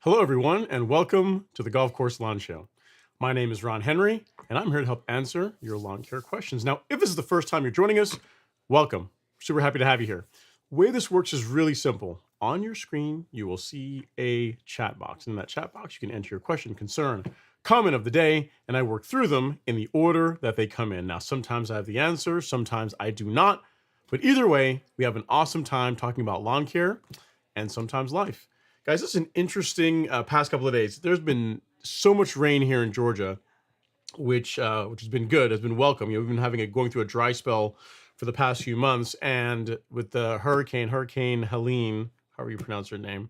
Hello, everyone, and welcome to the Golf Course Lawn Show. My name is Ron Henry, and I'm here to help answer your lawn care questions. Now, if this is the first time you're joining us, welcome. Super happy to have you here. The way this works is really simple. On your screen, you will see a chat box. In that chat box, you can enter your question, concern, comment of the day, and I work through them in the order that they come in. Now, sometimes I have the answer, sometimes I do not, but either way, we have an awesome time talking about lawn care and sometimes life. Guys, this is an interesting past couple of days. There's been so much rain here in Georgia, which has been good, has been welcome. We've been going through a dry spell for the past few months, and with the Hurricane Helene, however you pronounce her name,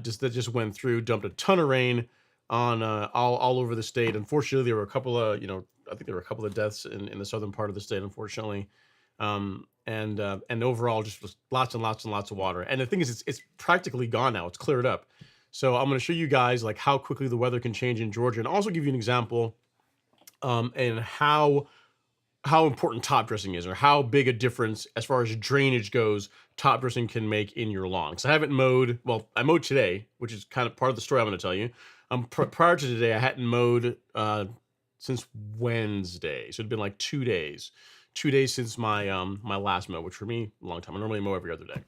just went through, dumped a ton of rain on all over the state. Unfortunately, there were a couple of I think there were a couple of deaths in the southern part of the state, unfortunately. And overall just was lots and lots and lots of water. And the thing is, it's practically gone now. It's cleared up. So I'm going to show you guys like how quickly the weather can change in Georgia, and also give you an example and how important top dressing is, or how big a difference as far as drainage goes top dressing can make in your lawn. So I haven't mowed. Well, I mowed today, which is kind of part of the story I'm going to tell you. Prior to today, I hadn't mowed since Wednesday, so it'd been like 2 days. 2 days since my my last mow, which for me, a long time. I normally mow every other day.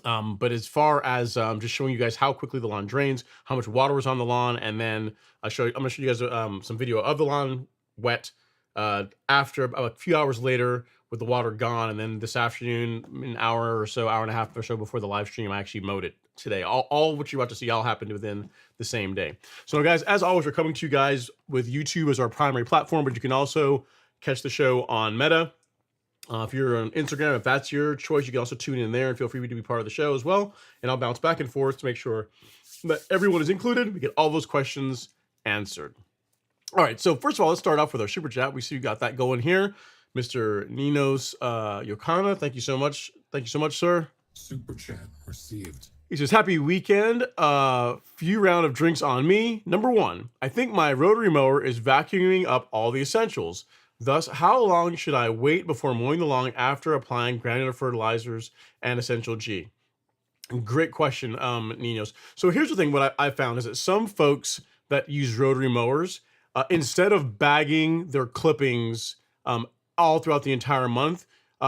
But as far as just showing you guys how quickly the lawn drains, how much water was on the lawn, and then I'm going to show you guys some video of the lawn wet after about a few hours later with the water gone, and then this afternoon, an hour or so, hour and a half or so before the live stream, I actually mowed it today. All what you're about to see all happened within the same day. So guys, as always, we're coming to you guys with YouTube as our primary platform, but you can also catch the show on Meta. If you're on Instagram, if that's your choice, you can also tune in there, and feel free to be part of the show as well. And I'll bounce back and forth to make sure that everyone is included. We get all those questions answered. All right, so first of all, let's start off with our super chat. We see you got that going here. Mr. Ninos Yokana, thank you so much. Thank you so much, sir. Super chat received. He says, happy weekend. Few round of drinks on me. Number one, I think my rotary mower is vacuuming up all the essentials. Thus, how long should I wait before mowing the lawn after applying granular fertilizers and Essential G? Great question, Ninos. So here's the thing: what I found is that some folks that use rotary mowers, instead of bagging their clippings all throughout the entire month,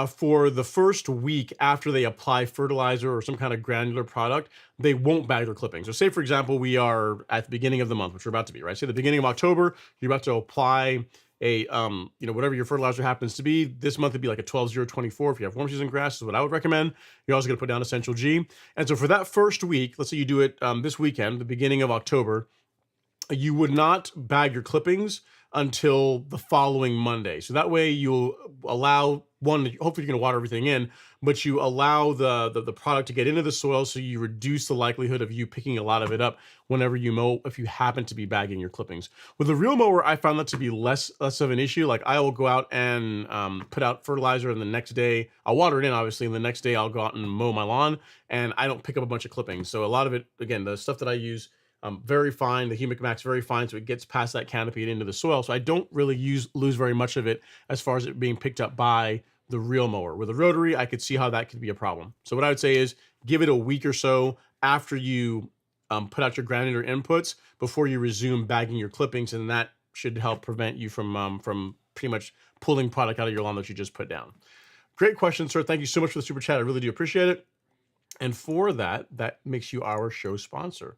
for the first week after they apply fertilizer or some kind of granular product, they won't bag their clippings. So say, for example, we are at the beginning of the month, which we're about to be, right? Say the beginning of October, you're about to apply a whatever your fertilizer happens to be. This month would be like a 12-0-24 if you have warm season grass is what I would recommend. You're also going to put down Essential G. And so for that first week, let's say you do it this weekend, the beginning of October, you would not bag your clippings until the following Monday. So that way you'll allow, one, hopefully you're going to water everything in, but you allow the product to get into the soil, so you reduce the likelihood of you picking a lot of it up whenever you mow, if you happen to be bagging your clippings. With a real mower, I found that to be less of an issue. Like, I will go out and put out fertilizer, and the next day I'll water it in, obviously, and the next day I'll go out and mow my lawn, and I don't pick up a bunch of clippings. So a lot of it, again, the stuff that I use, very fine. The Humic Max, very fine, so it gets past that canopy and into the soil. So I don't really lose very much of it as far as it being picked up by the real mower. With a rotary, I could see how that could be a problem. So what I would say is give it a week or so after you put out your granular inputs before you resume bagging your clippings, and that should help prevent you from pretty much pulling product out of your lawn that you just put down. Great question, sir. Thank you so much for the super chat. I really do appreciate it. And for that makes you our show sponsor.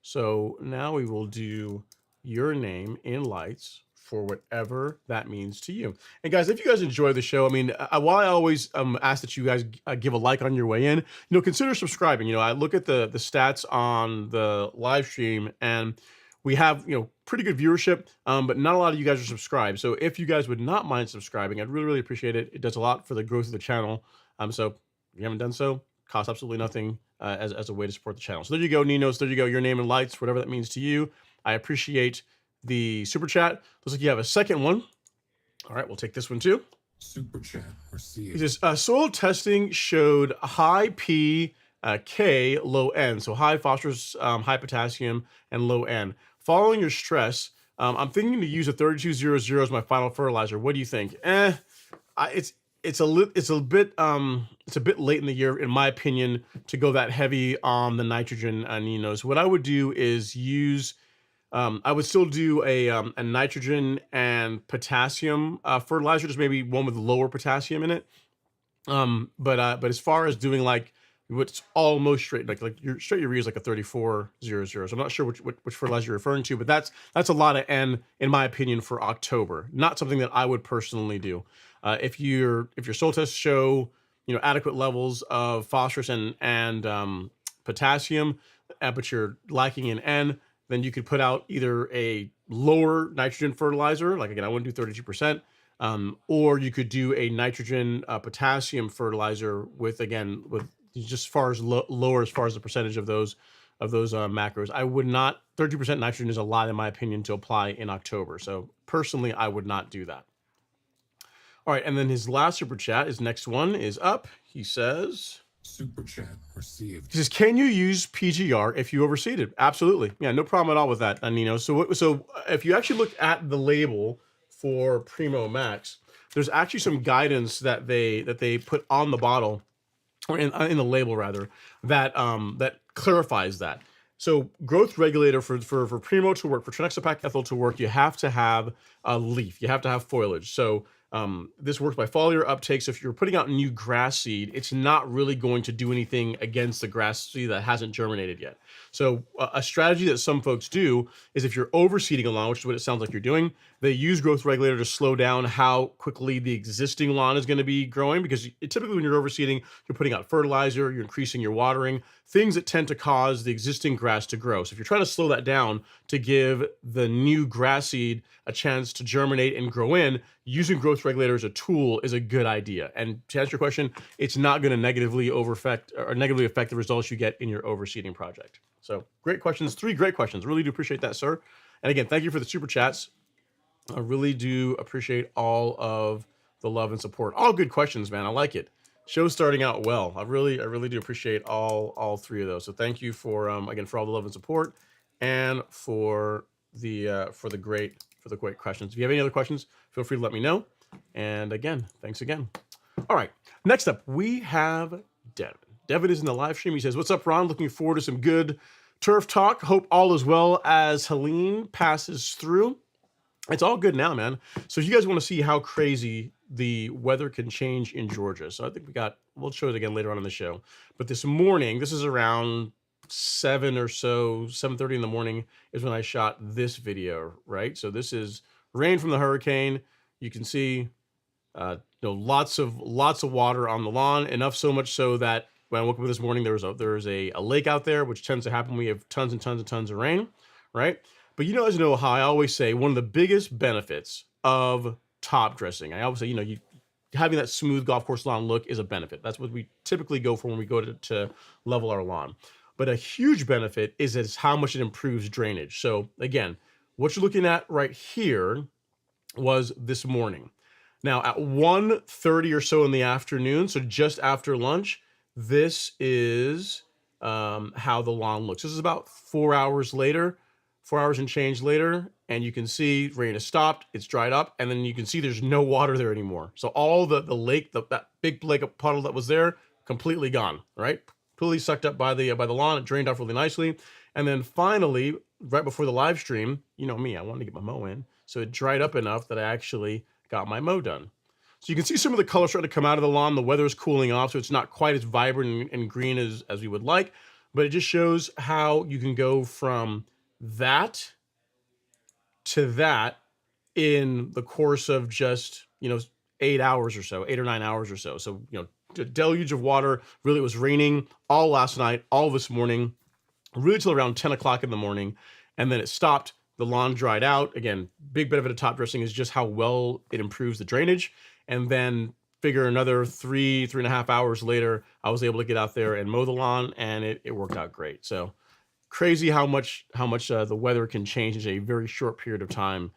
So now we will do your name in lights for whatever that means to you. And guys, if you guys enjoy the show, I mean, while I always ask that you guys give a like on your way in, consider subscribing. I look at the stats on the live stream, and we have, pretty good viewership, but not a lot of you guys are subscribed. So if you guys would not mind subscribing, I'd really, really appreciate it. It does a lot for the growth of the channel. So if you haven't done so, costs absolutely nothing as a way to support the channel. So there you go, Ninos. There you go. Your name and lights, whatever that means to you. I appreciate the super chat. Looks like you have a second one. All right, we'll take this one too. Super chat received. He says, soil testing showed high P, K, low N. So high phosphorus, high potassium, and low N. Following your stress, I'm thinking to use a 3200 as my final fertilizer. What do you think? It's a bit late in the year, in my opinion, to go that heavy on the nitrogen, Ninos. What I would do is use, I would still do a nitrogen and potassium fertilizer, just maybe one with lower potassium in it. But as far as doing like what's almost straight, like your straight urea is like a 3400. So I'm not sure which fertilizer you're referring to, but that's a lot of N, in my opinion, for October. Not something that I would personally do. If your soil tests show adequate levels of phosphorus and potassium, but you're lacking in N, then you could put out either a lower nitrogen fertilizer, like again I wouldn't do 32%, or you could do a nitrogen potassium fertilizer with just as far as lower as far as the percentage of those macros. I would not. 30% nitrogen is a lot, in my opinion, to apply in October. So personally, I would not do that. All right, and then his last super chat, his next one is up. He says, super chat received. He says, can you use PGR if you overseeded? Absolutely. Yeah, no problem at all with that, Nino. So if you actually look at the label for Primo Max, there's actually some guidance that they put on the bottle, or in the label rather, that clarifies that. So growth regulator for Primo to work, for Trinexapac ethyl to work, you have to have a leaf. You have to have foliage. So this works by foliar uptake. So if you're putting out new grass seed, it's not really going to do anything against the grass seed that hasn't germinated yet. So a strategy that some folks do is, if you're overseeding a lawn, which is what it sounds like you're doing, they use growth regulator to slow down how quickly the existing lawn is going to be growing, because typically when you're overseeding, you're putting out fertilizer, you're increasing your watering, things that tend to cause the existing grass to grow. So if you're trying to slow that down to give the new grass seed a chance to germinate and grow in, using growth regulator as a tool is a good idea. And to answer your question, it's not going to negatively affect the results you get in your overseeding project. So great questions, 3 great questions. Really do appreciate that, sir. And again, thank you for the super chats. I really do appreciate all of the love and support. All good questions, man. I like it. Show's starting out well. I really do appreciate all three of those. So thank you for again for all the love and support, and for the great questions. If you have any other questions, feel free to let me know. And again, thanks again. All right, next up we have Devin. Devin is in the live stream. He says, "What's up, Ron? Looking forward to some good turf talk. Hope all is well as Helene passes through." It's all good now, man. So if you guys want to see how crazy the weather can change in Georgia, so I think we'll show it again later on in the show. But this morning, this is around 7 or so, 7:30 in the morning is when I shot this video, right? So this is rain from the hurricane. You can see, lots of water on the lawn, enough so much so that when I woke up this morning, there was a lake out there, which tends to happen when we have tons and tons and tons of rain, right? But you guys know how I always say one of the biggest benefits of top dressing. I always say, having that smooth golf course lawn look is a benefit. That's what we typically go for when we go to level our lawn. But a huge benefit is how much it improves drainage. So again, what you're looking at right here was this morning. Now at 1:30 or so in the afternoon, so just after lunch, this is how the lawn looks. This is about 4 hours later. 4 hours and change later, and you can see rain has stopped, it's dried up, and then you can see there's no water there anymore. So all the lake, that big lake puddle that was there, completely gone, right? Completely sucked up by the lawn. It drained off really nicely. And then finally, right before the live stream, you know me, I wanted to get my mow in. So it dried up enough that I actually got my mow done. So you can see some of the color starting to come out of the lawn. The weather is cooling off, so it's not quite as vibrant and green as we would like, but it just shows how you can go from that to that in the course of just 8 hours or so, 8 or 9 hours or so. So a deluge of water. Really, it was raining all last night, all this morning, really till around 10 o'clock in the morning, and then it stopped. The lawn dried out. Again, big benefit of top dressing is just how well it improves the drainage. And then figure another 3.5 hours later, I was able to get out there and mow the lawn, and it worked out great. So crazy how much the weather can change in a very short period of time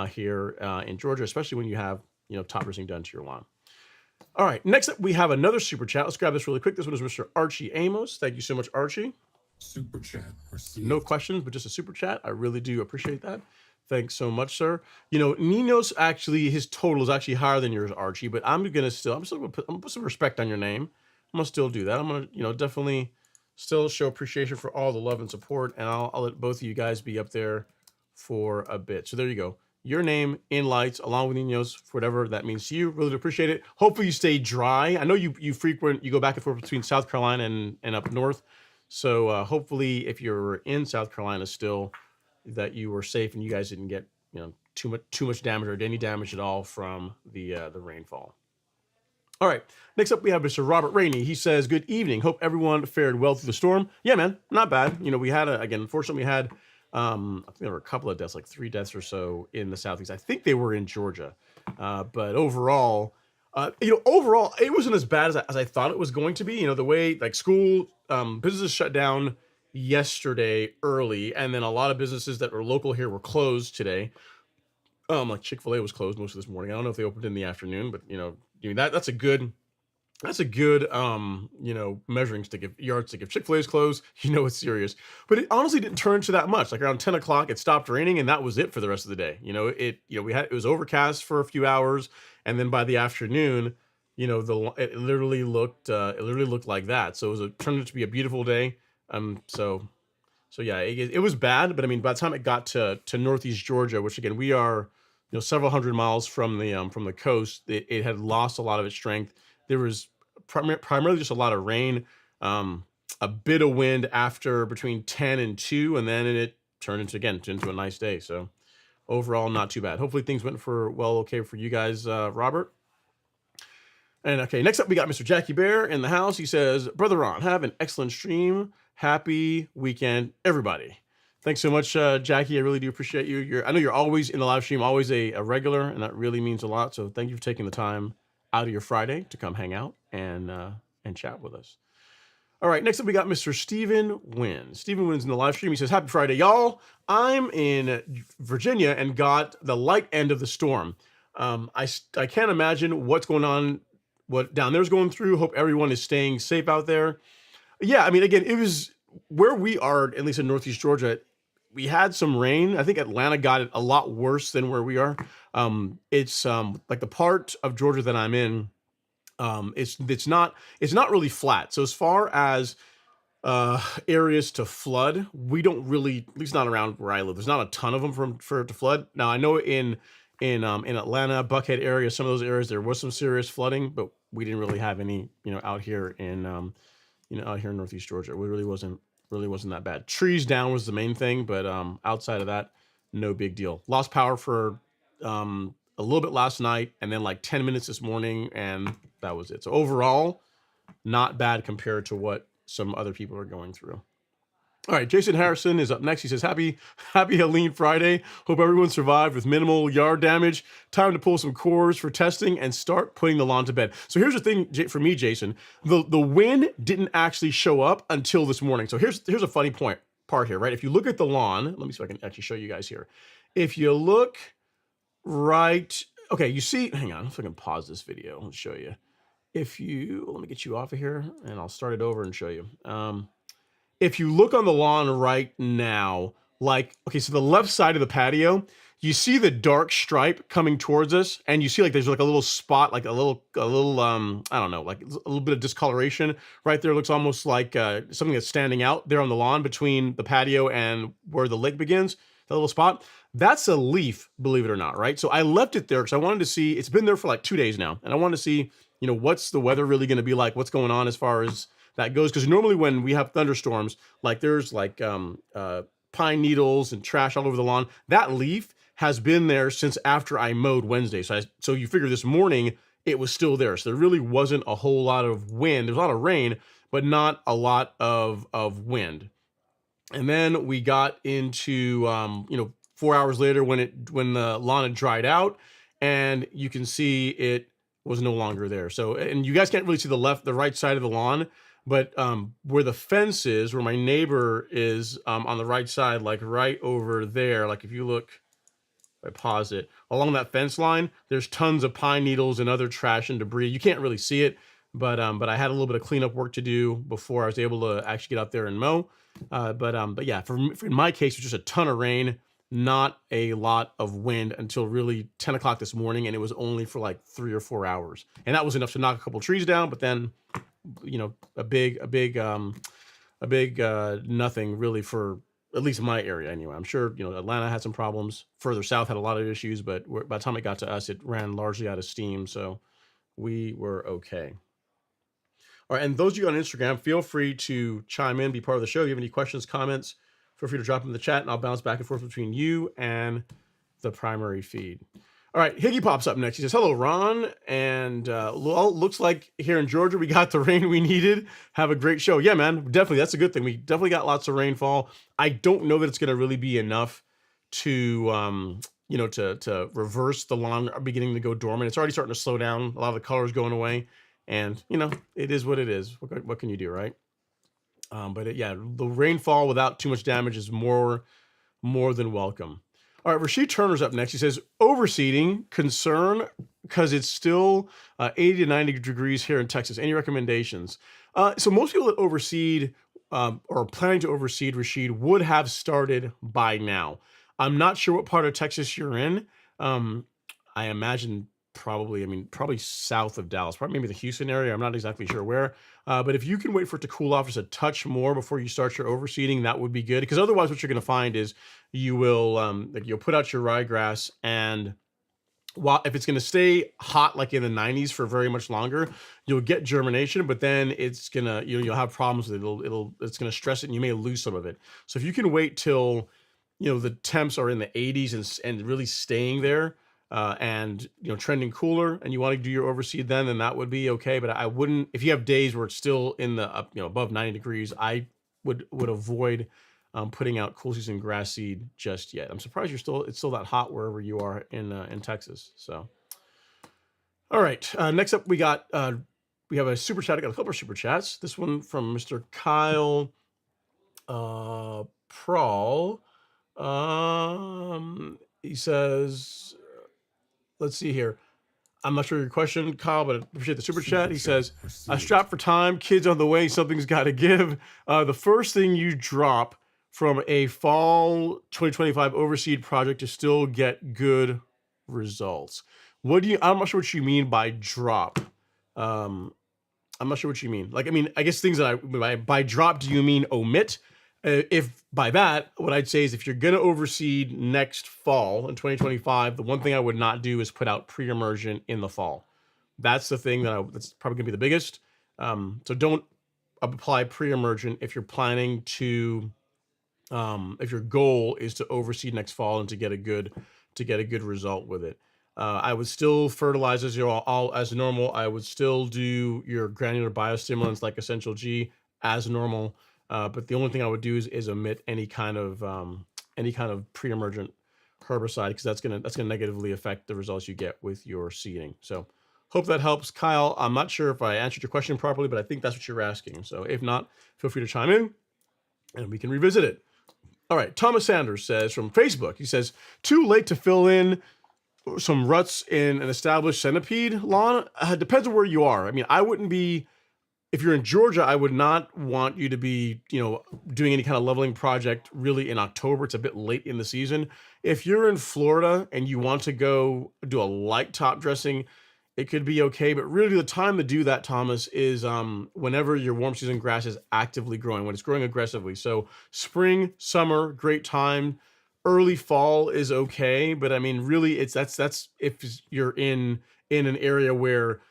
here in Georgia, especially when you have top dressing done to your lawn. All right, next up we have another super chat. Let's grab this really quick. This one is Mr. Archie Amos. Thank you so much, Archie. Super chat received. No questions, but just a super chat. I really do appreciate that. Thanks so much, sir. Nino's actually, his total is actually higher than yours, Archie, but I'm still gonna put some respect on your name. I'm gonna still do that. I'm gonna definitely still show appreciation for all the love and support, and I'll let both of you guys be up there for a bit. So there you go. Your name in lights, along with Nino's, for whatever that means to you. Really do appreciate it. Hopefully you stay dry. I know you go back and forth between South Carolina and up north. So hopefully if you're in South Carolina still, that you were safe and you guys didn't get too much damage or any damage at all from the rainfall. All right, next up we have Mr. Robert Rainey. He says, "Good evening. Hope everyone fared well through the storm." Yeah, man, not bad. We had unfortunately we had I think there were a couple of deaths, like 3 deaths or so in the southeast. I think they were in Georgia, but overall, it wasn't as bad as I thought it was going to be. The way like school, businesses shut down yesterday early, and then a lot of businesses that were local here were closed today. Like Chick-fil-A was closed most of this morning. I don't know if they opened in the afternoon, but that's a good measuring stick. If yardstick, if Chick-fil-A is closed, it's serious. But it honestly didn't turn to that much. Like around 10 o'clock, it stopped raining, and that was it for the rest of the day. It was overcast for a few hours, and then by the afternoon, it literally looked like that. So it turned out to be a beautiful day. So yeah, it was bad, but I mean, by the time it got to northeast Georgia, which again we are, several hundred miles from the coast, it had lost a lot of its strength. There was primarily just a lot of rain, a bit of wind after between 10 and 2, and then it turned into a nice day. So overall, not too bad. Hopefully things went okay for you guys, Robert. And okay, next up we got Mr. Jackie Bear in the house. He says, "Brother Ron, have an excellent stream. Happy weekend, everybody." Thanks so much, Jackie. I really do appreciate you. I know you're always in the live stream, always a regular, and that really means a lot. So thank you for taking the time out of your Friday to come hang out and chat with us. All right, next up we got Mr. Stephen Wynn. Stephen Wynn's in the live stream. He says, "Happy Friday, y'all. I'm in Virginia and got the light end of the storm. I can't imagine what's going on what down there's going through. Hope everyone is staying safe out there. Yeah, I mean, again, it was where we are, at least in Northeast Georgia. We had some rain. I think Atlanta got it a lot worse than where we are. It's like the part of Georgia that I'm in. It's not really flat. So as far as areas to flood, we don't really, at least not around where I live. There's not a ton of them for it to flood. Now I know in Atlanta, Buckhead area, some of those areas there was some serious flooding, but we didn't really have any, out here in out here in Northeast Georgia. We really wasn't that bad. Trees down was the main thing, but outside of that, no big deal. Lost power for a little bit last night, and then like 10 minutes this morning, and that was it. So overall, not bad compared to what some other people are going through. All right, Jason Harrison is up next. He says, happy Helene Friday. Hope everyone survived with minimal yard damage. Time to pull some cores for testing and start putting the lawn to bed. So here's the thing for me, Jason. The wind didn't actually show up until this morning. So here's a funny part here, right? If you look at the lawn, let me see if I can actually show you guys here. If you look right, okay, you see, hang on, if I can pause this video and show you. Let me get you off of here and I'll start it over and show you. If you look on the lawn right now, okay, so the left side of the patio, you see the dark stripe coming towards us, and you see like there's like a little spot, like a little I don't know, like a little bit of discoloration right there. It looks almost like something that's standing out there on the lawn between the patio and where the lake begins. That little spot, that's a leaf, believe it or not, right? So I left it there because I wanted to see. It's been there for like 2 days now, and I wanted to see, what's the weather really going to be like? What's going on as far as that goes? Because normally when we have thunderstorms, like there's like pine needles and trash all over the lawn. That leaf has been there since after I mowed Wednesday. So you figure this morning it was still there. So there really wasn't a whole lot of wind. There's a lot of rain, but not a lot of wind. And then we got into 4 hours later when the lawn had dried out, and you can see it was no longer there. So, and you guys can't really see the right side of the lawn, but where the fence is, where my neighbor is, on the right side, like right over there, like if you look, I pause it, along that fence line, there's tons of pine needles and other trash and debris. You can't really see it, but I had a little bit of cleanup work to do before I was able to actually get out there and mow. But yeah, in my case, it was just a ton of rain, not a lot of wind until really 10 o'clock this morning, and it was only for like 3 or 4 hours, and that was enough to knock a couple trees down. But then, a big nothing really for at least my area anyway. I'm sure Atlanta had some problems. Further south had a lot of issues, but by the time it got to us, it ran largely out of steam, so we were okay. All right, and those of you on Instagram, feel free to chime in, be part of the show. If you have any questions, comments, feel free to drop them in the chat, and I'll bounce back and forth between you and the primary feed. All right, Higgy pops up next. He says, hello, Ron. And looks like here in Georgia, we got the rain we needed. Have a great show. Yeah, man, definitely. That's a good thing. We definitely got lots of rainfall. I don't know that it's going to really be enough to, to reverse the lawn beginning to go dormant. It's already starting to slow down. A lot of the colors going away. And, it is what it is. What can you do, right? But yeah, the rainfall without too much damage is more than welcome. All right, Rasheed Turner's up next. He says, overseeding, concern, because it's still 80 to 90 degrees here in Texas. Any recommendations? So most people that overseed or planning to overseed, Rasheed, would have started by now. I'm not sure what part of Texas you're in. I imagine probably south of Dallas, probably maybe the Houston area. I'm not exactly sure where. But if you can wait for it to cool off just a touch more before you start your overseeding, that would be good. Because otherwise, what you're going to find is you will you'll put out your ryegrass, and if it's going to stay hot like in the 90s for very much longer, you'll get germination, but then it's gonna you'll have problems with it. It's going to stress it, and you may lose some of it. So if you can wait till the temps are in the 80s and really staying there, and trending cooler, and you want to do your overseed then that would be okay. But I wouldn't, if you have days where it's still in the above 90 degrees, I would avoid putting out cool season grass seed just yet. I'm surprised it's still that hot wherever you are in Texas. So, all right, next up we have a super chat. I got a couple of super chats. This one from Mr. Kyle Prawl. He says, let's see here. I'm not sure your question, Kyle, but I appreciate the super chat. He says, "A received. strap for time, kids on the way, something's got to give." The first thing you drop from a fall 2025 overseed project to still get good results. I'm not sure what you mean by drop. Um, I'm not sure what you mean. Like, I mean, I guess things that by drop, do you mean omit? If by that, what I'd say is if you're going to overseed next fall in 2025, the one thing I would not do is put out pre-emergent in the fall. That's the thing that's probably going to be the biggest. So don't apply pre-emergent if you're planning to, if your goal is to overseed next fall and to get a good result with it. I would still fertilize as all as normal. I would still do your granular biostimulants like Essential G as normal. But the only thing I would do is omit any kind of pre-emergent herbicide, because that's gonna negatively affect the results you get with your seeding. So hope that helps, Kyle. I'm not sure if I answered your question properly, but I think that's what you're asking. So if not, feel free to chime in and we can revisit it. All right, Thomas Sanders says from Facebook, he says, too late to fill in some ruts in an established centipede lawn? Depends on where you are. I mean, I wouldn't be, if you're in Georgia, I would not want you to be, doing any kind of leveling project really in October. It's a bit late in the season. If you're in Florida and you want to go do a light top dressing, it could be okay. But really the time to do that, Thomas, is whenever your warm season grass is actively growing, when it's growing aggressively. So spring, summer, great time. Early fall is okay, but I mean, really, that's if you're in an area where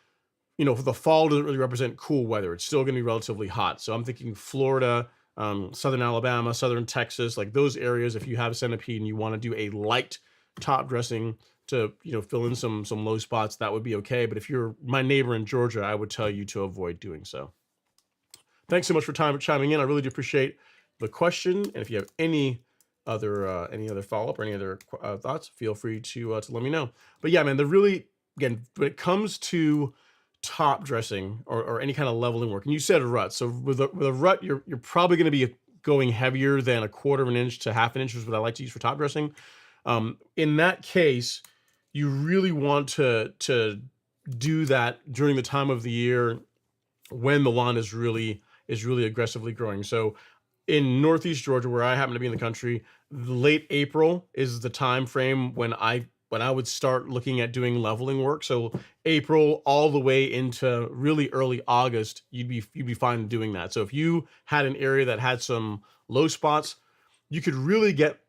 the fall doesn't really represent cool weather. It's still going to be relatively hot. So I'm thinking Florida, southern Alabama, southern Texas, like those areas. If you have a centipede and you want to do a light top dressing to fill in some low spots, that would be okay. But if you're my neighbor in Georgia, I would tell you to avoid doing so. Thanks so much for chiming in. I really do appreciate the question. And if you have any other follow-up or any other thoughts, feel free to let me know. But yeah, man, again, when it comes to top dressing or any kind of leveling work, and you said rut, so with a rut, you're probably going to be going heavier than 1/4 of an inch to 1/2 an inch is what I like to use for top dressing. In that case, you really want to do that during the time of the year when the lawn is really aggressively growing. So in Northeast Georgia, where I happen to be in the country, late April is the time frame when I would start looking at doing leveling work. So April all the way into really early August, you'd be fine doing that. So if you had an area that had some low spots, you could really get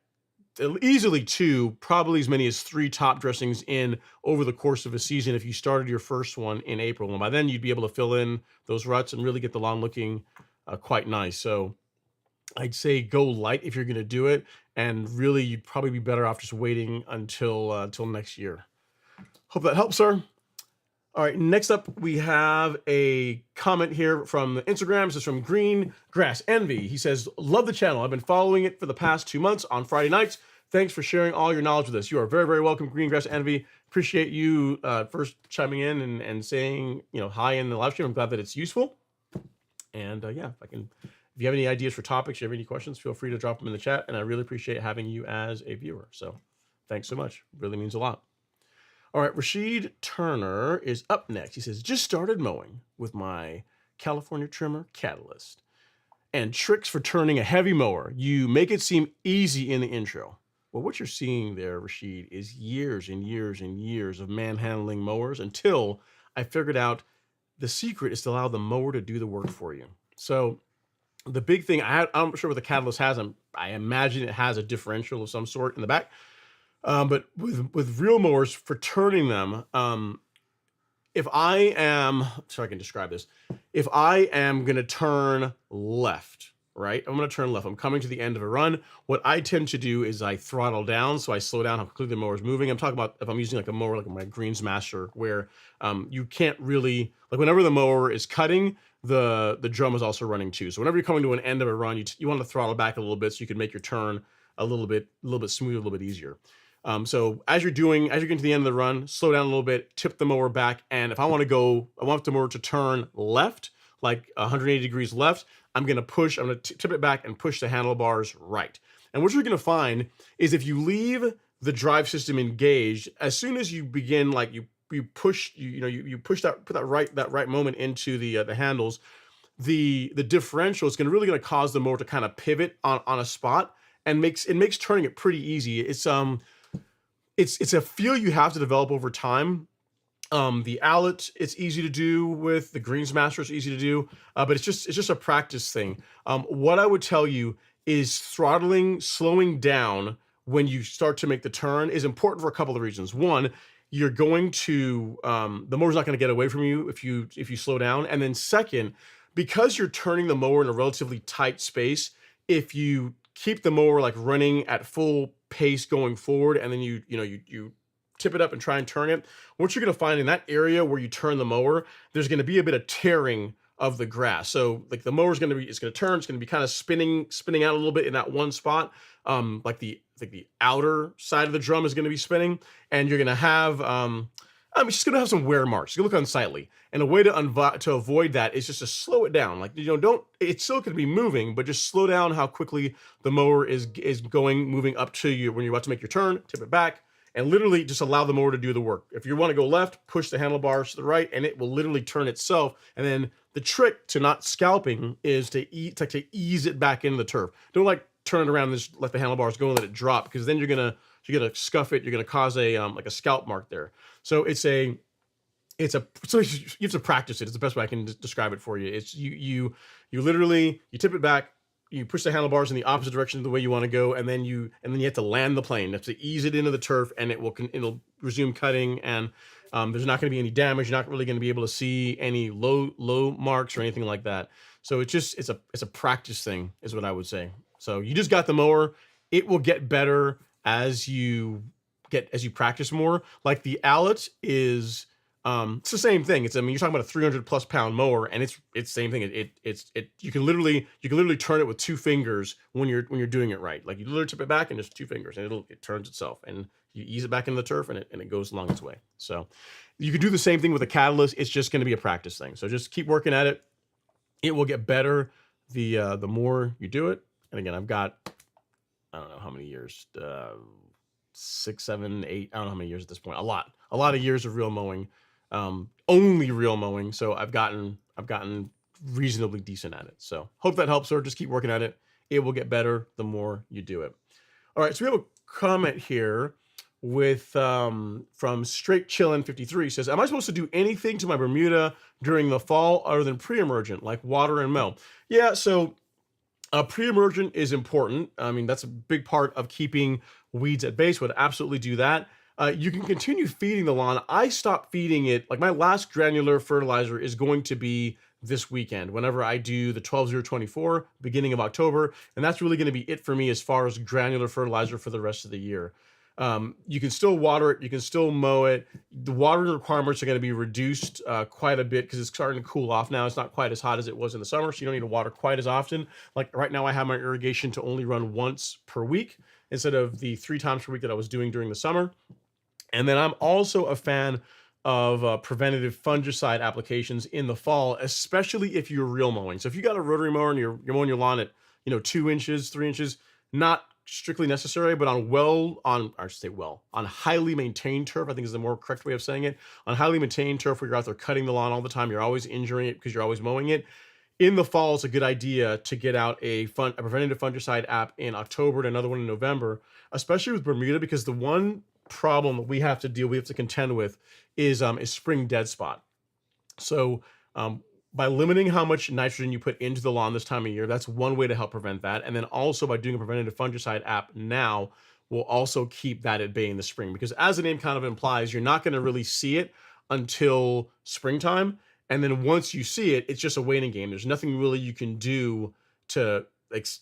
easily 2, probably as many as 3 top dressings in over the course of a season if you started your first one in April. And by then you'd be able to fill in those ruts and really get the lawn looking quite nice. So I'd say go light if you're going to do it, and really you'd probably be better off just waiting until next year. Hope that helps, sir. All right, next up we have a comment here from Instagram. This is from Green Grass Envy. He says, love the channel. I've been following it for the past 2 months on Friday nights. Thanks for sharing all your knowledge with us. You are very, very welcome, Green Grass Envy. Appreciate you first chiming in and saying hi in the live stream. I'm glad that it's useful. And yeah, if you have any ideas for topics, you have any questions, feel free to drop them in the chat. And I really appreciate having you as a viewer. So thanks so much. It really means a lot. All right, Rashid Turner is up next. He says, just started mowing with my California trimmer Catalyst. And tricks for turning a heavy mower. You make it seem easy in the intro. Well, what you're seeing there, Rashid, is years and years and years of manhandling mowers until I figured out the secret is to allow the mower to do the work for you. So the big thing, I'm not sure what the Catalyst has. I imagine it has a differential of some sort in the back. But with real mowers, for turning them, if I am, so I can describe this, if I am going to turn left, right? I'm going to turn left. I'm coming to the end of a run. What I tend to do is I throttle down. So I slow down how quickly the mower is moving. I'm talking about if I'm using like a mower, like my Greensmaster, where you can't really, like whenever the mower is cutting, the drum is also running too. So whenever you're coming to an end of a run, you want to throttle back a little bit so you can make your turn a little bit smoother, a little bit easier. So as you're getting to the end of the run, slow down a little bit, tip the mower back. And if I want the mower to turn left, like 180 degrees left, I'm going to tip it back and push the handlebars right. And what you're going to find is if you leave the drive system engaged, as soon as you begin, like you you push that put that right moment into the handles, the differential is going to cause the mower to kind of pivot on a spot, and makes turning it pretty easy. It's a feel you have to develop over time. The Owlet, it's easy to do with. The Greensmaster, it's easy to do, but it's just a practice thing. What I would tell you is slowing down when you start to make the turn is important for a couple of reasons. One, you're going to the mower's not going to get away from you if you slow down, and then second, because you're turning the mower in a relatively tight space, if you keep the mower like running at full pace going forward, and then you tip it up and try and turn it, what you're going to find in that area where you turn the mower, there's going to be a bit of tearing of the grass. So like the mower's going to be, it's going to turn, it's going to be kind of spinning out a little bit in that one spot. Like the outer side of the drum is going to be spinning, and you're going to have, it's just going to have some wear marks. It's going to look unsightly. And a way to avoid that is just to slow it down. Like, it's still going to be moving, but just slow down how quickly the mower is moving up to you when you're about to make your turn, tip it back, and literally just allow the mower to do the work. If you want to go left, push the handlebars to the right, and it will literally turn itself. And then the trick to not scalping is to ease it back into the turf. Don't like turn it around and just let the handlebars go and let it drop, because then you're gonna scuff it. You're gonna cause a like a scalp mark there. So so you have to practice it. It's the best way I can describe it for you. It's you literally tip it back, you push the handlebars in the opposite direction of the way you want to go, and then you have to land the plane. You have to ease it into the turf, and it'll resume cutting, and there's not going to be any damage. You're not really going to be able to see any low marks or anything like that. So it's a practice thing, is what I would say. So you just got the mower. It will get better as you practice more. Like the Owlet is, it's the same thing. You're talking about a 300+ pound mower, and it's the same thing. You can literally turn it with two fingers when you're doing it right. Like you literally tip it back and just two fingers, and it turns itself, and you ease it back into the turf, and it goes along its way. So you could do the same thing with a catalyst. It's just going to be a practice thing. So just keep working at it. It will get better the more you do it. And again, I've got, I don't know how many years, 6, 7, 8. I don't know how many years at this point. A lot of years of real mowing, only real mowing. So I've gotten reasonably decent at it. So hope that helps, or just keep working at it. It will get better the more you do it. All right. So we have a comment here from Straight Chillin' 53. Says, am I supposed to do anything to my Bermuda during the fall other than pre-emergent, like water and mow? Yeah. So pre-emergent is important. I mean, that's a big part of keeping weeds at bay. Would absolutely do that. You can continue feeding the lawn. I stopped feeding it. Like my last granular fertilizer is going to be this weekend, whenever I do the 12-0-24, beginning of October. And that's really going to be it for me as far as granular fertilizer for the rest of the year. You can still water it. You can still mow it. The watering requirements are going to be reduced quite a bit because it's starting to cool off now. It's not quite as hot as it was in the summer, so you don't need to water quite as often. Like right now, I have my irrigation to only run once per week instead of the 3 times per week that I was doing during the summer. And then I'm also a fan of preventative fungicide applications in the fall, especially if you're real mowing. So if you got a rotary mower and you're mowing your lawn at 2 inches, 3 inches, not strictly necessary, but on highly maintained turf, I think is the more correct way of saying it. On highly maintained turf where you're out there cutting the lawn all the time, you're always injuring it because you're always mowing it. In the fall, it's a good idea to get out a preventative fungicide app in October and another one in November, especially with Bermuda, because the one problem that we have to contend with is spring dead spot. So by limiting how much nitrogen you put into the lawn this time of year, that's one way to help prevent that. And then also by doing a preventative fungicide app now will also keep that at bay in the spring, because as the name kind of implies, you're not going to really see it until springtime. And then once you see it, it's just a waiting game. There's nothing really you can do to fix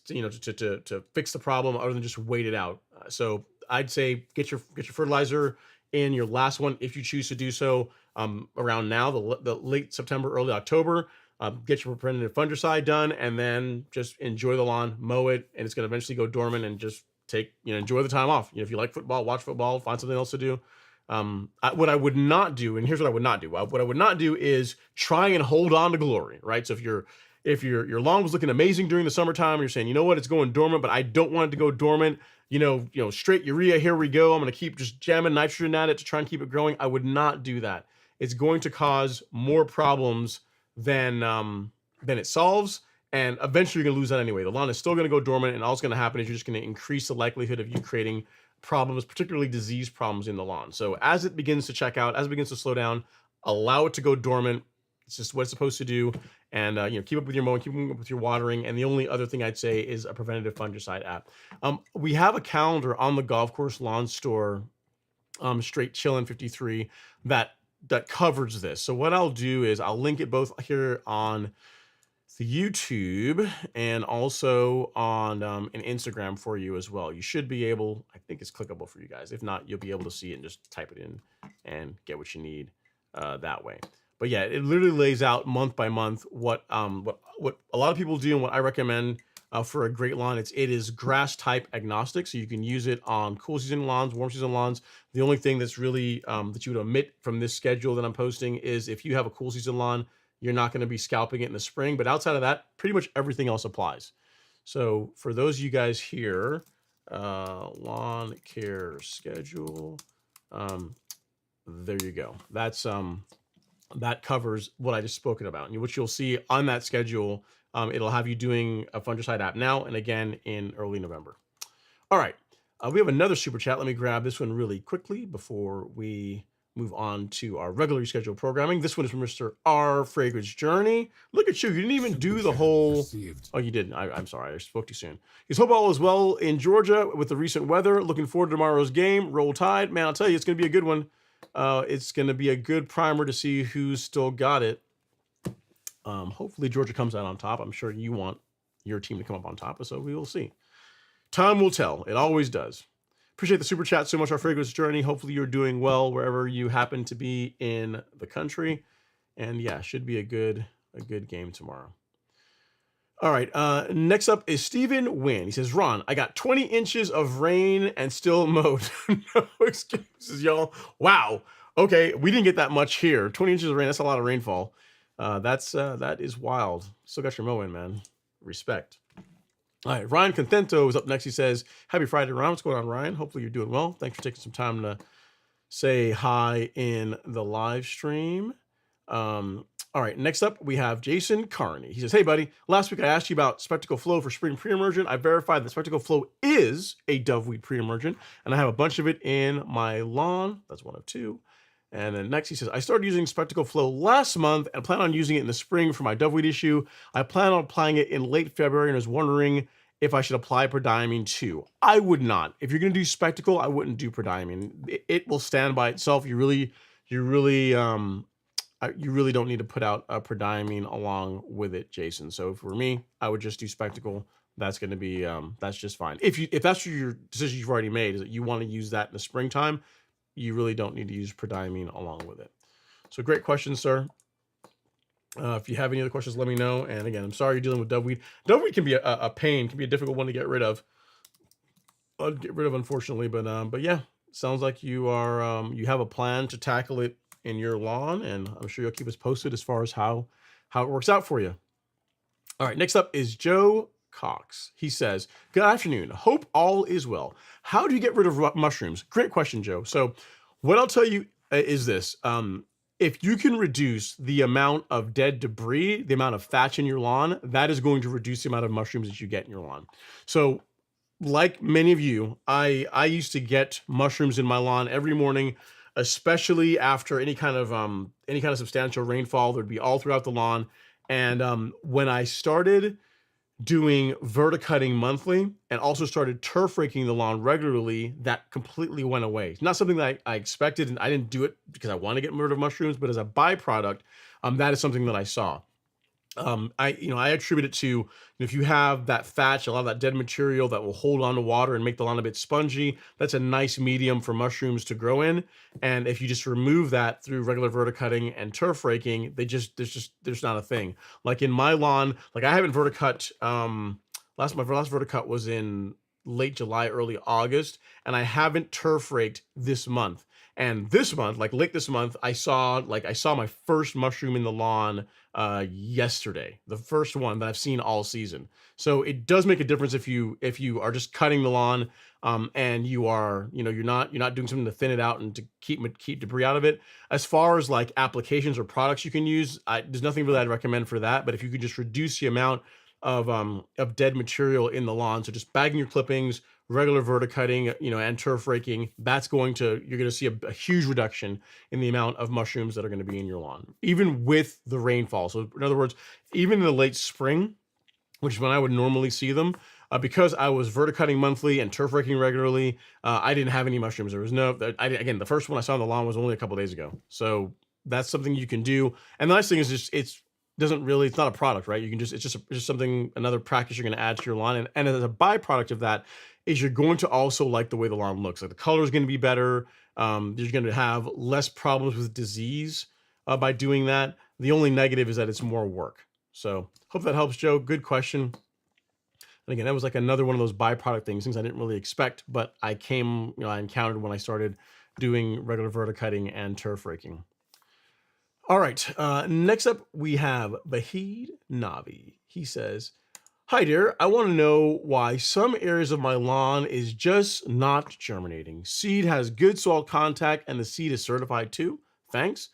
the problem other than just wait it out. So I'd say get your fertilizer in your last one if you choose to do so around now, the late September, early October. Get your preventative fungicide done, and then just enjoy the lawn, mow it, and it's going to eventually go dormant, and just enjoy the time off. If you like football, watch football, find something else to do. What I would not do, and here's what I would not do. What I would not do is try and hold on to glory, right? So if you're if your lawn was looking amazing during the summertime, you're saying, you know what, it's going dormant, but I don't want it to go dormant. Straight urea, here we go. I'm going to keep just jamming nitrogen at it to try and keep it growing. I would not do that. It's going to cause more problems than it solves. And eventually you're going to lose that anyway. The lawn is still going to go dormant, and all that's going to happen is you're just going to increase the likelihood of you creating problems, particularly disease problems in the lawn. So as it begins to check out, as it begins to slow down, allow it to go dormant. It's just what it's supposed to do. And keep up with your mowing, keep up with your watering. And the only other thing I'd say is a preventative fungicide app. We have a calendar on the Golf Course Lawn Store, Straight Chillin' 53, that covers this. So what I'll do is I'll link it both here on the YouTube and also on an Instagram for you as well. You should be able, I think it's clickable for you guys. If not, you'll be able to see it and just type it in and get what you need that way. But yeah, it literally lays out month by month what a lot of people do and what I recommend for a great lawn. It is grass type agnostic, so you can use it on cool season lawns, warm season lawns. The only thing that's really that you would omit from this schedule that I'm posting is if you have a cool season lawn, you're not going to be scalping it in the spring. But outside of that, pretty much everything else applies. So for those of you guys here, lawn care schedule, there you go. That's that covers what I just spoken about. And what you'll see on that schedule, it'll have you doing a fungicide app now and again in early November. All right, we have another super chat. Let me grab this one really quickly before we move on to our regularly scheduled programming. This one is from Mr. R. Fragrance Journey. Look at you. You didn't even do the whole... Received. Oh, you didn't. I'm sorry. I spoke too soon. He's hope all is well in Georgia with the recent weather. Looking forward to tomorrow's game. Roll Tide. Man, I'll tell you, it's going to be a good one. It's going to be a good primer to see who's still got it. Hopefully Georgia comes out on top. I'm sure you want your team to come up on top, so we will see. Time will tell. It always does. Appreciate the super chat so much, Our Fragrance Journey. Hopefully you're doing well wherever you happen to be in the country. And yeah, should be a good game tomorrow. All right, next up is Stephen Wynn. He says, Ron, I got 20 inches of rain and still mowed. No excuses, y'all. Wow. Okay, we didn't get that much here. 20 inches of rain, that's a lot of rainfall. That is wild. Still got your mow in, man. Respect. All right, Ryan Contento is up next. He says, happy Friday, Ron. What's going on, Ryan? Hopefully you're doing well. Thanks for taking some time to say hi in the live stream. All right, next up, we have Jason Carney. He says, hey, buddy, last week I asked you about Spectacle Flow for spring pre-emergent. I verified that Spectacle Flow is a doveweed pre-emergent, and I have a bunch of it in my lawn. That's one of two. And then next he says, I started using Spectacle Flow last month and plan on using it in the spring for my doveweed issue. I plan on applying it in late February and was wondering if I should apply prodiamine too. I would not. If you're going to do Spectacle, I wouldn't do prodiamine. It will stand by itself. You really don't need to put out a prodiamine along with it, Jason. So for me, I would just do Spectacle. That's going to be, that's just fine. If that's your decision you've already made, is that you want to use that in the springtime, you really don't need to use prodiamine along with it. So great question, sir. If you have any other questions, let me know. And again, I'm sorry you're dealing with doveweed. Doveweed can be a pain, can be a difficult one to get rid of. Unfortunately, but yeah, sounds like you are you have a plan to tackle it in your lawn, and I'm sure you'll keep us posted as far as how it works out for you. All right, next up is Joe Cox. He says, good afternoon. Hope all is well. How do you get rid of mushrooms? Great question, Joe. So what I'll tell you is this. If you can reduce the amount of dead debris, the amount of thatch in your lawn, that is going to reduce the amount of mushrooms that you get in your lawn. So like many of you, I used to get mushrooms in my lawn every morning, especially after any kind of substantial rainfall. There'd be all throughout the lawn. And when I started doing verticutting monthly and also started turf raking the lawn regularly, that completely went away. It's not something that I expected, and I didn't do it because I want to get rid of mushrooms, but as a byproduct, that is something that I saw. I attribute it to, if you have that thatch, a lot of that dead material that will hold on to water and make the lawn a bit spongy, that's a nice medium for mushrooms to grow in. And if you just remove that through regular verticutting and turf raking, there's not a thing. Like in my lawn, like I haven't verticut, my last verticut was in late July, early August, and I haven't turf raked this month. And this month, like late this month, I saw my first mushroom in the lawn yesterday, the first one that I've seen all season. So it does make a difference if you are just cutting the lawn, and you're not doing something to thin it out and to keep debris out of it. As far as like applications or products you can use, there's nothing really I'd recommend for that. But if you could just reduce the amount of dead material in the lawn, so just bagging your clippings, regular verticutting, and turf raking, you're going to see a huge reduction in the amount of mushrooms that are going to be in your lawn, even with the rainfall. So in other words, even in the late spring, which is when I would normally see them, because I was verticutting monthly and turf raking regularly, I didn't have any mushrooms. There was no, again, the first one I saw on the lawn was only a couple days ago. So that's something you can do. And the nice thing is just, it's not a product, right? You can just, it's just something, another practice you're going to add to your lawn. And as a byproduct of that is you're going to also like the way the lawn looks. Like the color is going to be better. You're going to have less problems with disease by doing that. The only negative is that it's more work. So hope that helps, Joe. Good question. And again, that was like another one of those byproduct things I didn't really expect, but I encountered when I started doing regular verticutting and turf raking. All right, next up we have Vahid Navi. He says, "Hi dear, I want to know why some areas of my lawn is just not germinating. Seed has good soil contact and the seed is certified too. Thanks."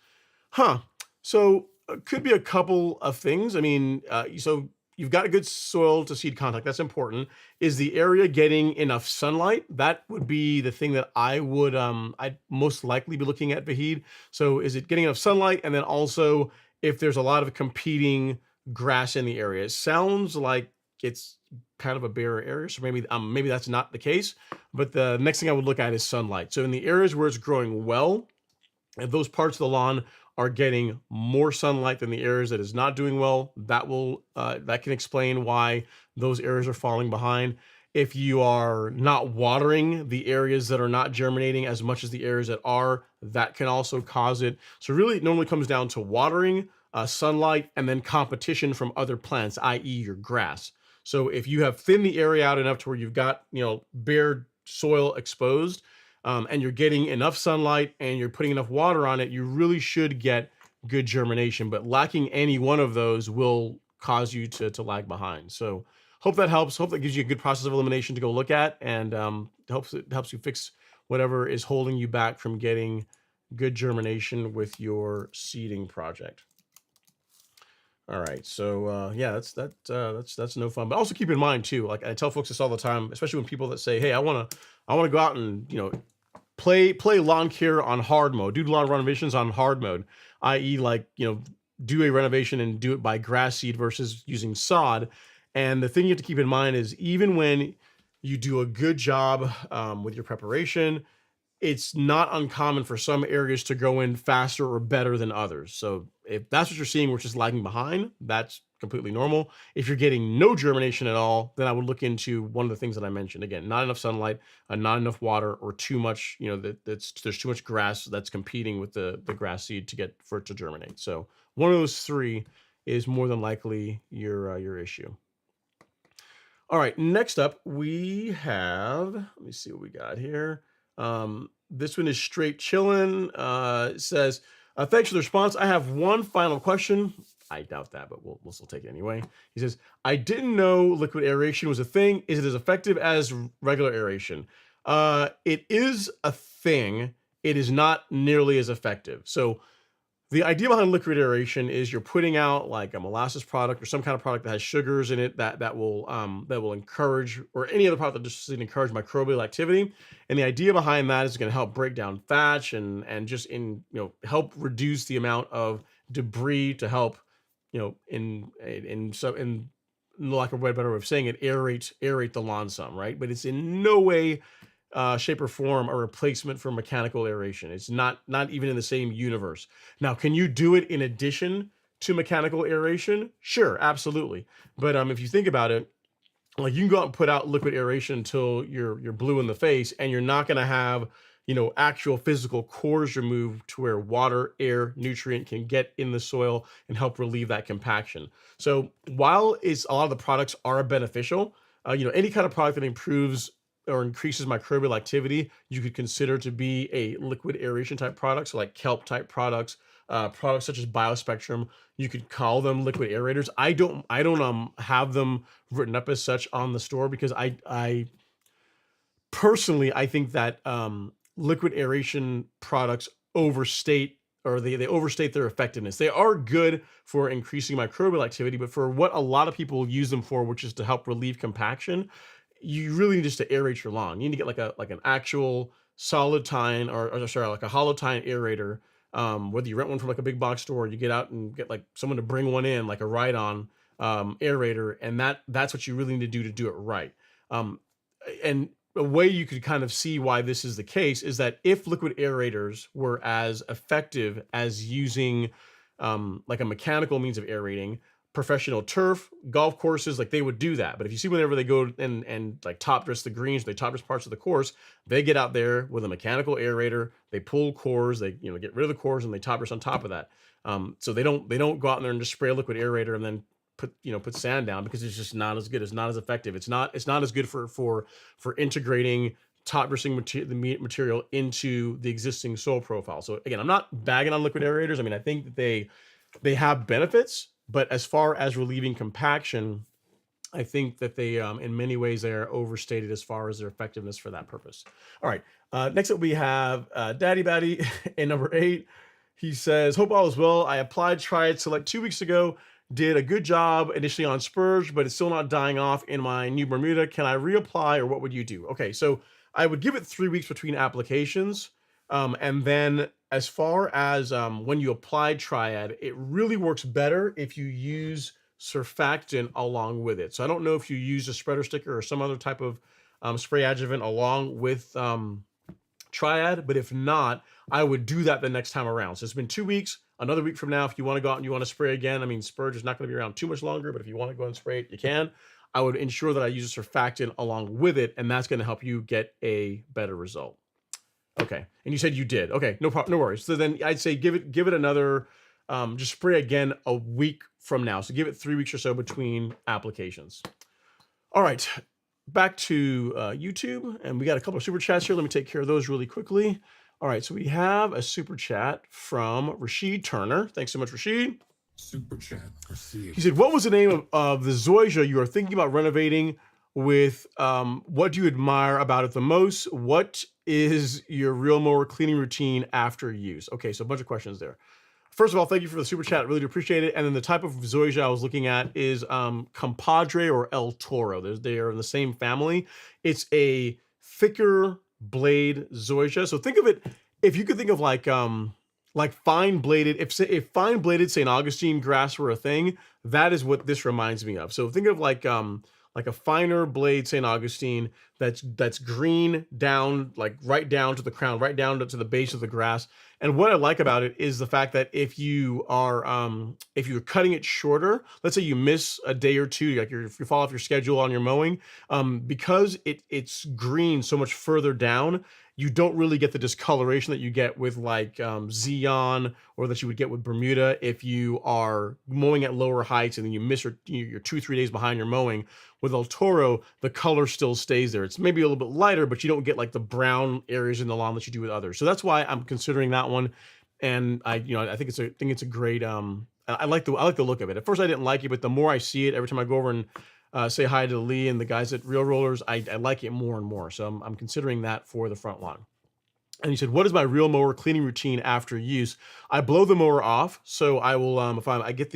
Huh. So could be a couple of things. I mean, so you've got a good soil to seed contact. That's important. Is the area getting enough sunlight? That would be the thing that I'd most likely be looking at, Vahid. So is it getting enough sunlight? And then also if there's a lot of competing grass in the area. It sounds like it's kind of a bare area. So maybe that's not the case. But the next thing I would look at is sunlight. So in the areas where it's growing well, if those parts of the lawn are getting more sunlight than the areas that is not doing well, that can explain why those areas are falling behind. If you are not watering the areas that are not germinating as much as the areas that are, that can also cause it. So really, it normally comes down to watering, sunlight, and then competition from other plants, i.e. your grass. So if you have thinned the area out enough to where you've got, bare soil exposed, and you're getting enough sunlight and you're putting enough water on it, you really should get good germination. But lacking any one of those will cause you to lag behind. So hope that helps. Hope that gives you a good process of elimination to go look at, and it helps you fix whatever is holding you back from getting good germination with your seeding project. All right, so yeah, that's no fun. But also keep in mind too, like I tell folks this all the time, especially when people that say, "Hey, I want to go out and play lawn care on hard mode, do lawn renovations on hard mode," i.e. do a renovation and do it by grass seed versus using sod. And the thing you have to keep in mind is even when you do a good job with your preparation, it's not uncommon for some areas to go in faster or better than others. So if that's what you're seeing, which is lagging behind, that's completely normal. If you're getting no germination at all, then I would look into one of the things that I mentioned. Again, not enough sunlight, not enough water, or too much, there's too much grass that's competing with the grass seed for it to germinate. So one of those three is more than likely your issue. All right, next up we have, let me see what we got here. This one is straight chillin'. It says, "Thanks for the response. I have one final question." I doubt that, but we'll still take it anyway. He says, "I didn't know liquid aeration was a thing. Is it as effective as regular aeration?" It is a thing. It is not nearly as effective. So the idea behind liquid aeration is you're putting out like a molasses product or some kind of product that has sugars in it that will encourage, or any other product that just encourage microbial activity. And the idea behind that is going to help break down fat and just help reduce the amount of debris to help in lack of a better way of saying it, aerate the lawn some, right? But it's in no way shape or form a replacement for mechanical aeration. It's not even in the same universe. Now, can you do it in addition to mechanical aeration? Sure, absolutely. But if you think about it, like you can go out and put out liquid aeration until you're blue in the face, and you're not going to have actual physical cores removed to where water, air, nutrient can get in the soil and help relieve that compaction. So while a lot of the products are beneficial, any kind of product that improves or increases microbial activity, you could consider to be a liquid aeration type product. So like kelp type products, products such as Biospectrum, you could call them liquid aerators. I don't have them written up as such on the store because I personally, I think that liquid aeration products overstate, or they overstate their effectiveness. They are good for increasing microbial activity, but for what a lot of people use them for, which is to help relieve compaction, you really need just to aerate your lawn. You need to get like an actual solid tine, or sorry, like a hollow tine aerator. Whether you rent one from like a big box store, or you get out and get like someone to bring one in, like a ride-on aerator, and that's what you really need to do it right. Um, and a way you could kind of see why this is the case is that if liquid aerators were as effective as using like a mechanical means of aerating, professional turf golf courses, like they would do that. But if you see whenever they go and like top dress the greens, they top dress parts of the course, they get out there with a mechanical aerator, they pull cores, they get rid of the cores, and they top dress on top of that. So they don't go out there and just spray a liquid aerator and then put sand down, because it's just not as good. It's not as effective. It's not as good for integrating top dressing material into the existing soil profile. So again, I'm not bagging on liquid aerators. I mean, I think that they have benefits, but as far as relieving compaction, I think that they, in many ways, they are overstated as far as their effectiveness for that purpose. All right. Next up, we have Daddy Batty in number 8. He says, "Hope all is well. I applied Triad Select 2 weeks ago. Did a good job initially on Spurge, but it's still not dying off in my new Bermuda. Can I reapply, or what would you do?" Okay, so I would give it 3 weeks between applications. And then as far as when you apply Triad, it really works better if you use surfactant along with it. So I don't know if you use a spreader sticker or some other type of spray adjuvant along with Triad, but if not, I would do that the next time around. So it's been 2 weeks. Another week from now, if you want to go out and you want to spray again, I mean, Spurge is not going to be around too much longer, but if you want to go and spray it, you can. I would ensure that I use a surfactant along with it, and that's going to help you get a better result. Okay, and you said you did. Okay, no problem, no worries. So then I'd say give it another, just spray again a week from now. So give it 3 weeks or so between applications. All right, back to YouTube, and we got a couple of super chats here. Let me take care of those really quickly. All right, so we have a super chat from Rashid Turner. Thanks so much, Rashid. Super chat received. He said, "What was the name of the Zoysia you are thinking about renovating with? What do you admire about it the most? What is your real mower cleaning routine after use?" Okay, so a bunch of questions there. First of all, thank you for the super chat. I really do appreciate it. And then the type of Zoysia I was looking at is Compadre or El Toro. They are in the same family. It's a thicker blade Zoysia. So think of it, if you could think of like fine bladed, if fine bladed St. Augustine grass were a thing, that is what this reminds me of. So think of like a finer blade St. Augustine that's green down, like right down to the crown, right down to the base of the grass. And what I like about it is the fact that if you're cutting it shorter, let's say you miss a day or two, like if you fall off your schedule on your mowing, because it's green so much further down, you don't really get the discoloration that you get with like Xeon, or that you would get with Bermuda if you are mowing at lower heights and then you miss you're 2-3 days behind your mowing. With El Toro, the color still stays there. It's maybe a little bit lighter, but you don't get like the brown areas in the lawn that you do with others. So that's why I'm considering that one. And I think it's a great. I like the look of it. At first, I didn't like it, but the more I see it, every time I go over and say hi to Lee and the guys at Real Rollers, I like it more and more. So I'm considering that for the front lawn. And he said, "What is my real mower cleaning routine after use?" I blow the mower off. So I will, if I get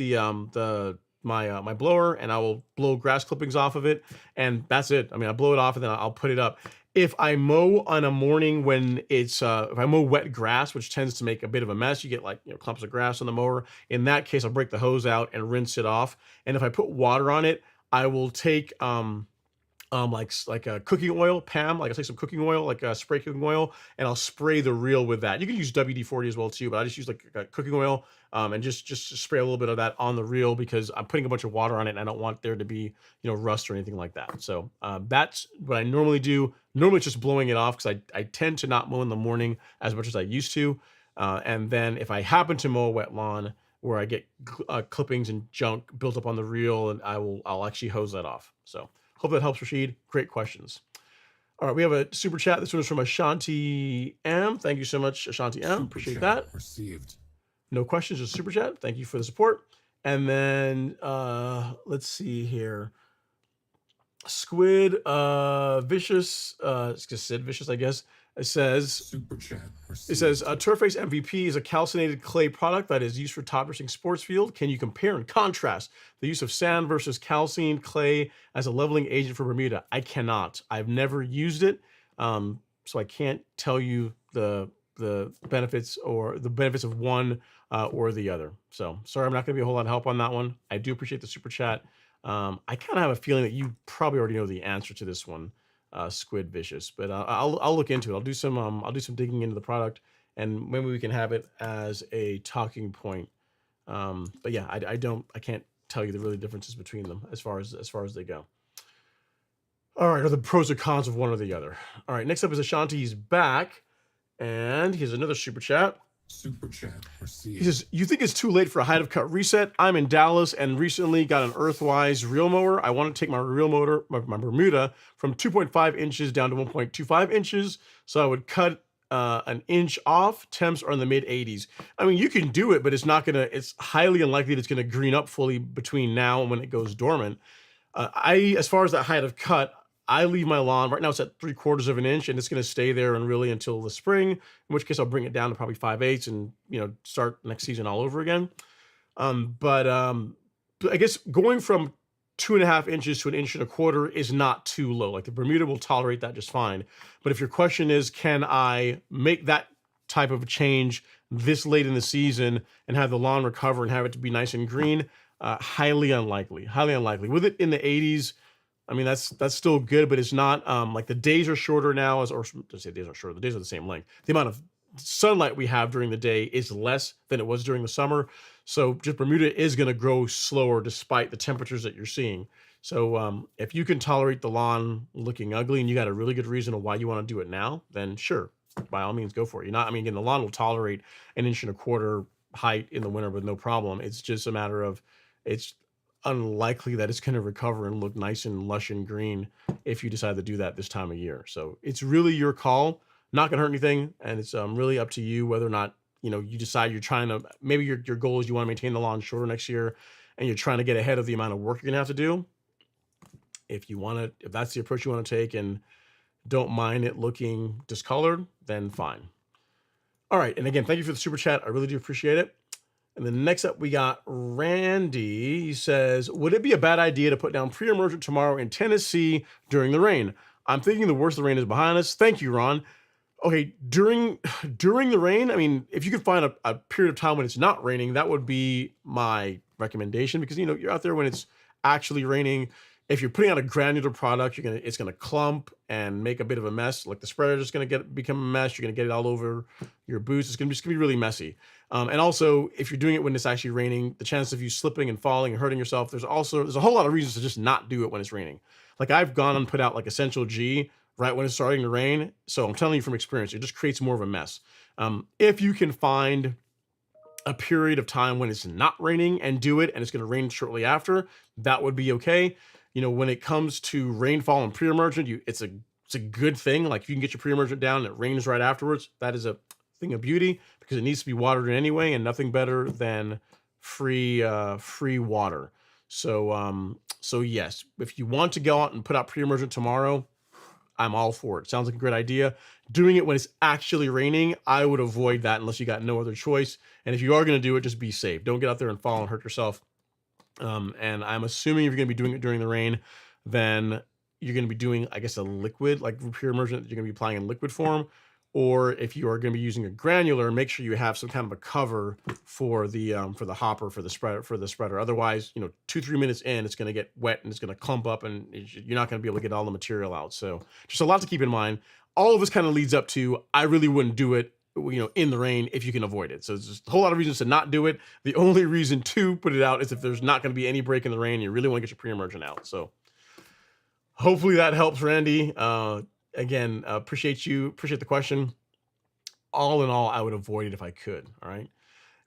my blower, and I will blow grass clippings off of it, and that's it. I mean, I blow it off and then I'll put it up. If I mow on a morning when it's if I mow wet grass, which tends to make a bit of a mess, you get like clumps of grass on the mower. In that case, I'll break the hose out and rinse it off. And if I put water on it, I will take like a cooking oil, Pam, like I'll take some cooking oil, like a spray cooking oil, and I'll spray the reel with that. You can use WD-40 as well too, but I just use like a cooking oil, and just spray a little bit of that on the reel, because I'm putting a bunch of water on it and I don't want there to be rust or anything like that. So that's what I normally do. Normally it's just blowing it off, because I tend to not mow in the morning as much as I used to. And then if I happen to mow a wet lawn where I get clippings and junk built up on the reel, and I'll actually hose that off. So hope that helps, Rashid. Great questions. All right, we have a super chat. This one is from Ashanti M. Thank you so much, Ashanti M. Super Appreciate chat that. received. No questions, just super chat. Thank you for the support. And then let's see here. Squid Vicious, just Sid Vicious, I guess. It says Super chat it received. says Turface MVP is a calcinated clay product that is used for top dressing sports field. Can you compare and contrast the use of sand versus calcined clay as a leveling agent for Bermuda? I cannot. I've never used it, so I can't tell you the benefits of one or the other. So sorry, I'm not going to be a whole lot of help on that one. I do appreciate the super chat. I kind of have a feeling that you probably already know the answer to this one, Squid Vicious, but I'll look into it. I'll do some digging into the product, and maybe we can have it as a talking point. But yeah, I can't tell you the really differences between them as far as they go. All right, or the pros or cons of one or the other. All right, next up is Ashanti. He's back, and here's another super chat. Super chat received. He says, you think it's too late for a height of cut reset? I'm in Dallas and recently got an Earthwise reel mower. I want to take my reel motor, my Bermuda, from 2.5 inches down to 1.25 inches. So I would cut an inch off. Temps are in the mid 80s. I mean, you can do it, but it's highly unlikely that it's gonna green up fully between now and when it goes dormant. As far as that height of cut, I leave my lawn right now. It's at 3/4 of an inch, and it's going to stay there and really until the spring. In which case, I'll bring it down to probably 5/8 and start next season all over again. But I guess going from 2.5 inches to 1.25 inches is not too low. Like the Bermuda will tolerate that just fine. But if your question is, can I make that type of a change this late in the season and have the lawn recover and have it to be nice and green? Highly unlikely. Highly unlikely. With it in the 80s. I mean, that's still good, but it's not like the days are shorter now, or to say days are shorter, the days are the same length. The amount of sunlight we have during the day is less than it was during the summer. So just Bermuda is going to grow slower despite the temperatures that you're seeing. So if you can tolerate the lawn looking ugly and you got a really good reason of why you want to do it now, then sure, by all means, go for it. Again, the lawn will tolerate 1.25 inch height in the winter with no problem. It's just a matter of it's unlikely that it's going to recover and look nice and lush and green if you decide to do that this time of year. So it's really your call. Not going to hurt anything, and it's really up to you whether or not you decide you're trying to. Maybe your goal is you want to maintain the lawn shorter next year, and you're trying to get ahead of the amount of work you're going to have to do. If that's the approach you want to take, and don't mind it looking discolored, then fine. All right, and again, thank you for the super chat. I really do appreciate it. And then next up, we got Randy. He says, would it be a bad idea to put down pre-emergent tomorrow in Tennessee during the rain? I'm thinking the worst of the rain is behind us. Thank you, Ron. Okay, during the rain, I mean, if you can find a period of time when it's not raining, that would be my recommendation because, you're out there when it's actually raining. If you're putting out a granular product, it's gonna clump and make a bit of a mess. Like the spreader is gonna become a mess. You're gonna get it all over your boots. It's gonna be really messy. And also, if you're doing it when it's actually raining, the chance of you slipping and falling and hurting yourself, there's a whole lot of reasons to just not do it when it's raining. Like I've gone and put out like Essential G right when it's starting to rain. So I'm telling you from experience, it just creates more of a mess. If you can find a period of time when it's not raining and do it, and it's going to rain shortly after, that would be okay. When it comes to rainfall and pre-emergent, it's a good thing. Like if you can get your pre-emergent down and it rains right afterwards, that is a thing of beauty because it needs to be watered in anyway, and nothing better than free water. So yes, if you want to go out and put out pre-emergent tomorrow, I'm all for it. Sounds like a great idea. Doing it when it's actually raining, I would avoid that unless you got no other choice. And if you are going to do it, just be safe. Don't get out there and fall and hurt yourself. And I'm assuming if you're going to be doing it during the rain, then you're going to be doing, I guess, a liquid, like pre-emergent that you're going to be applying in liquid form. Or if you are going to be using a granular, make sure you have some kind of a cover for the hopper for the spreader. Otherwise, 2-3 minutes in, it's going to get wet and it's going to clump up, and you're not going to be able to get all the material out. So just a lot to keep in mind. All of this kind of leads up to I really wouldn't do it, in the rain if you can avoid it. So there's just a whole lot of reasons to not do it. The only reason to put it out is if there's not going to be any break in the rain, you really want to get your pre-emergent out. So hopefully that helps, Randy. Again, appreciate the question. All in all, I would avoid it if I could. All right.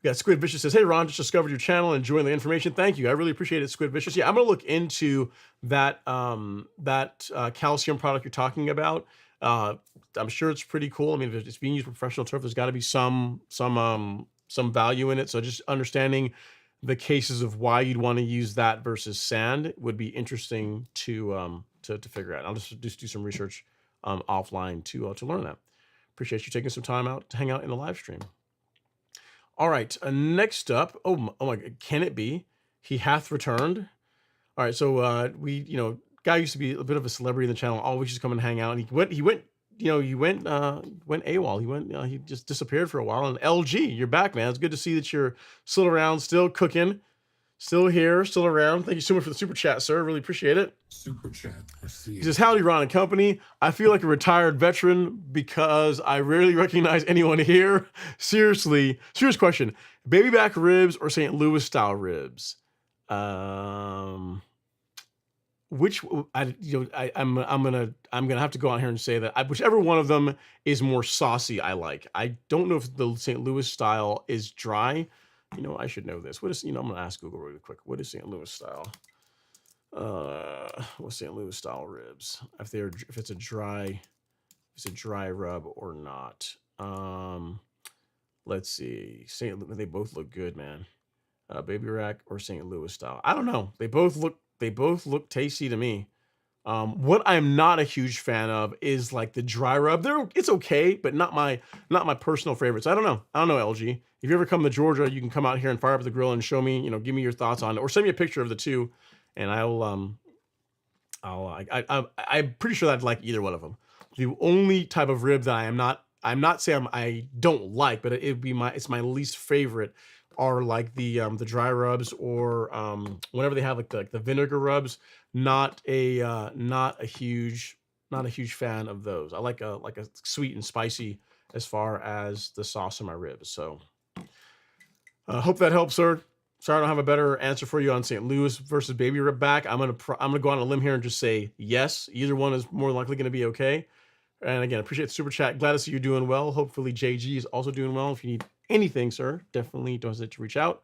We got Squid Vicious says, hey, Ron, just discovered your channel and enjoying the information. Thank you. I really appreciate it, Squid Vicious. Yeah, I'm going to look into that calcium product you're talking about. Uh, I'm sure it's pretty cool. I mean, if it's being used for professional turf, there's got to be some value in it. So just understanding the cases of why you'd want to use that versus sand would be interesting to figure out. I'll just do some research offline to learn that. Appreciate you taking some time out to hang out in the live stream. All right, next up, oh my God, can it be? He hath returned. All right, so guy used to be a bit of a celebrity in the channel, always just come and hang out. And went AWOL. He just disappeared for a while. And LG, you're back, man. It's good to see that you're still around, still cooking, still here, still around. Thank you so much for the super chat, sir. Really appreciate it. Super chat He received. says, howdy, Ron and company. I feel like a retired veteran because I rarely recognize anyone here. Seriously, serious question. Baby back ribs or St. Louis style ribs? Which I'm gonna have to go out here and say that whichever one of them is more saucy, I like. I don't know if the St. Louis style is dry. I should know this. What is I'm gonna ask Google really quick. What is St. Louis style? What's St. Louis style ribs? If it's a dry rub or not. Let's see. They both look good, man. Baby rack or St. Louis style. I don't know. They both look tasty to me. What I'm not a huge fan of is like the dry rub. It's okay, but not my personal favorites. I don't know, LG. If you ever come to Georgia, you can come out here and fire up the grill and show me, give me your thoughts on it, or send me a picture of the two, and I'm pretty sure I'd like either one of them. The only type of rib that I'm not saying I don't like, but it's my least favorite are like the dry rubs or whenever they have like the vinegar rubs. Not a huge fan of those. I like a sweet and spicy as far as the sauce in my ribs. So hope that helps, sir. Sorry I don't have a better answer for you on St. Louis versus baby rib back. I'm gonna go on a limb here and just say yes. Either one is more likely going to be okay. And again, appreciate the super chat. Glad to see you doing well. Hopefully JG is also doing well. If you need anything, sir, definitely don't hesitate to reach out.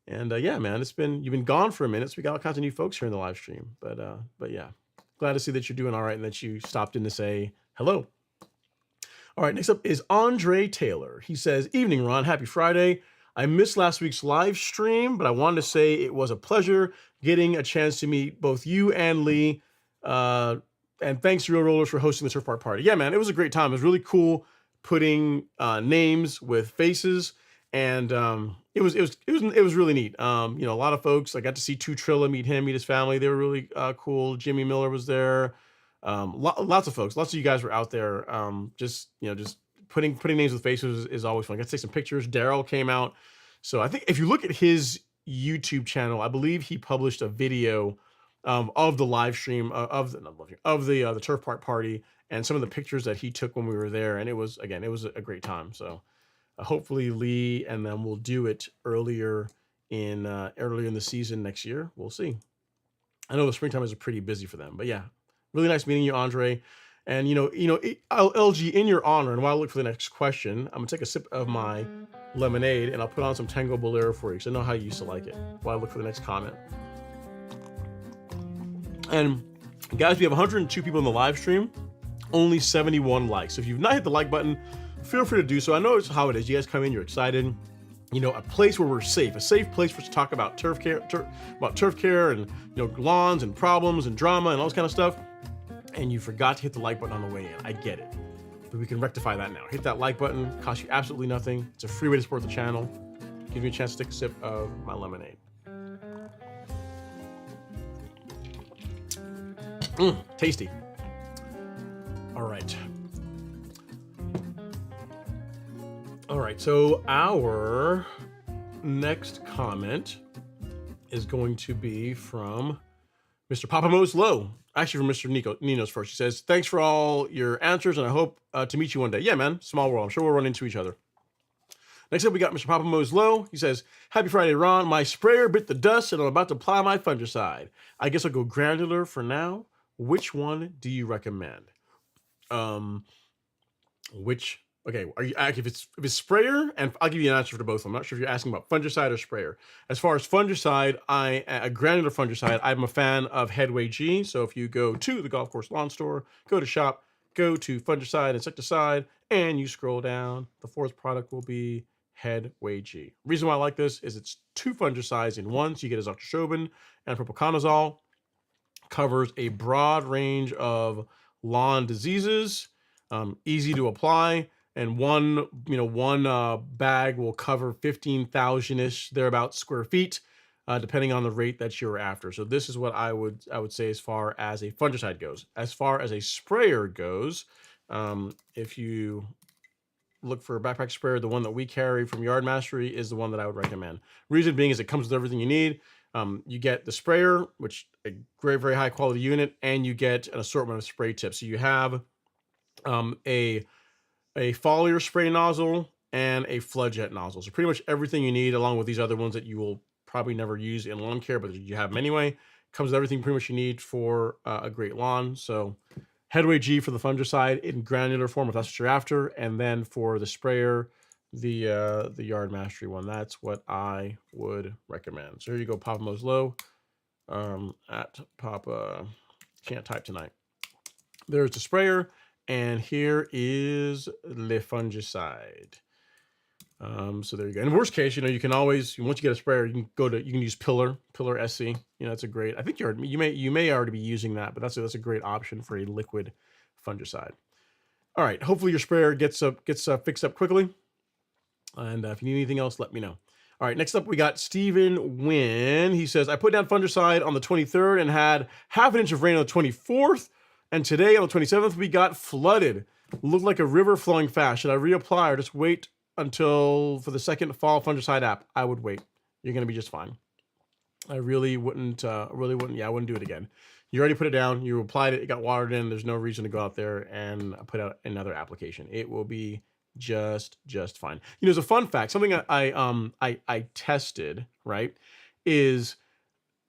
And yeah, man, you've been gone for a minute, so we got all kinds of new folks here in the live stream. But yeah, glad to see that you're doing all right and that you stopped in to say hello. All right, next up is Andre Taylor. He says, evening, Ron. Happy Friday. I missed last week's live stream, but I wanted to say it was a pleasure getting a chance to meet both you and Lee. And thanks to Real Rollers for hosting the Turf Park Party. Yeah, man, it was a great time. It was really cool putting names with faces, and it was really neat. A lot of folks. I got to see Trilla meet his family. They were really cool. Jimmy Miller was there. Lots of folks, lots of you guys were out there. Just putting names with faces is always fun. I got to take some pictures. Daryl came out. So I think if you look at his YouTube channel, I believe he published a video of the live stream of the Turf Park Party and some of the pictures that he took when we were there. And it was a great time. So hopefully Lee and them will do it earlier in the season next year. We'll see. I know the springtime is pretty busy for them, but yeah, really nice meeting you, Andre. And LG, in your honor, and while I look for the next question, I'm gonna take a sip of my lemonade and I'll put on some Tango Bolero for you because I know how you used to like it. While I look for the next comment. And guys, we have 102 people in the live stream, only 71 likes. So if you've not hit the like button, feel free to do so. I know it's how it is. You guys come in, you're excited. A place where we're safe, a safe place for us to talk about turf care and lawns and problems and drama and all this kind of stuff. And you forgot to hit the like button on the way in. I get it, but we can rectify that now. Hit that like button. Costs you absolutely nothing. It's a free way to support the channel. Give me a chance to take a sip of my lemonade. Tasty. All right. So our next comment is going to be from Mr. Papamos Low. Actually, from Mr. Nino's first. He says, thanks for all your answers, and I hope to meet you one day. Yeah, man. Small world. I'm sure we'll run into each other. Next up, we got Mr. Papamos Low. He says, happy Friday, Ron. My sprayer bit the dust, and I'm about to apply my fungicide. I guess I'll go granular for now. Which one do you recommend? Okay, are you if it's sprayer, and I'll give you an answer for both of them. I'm not sure if you're asking about fungicide or sprayer. As far as fungicide, a granular fungicide, I'm a fan of Headway G. So if you go to the Golf Course Lawn Store, go to shop, go to fungicide, insecticide, and you scroll down. The fourth product will be Headway G. Reason why I like this is it's 2 fungicides in one. So you get azoxystrobin and propiconazole. Covers a broad range of lawn diseases, easy to apply, and one bag will cover 15,000-ish thereabouts square feet, depending on the rate that you're after. So this is what I would say as far as a fungicide goes. As far as a sprayer goes, if you look for a backpack sprayer, the one that we carry from Yard Mastery is the one that I would recommend. Reason being is it comes with everything you need. You get the sprayer, which a very high quality unit, and you get an assortment of spray tips. So you have a foliar spray nozzle and a flood jet nozzle. So pretty much everything you need, along with these other ones that you will probably never use in lawn care, but you have them anyway. Comes with everything pretty much you need for a great lawn. So Headway G for the fungicide in granular form, if that's what you're after, and then for the sprayer, the Yard Mastery one. That's what I would recommend. So here you go, Papa Mo's Low at Papa. Can't type tonight. There's the sprayer, and here is le fungicide. So there you go. In worst case, you can always, once you get a sprayer, you can use Pillar SC. That's a great. I think you may already be using that, but that's a great option for a liquid fungicide. All right. Hopefully your sprayer gets fixed up quickly. And if you need anything else, let me know. All right. Next up, we got Stephen Wynn. He says, I put down fungicide on the 23rd and had half an inch of rain on the 24th. And today on the 27th, we got flooded. Looked like a river flowing fast. Should I reapply or just wait until for the second fall fungicide app? I would wait. You're going to be just fine. I really wouldn't. Yeah, I wouldn't do it again. You already put it down. You applied it. It got watered in. There's no reason to go out there and put out another application. It will be just fine. As a fun fact, something I tested, right, is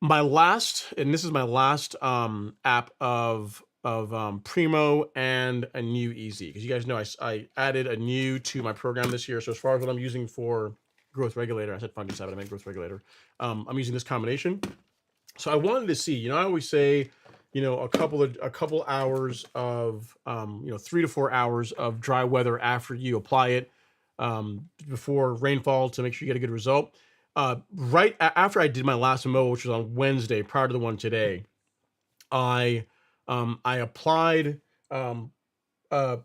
my last, and this is my last app of Primo and a new Easy, because you guys know I added a new to my program this year. So as far as what I'm using for growth regulator, I said fungicide, but I meant growth regulator. I'm using this combination. So I wanted to see, I always say, a couple hours of 3 to 4 hours of dry weather after you apply it, before rainfall, to make sure you get a good result. Right after I did my last mow, which was on Wednesday, prior to the one today, I applied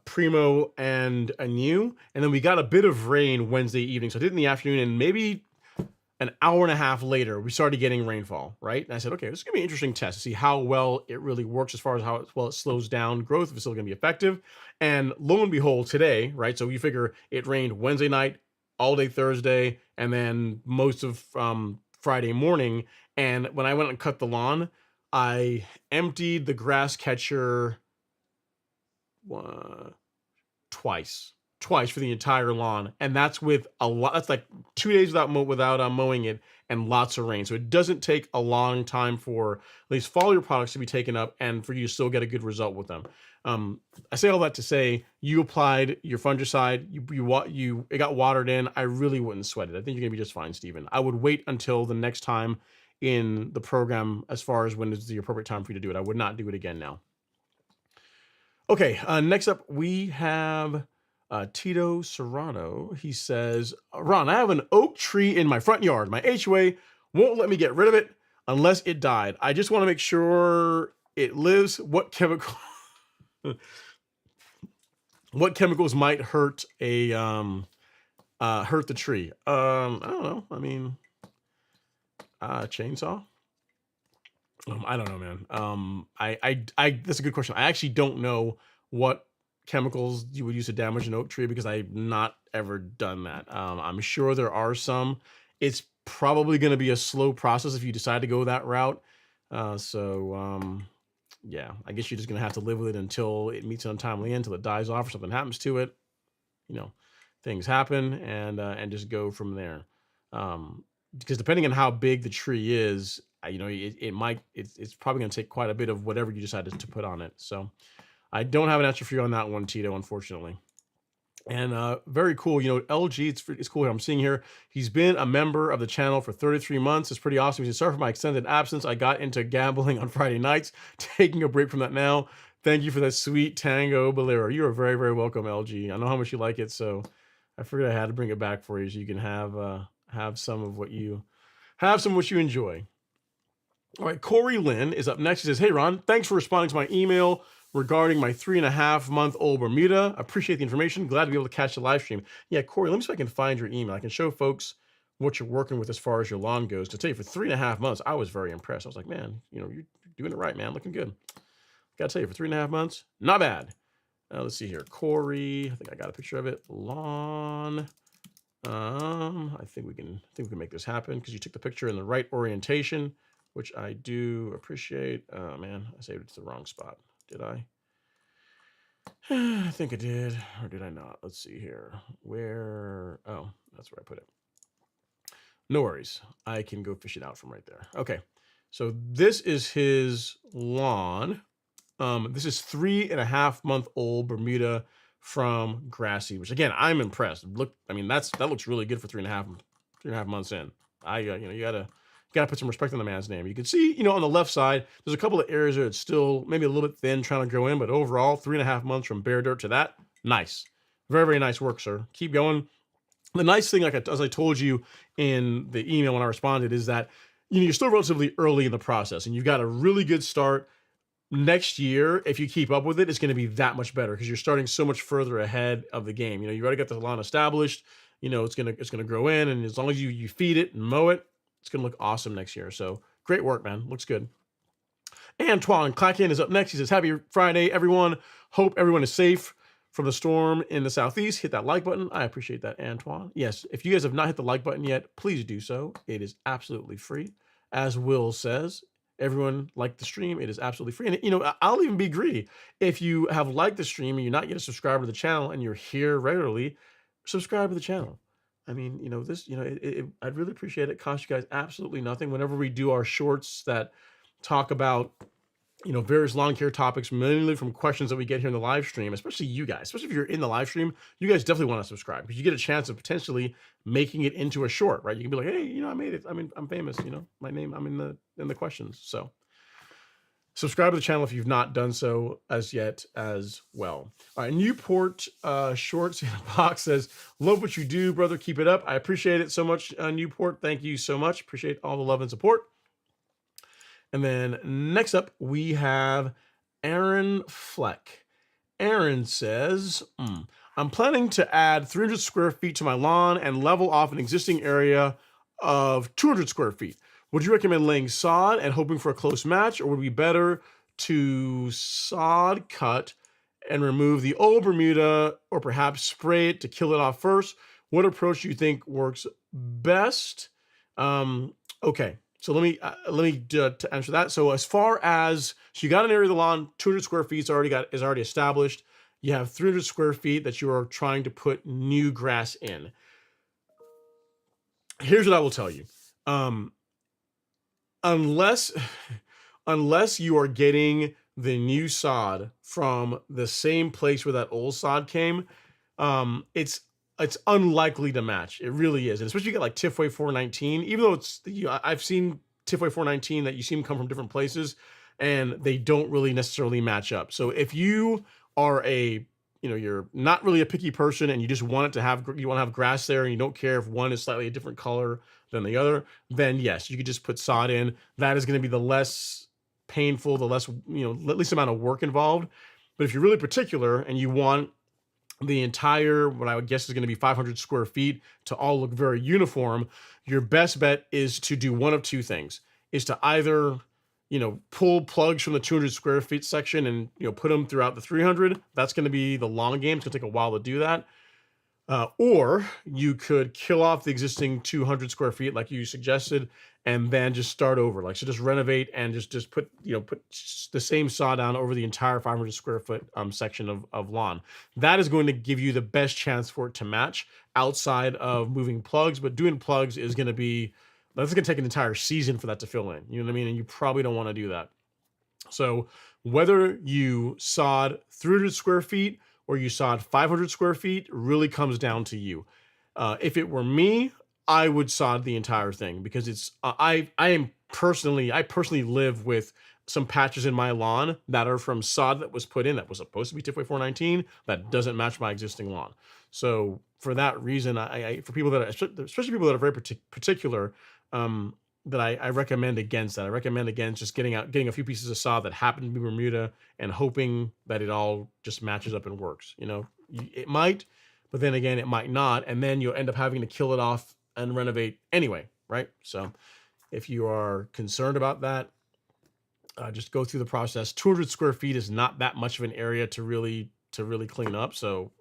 Primo and a new, and then we got a bit of rain Wednesday evening. So I did it in the afternoon, and maybe an hour and a half later, we started getting rainfall, right? And I said, okay, this is gonna be an interesting test to see how well it really works as far as how well it slows down growth, if it's still gonna be effective. And lo and behold, today, right? So you figure it rained Wednesday night, all day Thursday, and then most of Friday morning. And when I went and cut the lawn, I emptied the grass catcher twice for the entire lawn, and that's with a lot. That's like 2 days without mowing it, and lots of rain. So it doesn't take a long time for at least foliar products to be taken up, and for you to still get a good result with them. I say all that to say, you applied your fungicide, it got watered in. I really wouldn't sweat it. I think you're gonna be just fine, Stephen. I would wait until the next time in the program as far as when is the appropriate time for you to do it. I would not do it again now. Okay, next up we have Tito Serrano. He says, Ron, I have an oak tree in my front yard. My HOA won't let me get rid of it unless it died. I just want to make sure it lives. What chemicals might hurt the tree? I don't know. I mean, chainsaw. I don't know, man. That's a good question. I actually don't know what chemicals you would use to damage an oak tree, because I've not ever done that. I'm sure there are some. It's probably going to be a slow process if you decide to go that route. Yeah, I guess you're just going to have to live with it until it meets an untimely end, until it dies off or something happens to it. Things happen, and just go from there. Because depending on how big the tree is, it's probably going to take quite a bit of whatever you decided to put on it. So I don't have an answer for you on that one, Tito, unfortunately. And very cool. LG, it's cool. I'm seeing here, he's been a member of the channel for 33 months. It's pretty awesome. He said, sorry for my extended absence. I got into gambling on Friday nights, taking a break from that now. Thank you for that sweet tango bolero. You are very, very welcome, LG. I know how much you like it, so I figured I had to bring it back for you so you can have some of what you enjoy. All right, Corey Lynn is up next. He says, "Hey Ron, thanks for responding to my email regarding my 3.5-month-old Bermuda. I appreciate the information. Glad to be able to catch the live stream." Yeah, Corey, let me see if I can find your email. I can show folks what you're working with as far as your lawn goes. To tell you, for 3.5 months, I was very impressed. I was like, man, you're doing it right, man. Looking good. Gotta tell you, for 3.5 months, not bad. Let's see here. Corey, I think I got a picture of it. Lawn. I think we can make this happen because you took the picture in the right orientation, which I do appreciate. Oh man, I saved it to the wrong spot. Did I? I think I did, or did I not? Let's see here. Where? Oh, that's where I put it. No worries. I can go fish it out from right there. Okay. So this is his lawn. This is 3.5-month-old Bermuda from Grassy, which again, I'm impressed. Look, I mean, that looks really good for 3.5 months in. You gotta put some respect on the man's name. You can see, on the left side, there's a couple of areas where it's still maybe a little bit thin trying to grow in, but overall, 3.5 months from bare dirt to that, nice. Very, very nice work, sir. Keep going. The nice thing, as I told you in the email when I responded, is that you're still relatively early in the process and you've got a really good start. Next year, if you keep up with it, it's going to be that much better because you're starting so much further ahead of the game. You've already got the lawn established. It's gonna grow in, and as long as you feed it and mow it, it's gonna look awesome next year. So great work, man. Looks good. Antoine Clacken is up next. He says, "Happy Friday, everyone. Hope everyone is safe from the storm in the southeast." Hit that like button. I appreciate that, Antoine. Yes, if you guys have not hit the like button yet, please do so. It is absolutely free. As Will says, everyone like the stream. It is absolutely free. And, I'll even be greedy. If you have liked the stream and you're not yet a subscriber to the channel and you're here regularly, subscribe to the channel. I mean, I'd really appreciate it. Cost you guys absolutely nothing. Whenever we do our shorts that talk about, various lawn care topics, mainly from questions that we get here in the live stream, especially you guys, especially if you're in the live stream, you guys definitely want to subscribe because you get a chance of potentially making it into a short, right? You can be like, hey, I made it. I mean, I'm famous, my name, I'm in the questions. So subscribe to the channel if you've not done so as yet as well. All right, Newport Shorts in a Box says, "Love what you do, brother. Keep it up." I appreciate it so much, Newport. Thank you so much. Appreciate all the love and support. And then next up, we have Aaron Fleck. Aaron says, "I'm planning to add 300 square feet to my lawn and level off an existing area of 200 square feet. Would you recommend laying sod and hoping for a close match, or would it be better to sod cut and remove the old Bermuda, or perhaps spray it to kill it off first? What approach do you think works best?" Okay. So let me to answer that. So as far as you got an area of the lawn, 200 square feet is already established. You have 300 square feet that you are trying to put new grass in. Here's what I will tell you. Unless you are getting the new sod from the same place where that old sod came, it's unlikely to match. It really is. And especially you get like Tifway 419, even though I've seen Tifway 419 that you see them come from different places and they don't really necessarily match up. So if you are you're not really a picky person and you just want to have grass there and you don't care if one is slightly a different color than the other, then yes, you could just put sod in. That is going to be the less painful, the less, least amount of work involved. But if you're really particular and you want the entire, what I would guess is going to be 500 square feet to all look very uniform, your best bet is to do one of two things, is to either, pull plugs from the 200 square feet section and, put them throughout the 300. That's going to be the long game. It's going to take a while to do that. Or you could kill off the existing 200 square feet like you suggested and then just start over. So just renovate and just put the same saw down over the entire 500 square foot section of lawn. That is going to give you the best chance for it to match outside of moving plugs. But doing plugs is going to take an entire season for that to fill in. You know what I mean? And you probably don't want to do that. So whether you sod 300 square feet or you sod 500 square feet really comes down to you. If it were me, I would sod the entire thing because it's I personally live with some patches in my lawn that are from sod that was put in that was supposed to be Tipway 419 that doesn't match my existing lawn. So for that reason, for people that are, especially people that are very particular, that I recommend against that. I recommend against just getting a few pieces of sod that happen to be Bermuda and hoping that it all just matches up and works. It might, but then again, it might not, and then you'll end up having to kill it off and renovate anyway, right? So if you are concerned about that, just go through the process. 200 square feet is not that much of an area to really clean up. So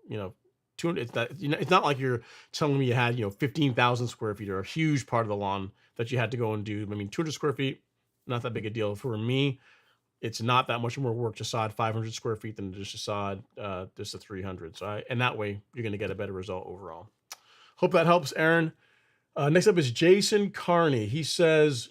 200. It's not like you're telling me you had 15,000 square feet or a huge part of the lawn that you had to go and do. I mean, 200 square feet, not that big a deal for me. It's not that much more work to sod 500 square feet than just to sod just a 300. So and that way you're going to get a better result overall. Hope that helps, Aaron. Next up is Jason Carney. He says,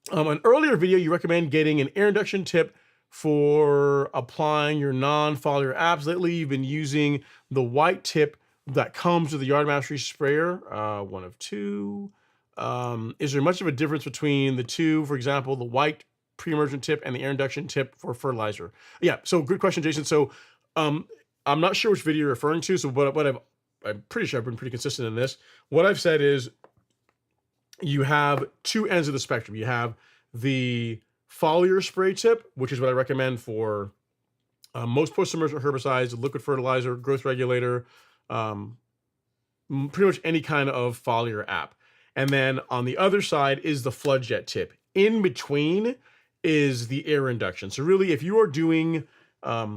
an earlier video, you recommend getting an air induction tip for applying your non-foliar apps. Lately, you've been using the white tip that comes with the Yard Mastery sprayer, one of two. Is there much of a difference between the two? For example, the white pre-emergent tip and the air induction tip for fertilizer? Yeah, so good question, Jason. So I'm not sure which video you're referring to. So I'm pretty sure I've been pretty consistent in this. What I've said is you have two ends of the spectrum. You have the foliar spray tip, which is what I recommend for most post-emergent herbicides, liquid fertilizer, growth regulator, pretty much any kind of foliar app. And then on the other side is the flood jet tip. In between is the air induction. So really, if you're doing a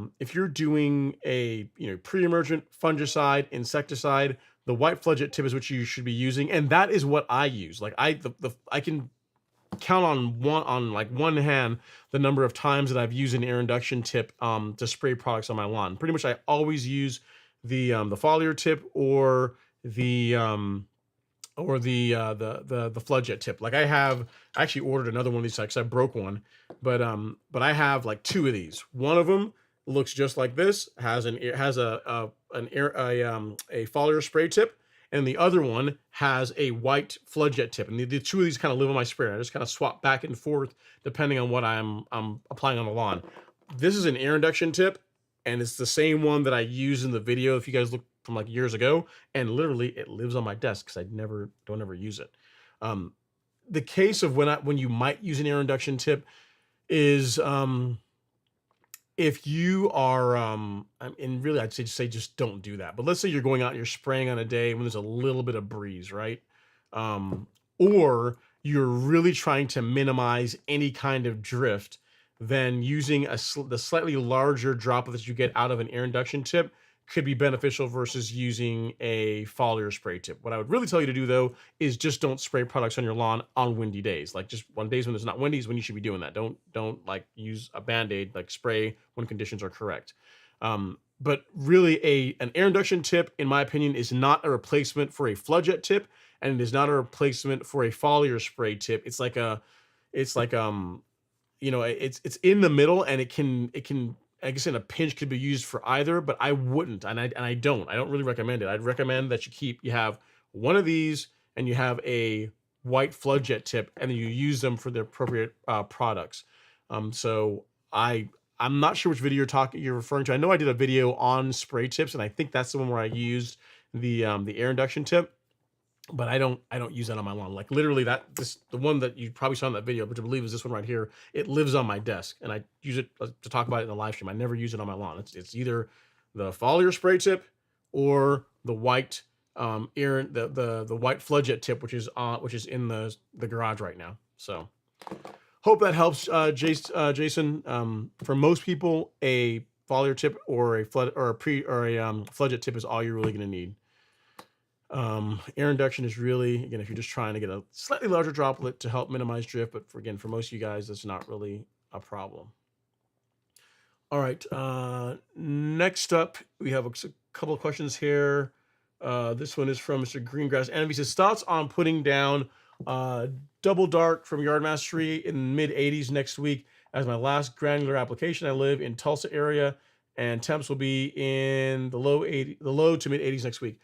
pre-emergent fungicide, insecticide, the white flood jet tip is what you should be using, and that is what I use. Like I can count on one hand the number of times that I've used an air induction tip to spray products on my lawn. Pretty much, I always use the foliar tip or the flood jet tip. Like I actually ordered another one of these because I broke one, but I have like two of these. One of them looks just like this, has a foliar spray tip, and the other one has a white flood jet tip. And the two of these kind of live on my sprayer. I just kind of swap back and forth depending on what I'm applying on the lawn. This is an air induction tip, and it's the same one that I used in the video if you guys look from like years ago, and literally it lives on my desk because I don't ever use it. The case of when you might use an air induction tip is if you are and really I'd say just don't do that. But let's say you're going out and you're spraying on a day when there's a little bit of breeze, right? Or you're really trying to minimize any kind of drift, then using the slightly larger droplet that you get out of an air induction tip could be beneficial versus using a foliar spray tip. What I would really tell you to do though is just don't spray products on your lawn on windy days. Like just on days when there's not windy is when you should be doing that. Don't like use a Band-Aid, like spray when conditions are correct. But really an air induction tip, in my opinion, is not a replacement for a flood jet tip, and it is not a replacement for a foliar spray tip. It's in the middle, and it can I guess in a pinch could be used for either, but I wouldn't, and I don't really recommend it. I'd recommend that you have one of these and you have a white flood jet tip, and then you use them for the appropriate products. So I'm not sure which video you're referring to. I know I did a video on spray tips, and I think that's the one where I used the air induction tip. But I don't use that on my lawn. Like literally the one that you probably saw in that video, which I believe is this one right here. It lives on my desk, and I use it to talk about it in the live stream. I never use it on my lawn. It's either the foliar spray tip or the white the white flood jet tip, which is in the garage right now. So hope that helps, Jason. For most people, a foliar tip or a flood jet tip is all you're really going to need. Air induction is really, again, if you're just trying to get a slightly larger droplet to help minimize drift, but for most of you guys, that's not really a problem. All right. Next up, we have a couple of questions here. This one is from Mr. Greengrass. And he says, thoughts on putting down Double Dark from Yard Mastery in mid 80s next week as my last granular application. I live in Tulsa area, and temps will be in the low to mid 80s next week.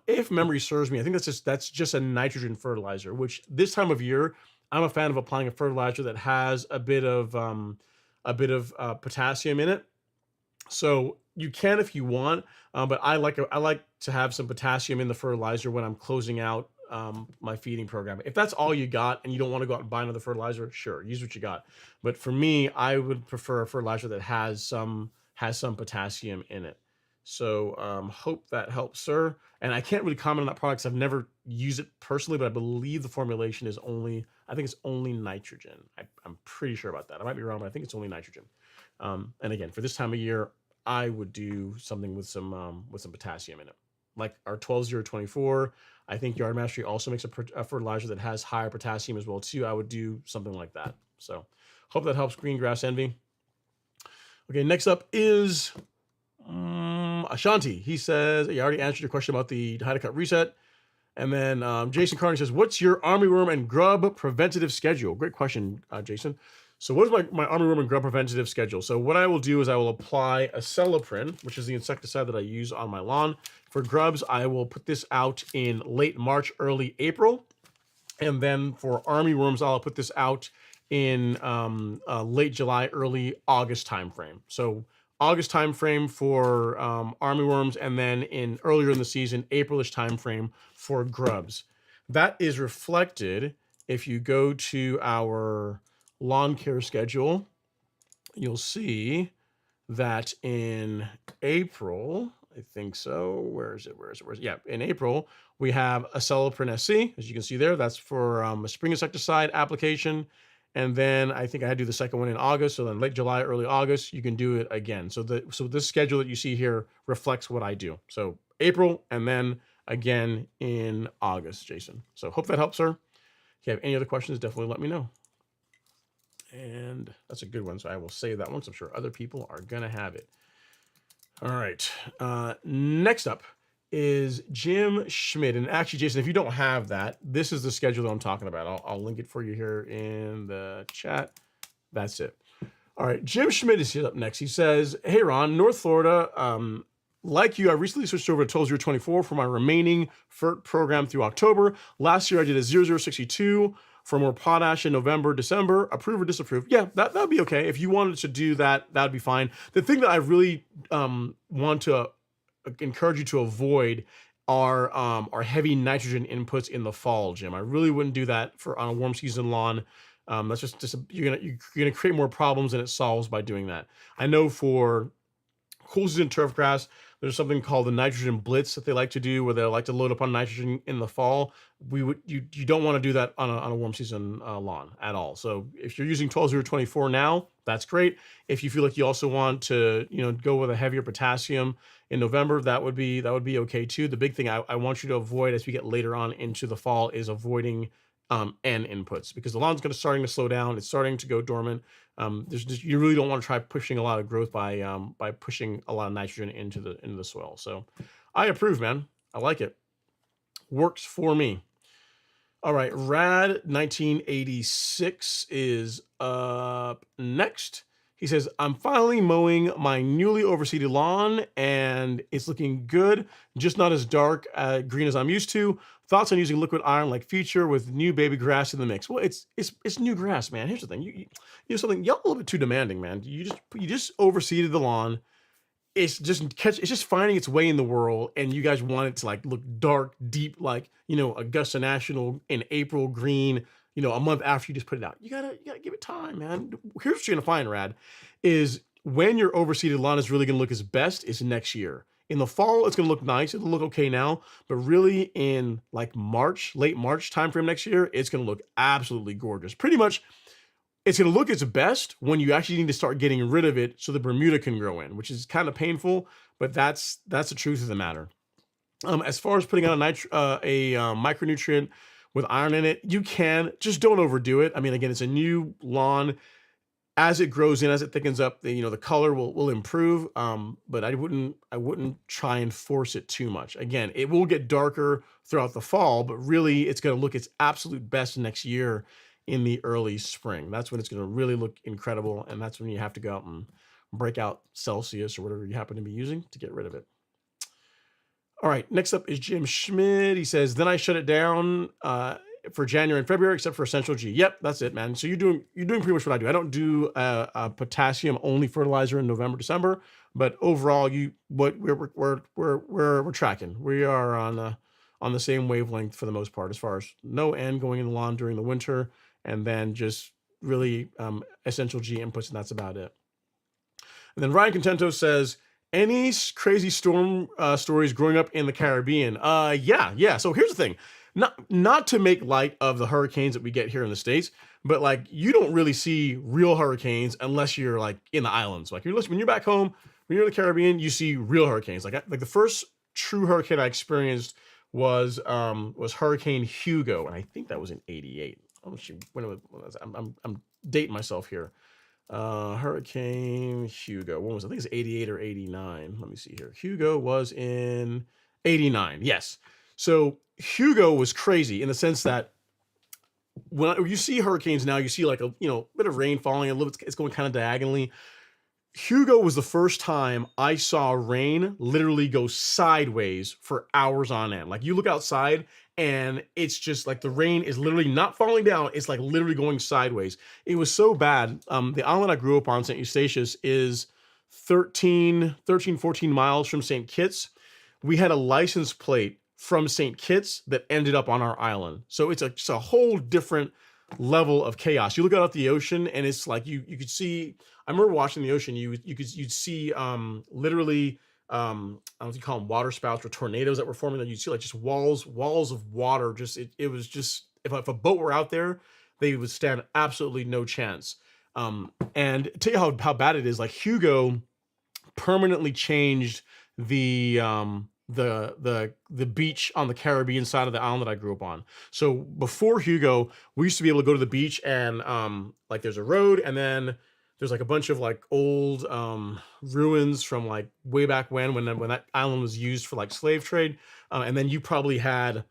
If memory serves me, I think that's just a nitrogen fertilizer, which this time of year I'm a fan of applying a fertilizer that has a bit of potassium in it. So you can if you want, but I like to have some potassium in the fertilizer when I'm closing out my feeding program. If that's all you got and you don't want to go out and buy another fertilizer, sure, use what you got. But for me, I would prefer a fertilizer that has some potassium in it. So hope that helps, sir. And I can't really comment on that product 'cause I've never used it personally, but I believe the formulation is only, I think it's only nitrogen. I'm pretty sure about that. I might be wrong, but I think it's only nitrogen. And again, for this time of year, I would do something with some potassium in it, like our 12-0-24. I think Yard Mastery also makes a fertilizer that has higher potassium as well too. I would do something like that. So, hope that helps. Green Grass Envy. Okay, next up is Ashanti. He says, "I already answered your question about the how to cut reset." And then Jason Carney says, "What's your armyworm and grub preventative schedule?" Great question, Jason. So what is my armyworm and grub preventative schedule? So what I will do is I will apply acelepryn, which is the insecticide that I use on my lawn. For grubs, I will put this out in late March, early April. And then for armyworms, I'll put this out in late July, early August timeframe. So August timeframe for armyworms, and then in earlier in the season, Aprilish timeframe for grubs. That is reflected if you go to our lawn care schedule. You'll see that in April, I think so. Where is it? Yeah, in April, we have acelepryn SC, as you can see there. That's for a spring insecticide application. And then I think I had to do the second one in August. So then late July, early August, you can do it again. So this schedule that you see here reflects what I do. So April and then again in August, Jason. So hope that helps, sir. If you have any other questions, definitely let me know. And that's a good one. So I will save that one. So I'm sure other people are going to have it. All right. Next up is Jim Schmidt. And actually, Jason, if you don't have that, this is the schedule that I'm talking about. I'll link it for you here in the chat. That's it. All right. Jim Schmidt is here up next. He says, "Hey, Ron, North Florida. Like you, I recently switched over to 12-0-24 for my remaining FERT program through October. Last year, I did a 0062 for more potash in November, December. Approve or disapprove?" Yeah, that'd be okay. If you wanted to do that, that'd be fine. The thing that I really want to encourage you to avoid are heavy nitrogen inputs in the fall, Jim. I really wouldn't do that on a warm season lawn. That's just you're gonna create more problems than it solves by doing that. I know for cool season turf grass, there's something called the nitrogen blitz that they like to do, where they like to load up on nitrogen in the fall. You don't want to do that on a warm season lawn at all. So if you're using 12-0-24 now, that's great. If you feel like you also want to go with a heavier potassium in November, that would be okay too. The big thing I want you to avoid as we get later on into the fall is avoiding N inputs, because the lawn's starting to slow down. It's starting to go dormant. You really don't want to try pushing a lot of growth by pushing a lot of nitrogen into the soil. So I approve, man. I like it. Works for me. All right, Rad 1986 is up next. He says, "I'm finally mowing my newly overseeded lawn and it's looking good, just not as dark green as I'm used to. Thoughts on using liquid iron like Feature with new baby grass in the mix?" Well, it's new grass, man. Here's the thing. You know something, y'all a little bit too demanding, man. You just overseeded the lawn. It's just finding its way in the world, and you guys want it to like look dark, deep, like Augusta National in April green. A month after you just put it out, you gotta give it time, man. Here's what you're gonna find, Rad, is when your overseeded lawn is really gonna look its best is next year. In the fall, it's gonna look nice. It'll look okay now, but really in like March, late March timeframe next year, it's gonna look absolutely gorgeous. Pretty much, it's going to look its best when you actually need to start getting rid of it so the Bermuda can grow in, which is kind of painful, but that's the truth of the matter. As far as putting on a micronutrient with iron in it, you can, just don't overdo it. I mean, again, it's a new lawn. As it grows in, as it thickens up, the color will improve. But I wouldn't try and force it too much. Again, it will get darker throughout the fall, but really it's going to look its absolute best next year in the early spring. That's when it's going to really look incredible, and that's when you have to go out and break out Celsius or whatever you happen to be using to get rid of it. All right, next up is Jim Schmidt. He says, "Then I shut it down. for January and February, except for Essential G. Yep, that's it, man. So you're doing pretty much what I do. I don't do a potassium only fertilizer in November, December, but overall, we're tracking. We are on the same wavelength for the most part, as far as no N going in the lawn during the winter, and then just really Essential G inputs, and that's about it. And then Ryan Contento says, any crazy storm stories growing up in the Caribbean? Yeah. So here's the thing. Not to make light of the hurricanes that we get here in the States, but like you don't really see real hurricanes unless you're like in the islands. Like when you're back home, when you're in the Caribbean, you see real hurricanes. Like the first true hurricane I experienced was Hurricane Hugo, and I think that was in '88. Oh, when it was, I'm dating myself here. Hurricane Hugo. When was it? I think it's 88 or 89. Let me see here. Hugo was in 89. Yes. So Hugo was crazy in the sense that when you see hurricanes now, you see like a bit of rain falling, a little bit, it's going kind of diagonally. Hugo was the first time I saw rain literally go sideways for hours on end. Like you look outside and it's just like the rain is literally not falling down. It's like literally going sideways. It was so bad. The island I grew up on, St. Eustatius, is 13, 14 miles from St. Kitts. We had a license plate from St. Kitts that ended up on our island. So it's just a whole different level of chaos. You look out at the ocean and it's like you could see. I remember watching the ocean. You'd see literally I don't know if you call them water spouts or tornadoes that were forming. That you'd see like just walls of water. Just it was just if a boat were out there, they would stand absolutely no chance. And tell you how bad it is. Like Hugo permanently changed the beach on the Caribbean side of the island that I grew up on. So before Hugo, we used to be able to go to the beach and like there's a road and then there's like a bunch of like old ruins from like way back when that island was used for like slave trade. And then you probably had,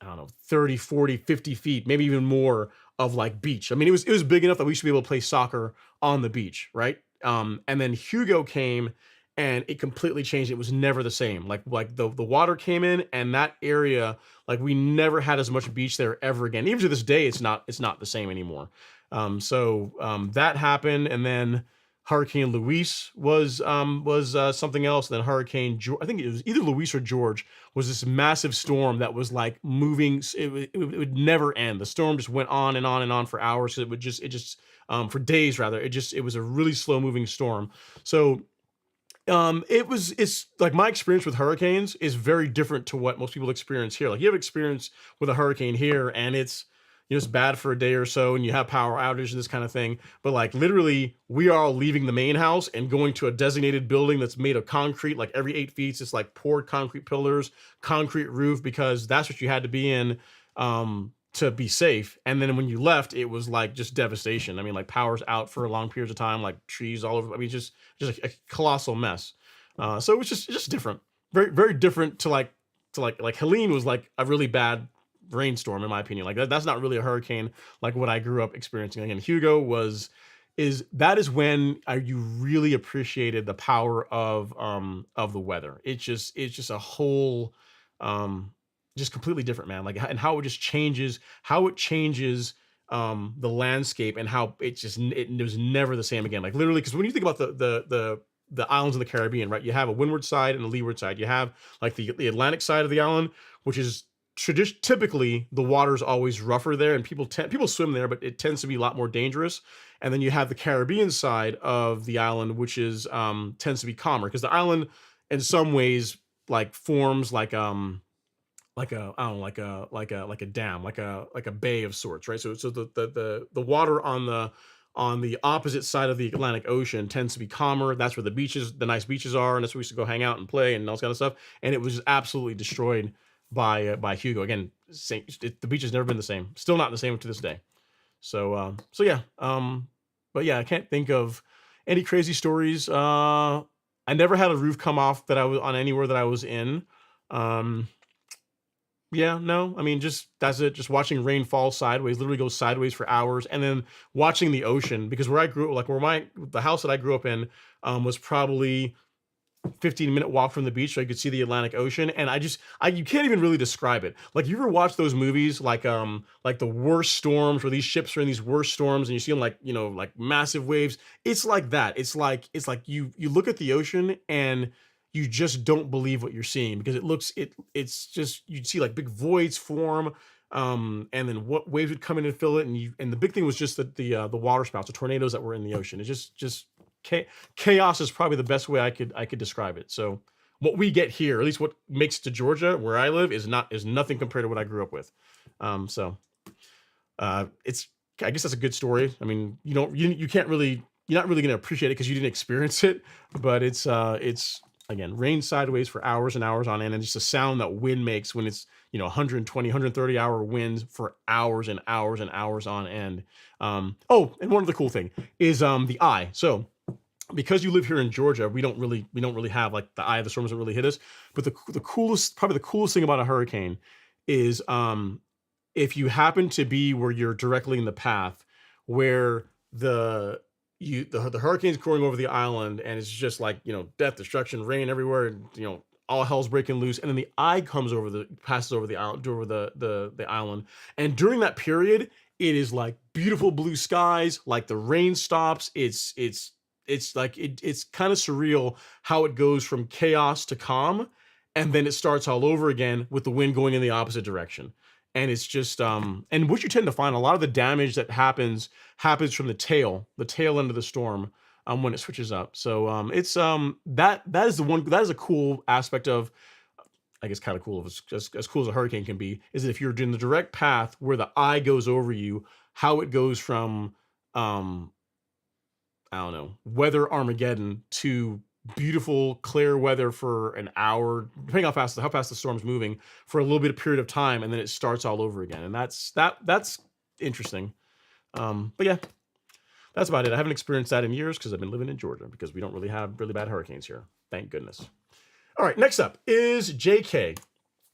I don't know, 30, 40, 50 feet, maybe even more of like beach. I mean, it was big enough that we should be able to play soccer on the beach, right? And then Hugo came and it completely changed. It was never the same. Like the water came in and that area, like we never had as much beach there ever again. Even to this day, it's not the same anymore. So that happened, and then Hurricane Luis was something else. And then Hurricane George, I think it was either Luis or George, was this massive storm that was like moving. It would never end. The storm just went on and on and on for hours. It just for days rather. It was a really slow moving storm. So it's like my experience with hurricanes is very different to what most people experience here. Like you have experience with a hurricane here and it's bad for a day or so and you have power outage and this kind of thing. But like literally we are all leaving the main house and going to a designated building that's made of concrete, like every 8 feet, it's like poured concrete pillars, concrete roof, because that's what you had to be in, to be safe. And then when you left, it was like just devastation. I mean, like power's out for long periods of time, like trees all over. I mean, just a colossal mess. So it was just different, very, very different to like Helene was like a really bad rainstorm in my opinion. Like that's not really a hurricane like what I grew up experiencing. Again, Hugo is when you really appreciated the power of the weather. It's just a whole just completely different, man. Like and how it just changes the landscape and how it was never the same again. Like literally, because when you think about the islands of the Caribbean, right? You have a windward side and a leeward side. You have like the Atlantic side of the island, which is typically the water's always rougher there, and people swim there, but it tends to be a lot more dangerous. And then you have the Caribbean side of the island, which is tends to be calmer because the island, in some ways, like forms like a I don't know, like a dam, like a bay of sorts, right? So the water on the opposite side of the Atlantic Ocean tends to be calmer. That's where the nice beaches are, and that's where we used to go hang out and play and all this kind of stuff. And it was just absolutely destroyed by Hugo. Again, the beach has never been the same. Still not the same to this day. So yeah. But yeah, I can't think of any crazy stories. I never had a roof come off that I was on anywhere that I was in. Yeah, no, I mean, that's it. Just watching rain fall sideways, literally go sideways for hours, and then watching the ocean because where I grew, like the house that I grew up in, was probably 15-minute walk from the beach so I could see the Atlantic Ocean. And you can't even really describe it. Like, you ever watch those movies like the worst storms, where these ships are in these worst storms and you see them, like, like massive waves. It's like that. It's like you look at the ocean and you just don't believe what you're seeing, because it's just, you'd see like big voids form, and then what waves would come in and fill it, and the big thing was just that the water spouts, the tornadoes that were in the ocean. It's just chaos is probably the best way I could describe it. So what we get here, at least what makes it to Georgia, where I live, is nothing compared to what I grew up with. So it's I guess that's a good story. I mean, you can't really, you're not really going to appreciate it because you didn't experience it, but it's again, rain sideways for hours and hours on end, and just the sound that wind makes when it's 120 130 hour winds for hours and hours and hours on end. Oh, and one other cool thing is the eye. So because you live here in Georgia, we don't really have, like, the eye of the storm doesn't really hit us. But the coolest, probably the coolest thing about a hurricane is, if you happen to be where you're directly in the path, where the hurricane's going over the island, and it's just like, death, destruction, rain everywhere, and all hell's breaking loose, and then the eye passes over the island, over the island, and during that period, it is like beautiful blue skies, like the rain stops. It's like it's kind of surreal how it goes from chaos to calm, and then it starts all over again with the wind going in the opposite direction. And it's just, and what you tend to find, a lot of the damage that happens from the tail end of the storm, when it switches up. So it's that is a cool aspect of, I guess, kind of cool, as cool as a hurricane can be, is that if you're in the direct path where the eye goes over you, how it goes from, um I don't know, weather Armageddon to beautiful clear weather for an hour, depending how fast the storm's moving, for a little bit of period of time, and then it starts all over again. And that's interesting. But yeah, that's about it. I haven't experienced that in years because I've been living in Georgia, because we don't really have really bad hurricanes here. Thank goodness. All right, next up is JK.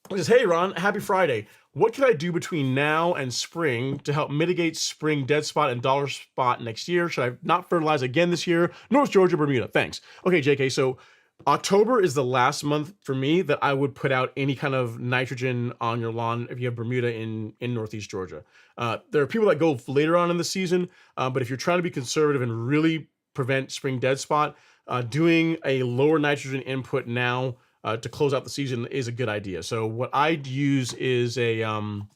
He says, "Hey Ron, happy Friday. What can I do between now and spring to help mitigate spring dead spot and dollar spot next year? Should I not fertilize again this year? North Georgia, Bermuda. Thanks." Okay, JK. So October is the last month for me that I would put out any kind of nitrogen on your lawn if you have Bermuda in Northeast Georgia. There are people that go later on in the season, but if you're trying to be conservative and really prevent spring dead spot, doing a lower nitrogen input now, to close out the season, is a good idea. So what I'd use is I'll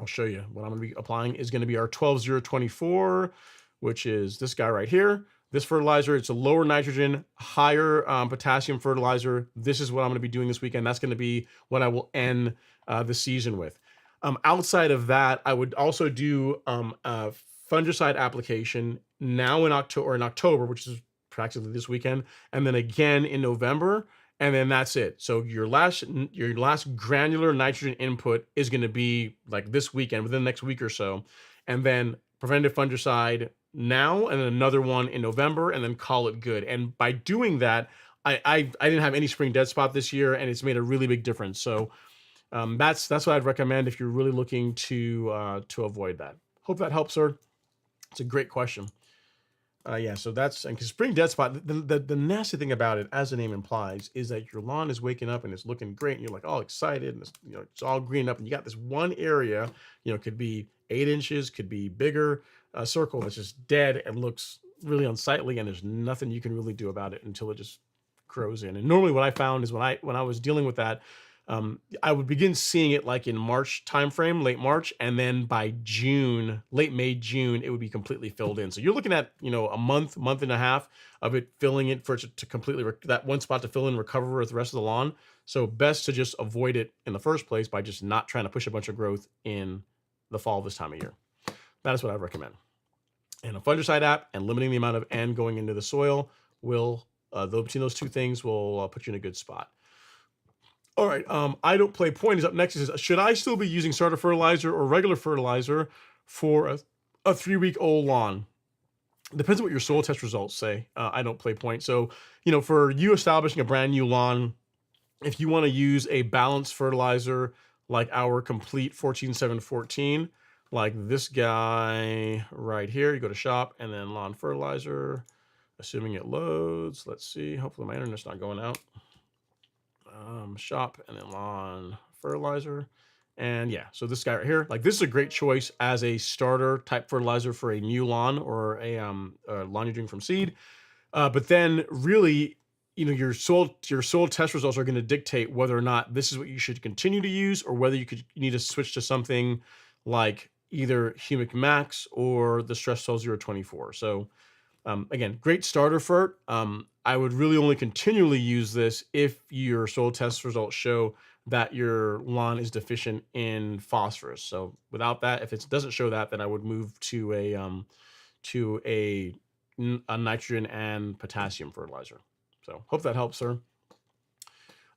show you what I'm going to be applying, is going to be our 12024, which is this guy right here. This fertilizer, it's a lower nitrogen, higher potassium fertilizer. This is what I'm going to be doing this weekend. That's going to be what I will end the season with. Outside of that, I would also do a fungicide application now in October, which is practically this weekend, and then again in November. And then that's it. So your last granular nitrogen input is going to be like this weekend, within the next week or so, and then preventative fungicide now, and then another one in November, and then call it good. And by doing that, I didn't have any spring dead spot this year, and it's made a really big difference. So that's what I'd recommend if you're really looking to avoid that. Hope that helps, sir. It's a great question. Yeah, so that's, and because spring dead spot, the nasty thing about it, as the name implies, is that your lawn is waking up and it's looking great, and you're like all excited, and it's all green up, and you got this one area, could be 8 inches, could be bigger, a circle that's just dead and looks really unsightly, and there's nothing you can really do about it until it just grows in. And normally what I found is when I was dealing with that, I would begin seeing it like in March timeframe, late March, and then by June, late May, June, it would be completely filled in. So you're looking at a month and a half of it filling it, for it to completely that one spot to fill in, recover with the rest of the lawn. So best to just avoid it in the first place by just not trying to push a bunch of growth in the fall this time of year. That is what I recommend. And a fungicide app and limiting the amount of N going into the soil will, between those two things, will put you in a good spot. All right, I don't play point is up next. It says, should I still be using starter fertilizer or regular fertilizer for a 3-week-old lawn? Depends on what your soil test results say. I don't play point. So, for you establishing a brand new lawn, if you want to use a balanced fertilizer like our complete 14714, like this guy right here, you go to shop and then lawn fertilizer. assuming it loads. Let's see. Hopefully my internet's not going out. Shop and then lawn fertilizer. And yeah, so this guy right here, like this is a great choice as a starter type fertilizer for a new lawn or a lawn you're doing from seed. But then really, your soil test results are going to dictate whether or not this is what you should continue to use or whether you need to switch to something like either Humic Max or the Stress Soil 024. So again, great starter fert. I would really only continually use this if your soil test results show that your lawn is deficient in phosphorus. So without that, if it doesn't show that, then I would move to a nitrogen and potassium fertilizer. So hope that helps, sir.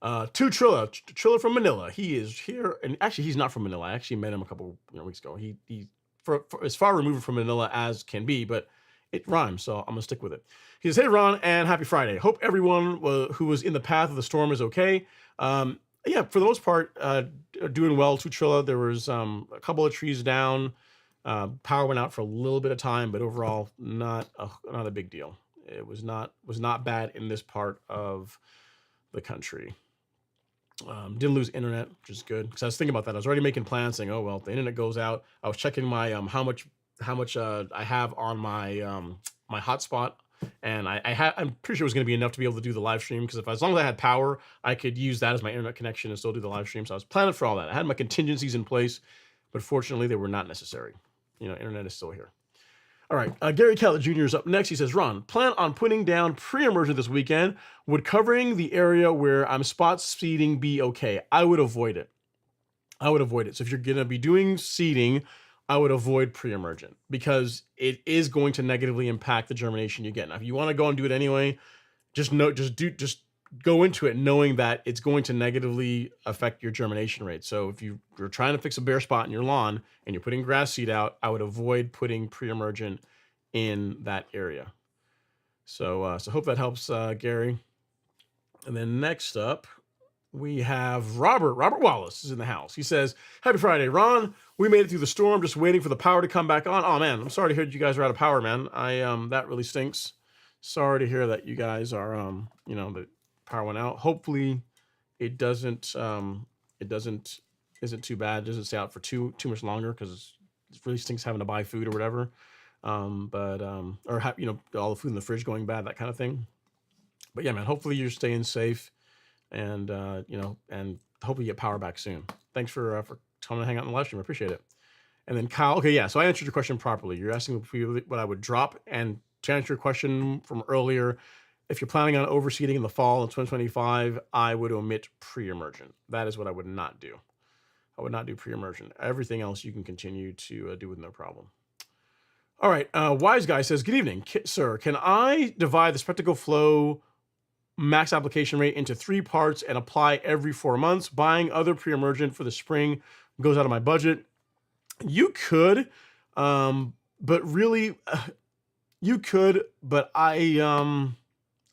Trilla from Manila. He is here, and actually he's not from Manila. I actually met him a couple weeks ago. He for as far removed from Manila as can be, but it rhymes, so I'm gonna stick with it. He says, "Hey Ron, and happy Friday. Hope everyone who was in the path of the storm is okay." Yeah, for the most part, doing well. Trilla. There was a couple of trees down. Power went out for a little bit of time, but overall, not a big deal. It was not bad in this part of the country. Didn't lose internet, which is good because I was thinking about that. I was already making plans, saying, "Oh well, if the internet goes out." I was checking my how much I have on my my hotspot, and I'm pretty sure it was going to be enough to be able to do the live stream because as long as I had power, I could use that as my internet connection and still do the live stream. So I was planning for all that. I had my contingencies in place, but fortunately, they were not necessary. Internet is still here. All right, Gary Kellett Jr. is up next. He says, Ron, plan on putting down pre-emergent this weekend. Would covering the area where I'm spot seeding be okay? I would avoid it. So if you're going to be doing seeding, I would avoid pre-emergent because it is going to negatively impact the germination you get. Now, if you want to go and do it anyway, just go into it knowing that it's going to negatively affect your germination rate. So if you're trying to fix a bare spot in your lawn and you're putting grass seed out, I would avoid putting pre-emergent in that area. So hope that helps, Gary. And then next up, we have Robert. Robert Wallace is in the house. He says, happy Friday, Ron. We made it through the storm, just waiting for the power to come back on. Oh man, I'm sorry to hear that you guys are out of power, man. That really stinks. Sorry to hear that you guys are, the power went out. Hopefully it isn't too bad. It doesn't stay out for too much longer because it really stinks having to buy food or whatever. Or all the food in the fridge going bad, that kind of thing. But yeah, man, hopefully you're staying safe and and hopefully you get power back soon. Thanks for coming to hang out in the live stream. I appreciate it. And then Kyle, okay, yeah, so I answered your question properly. You're asking what I would drop, and to answer your question from earlier, if you're planning on overseeding in the fall in 2025, I would omit pre-emergent. That is what I would not do. I would not do pre-emergent. Everything else you can continue to do with no problem. All right, Wise Guy says, good evening, sir. Can I divide the Spectacle Flow max application rate into 3 parts and apply every 4 months? Buying other pre-emergent for the spring goes out of my budget. You could, but really, you could, but I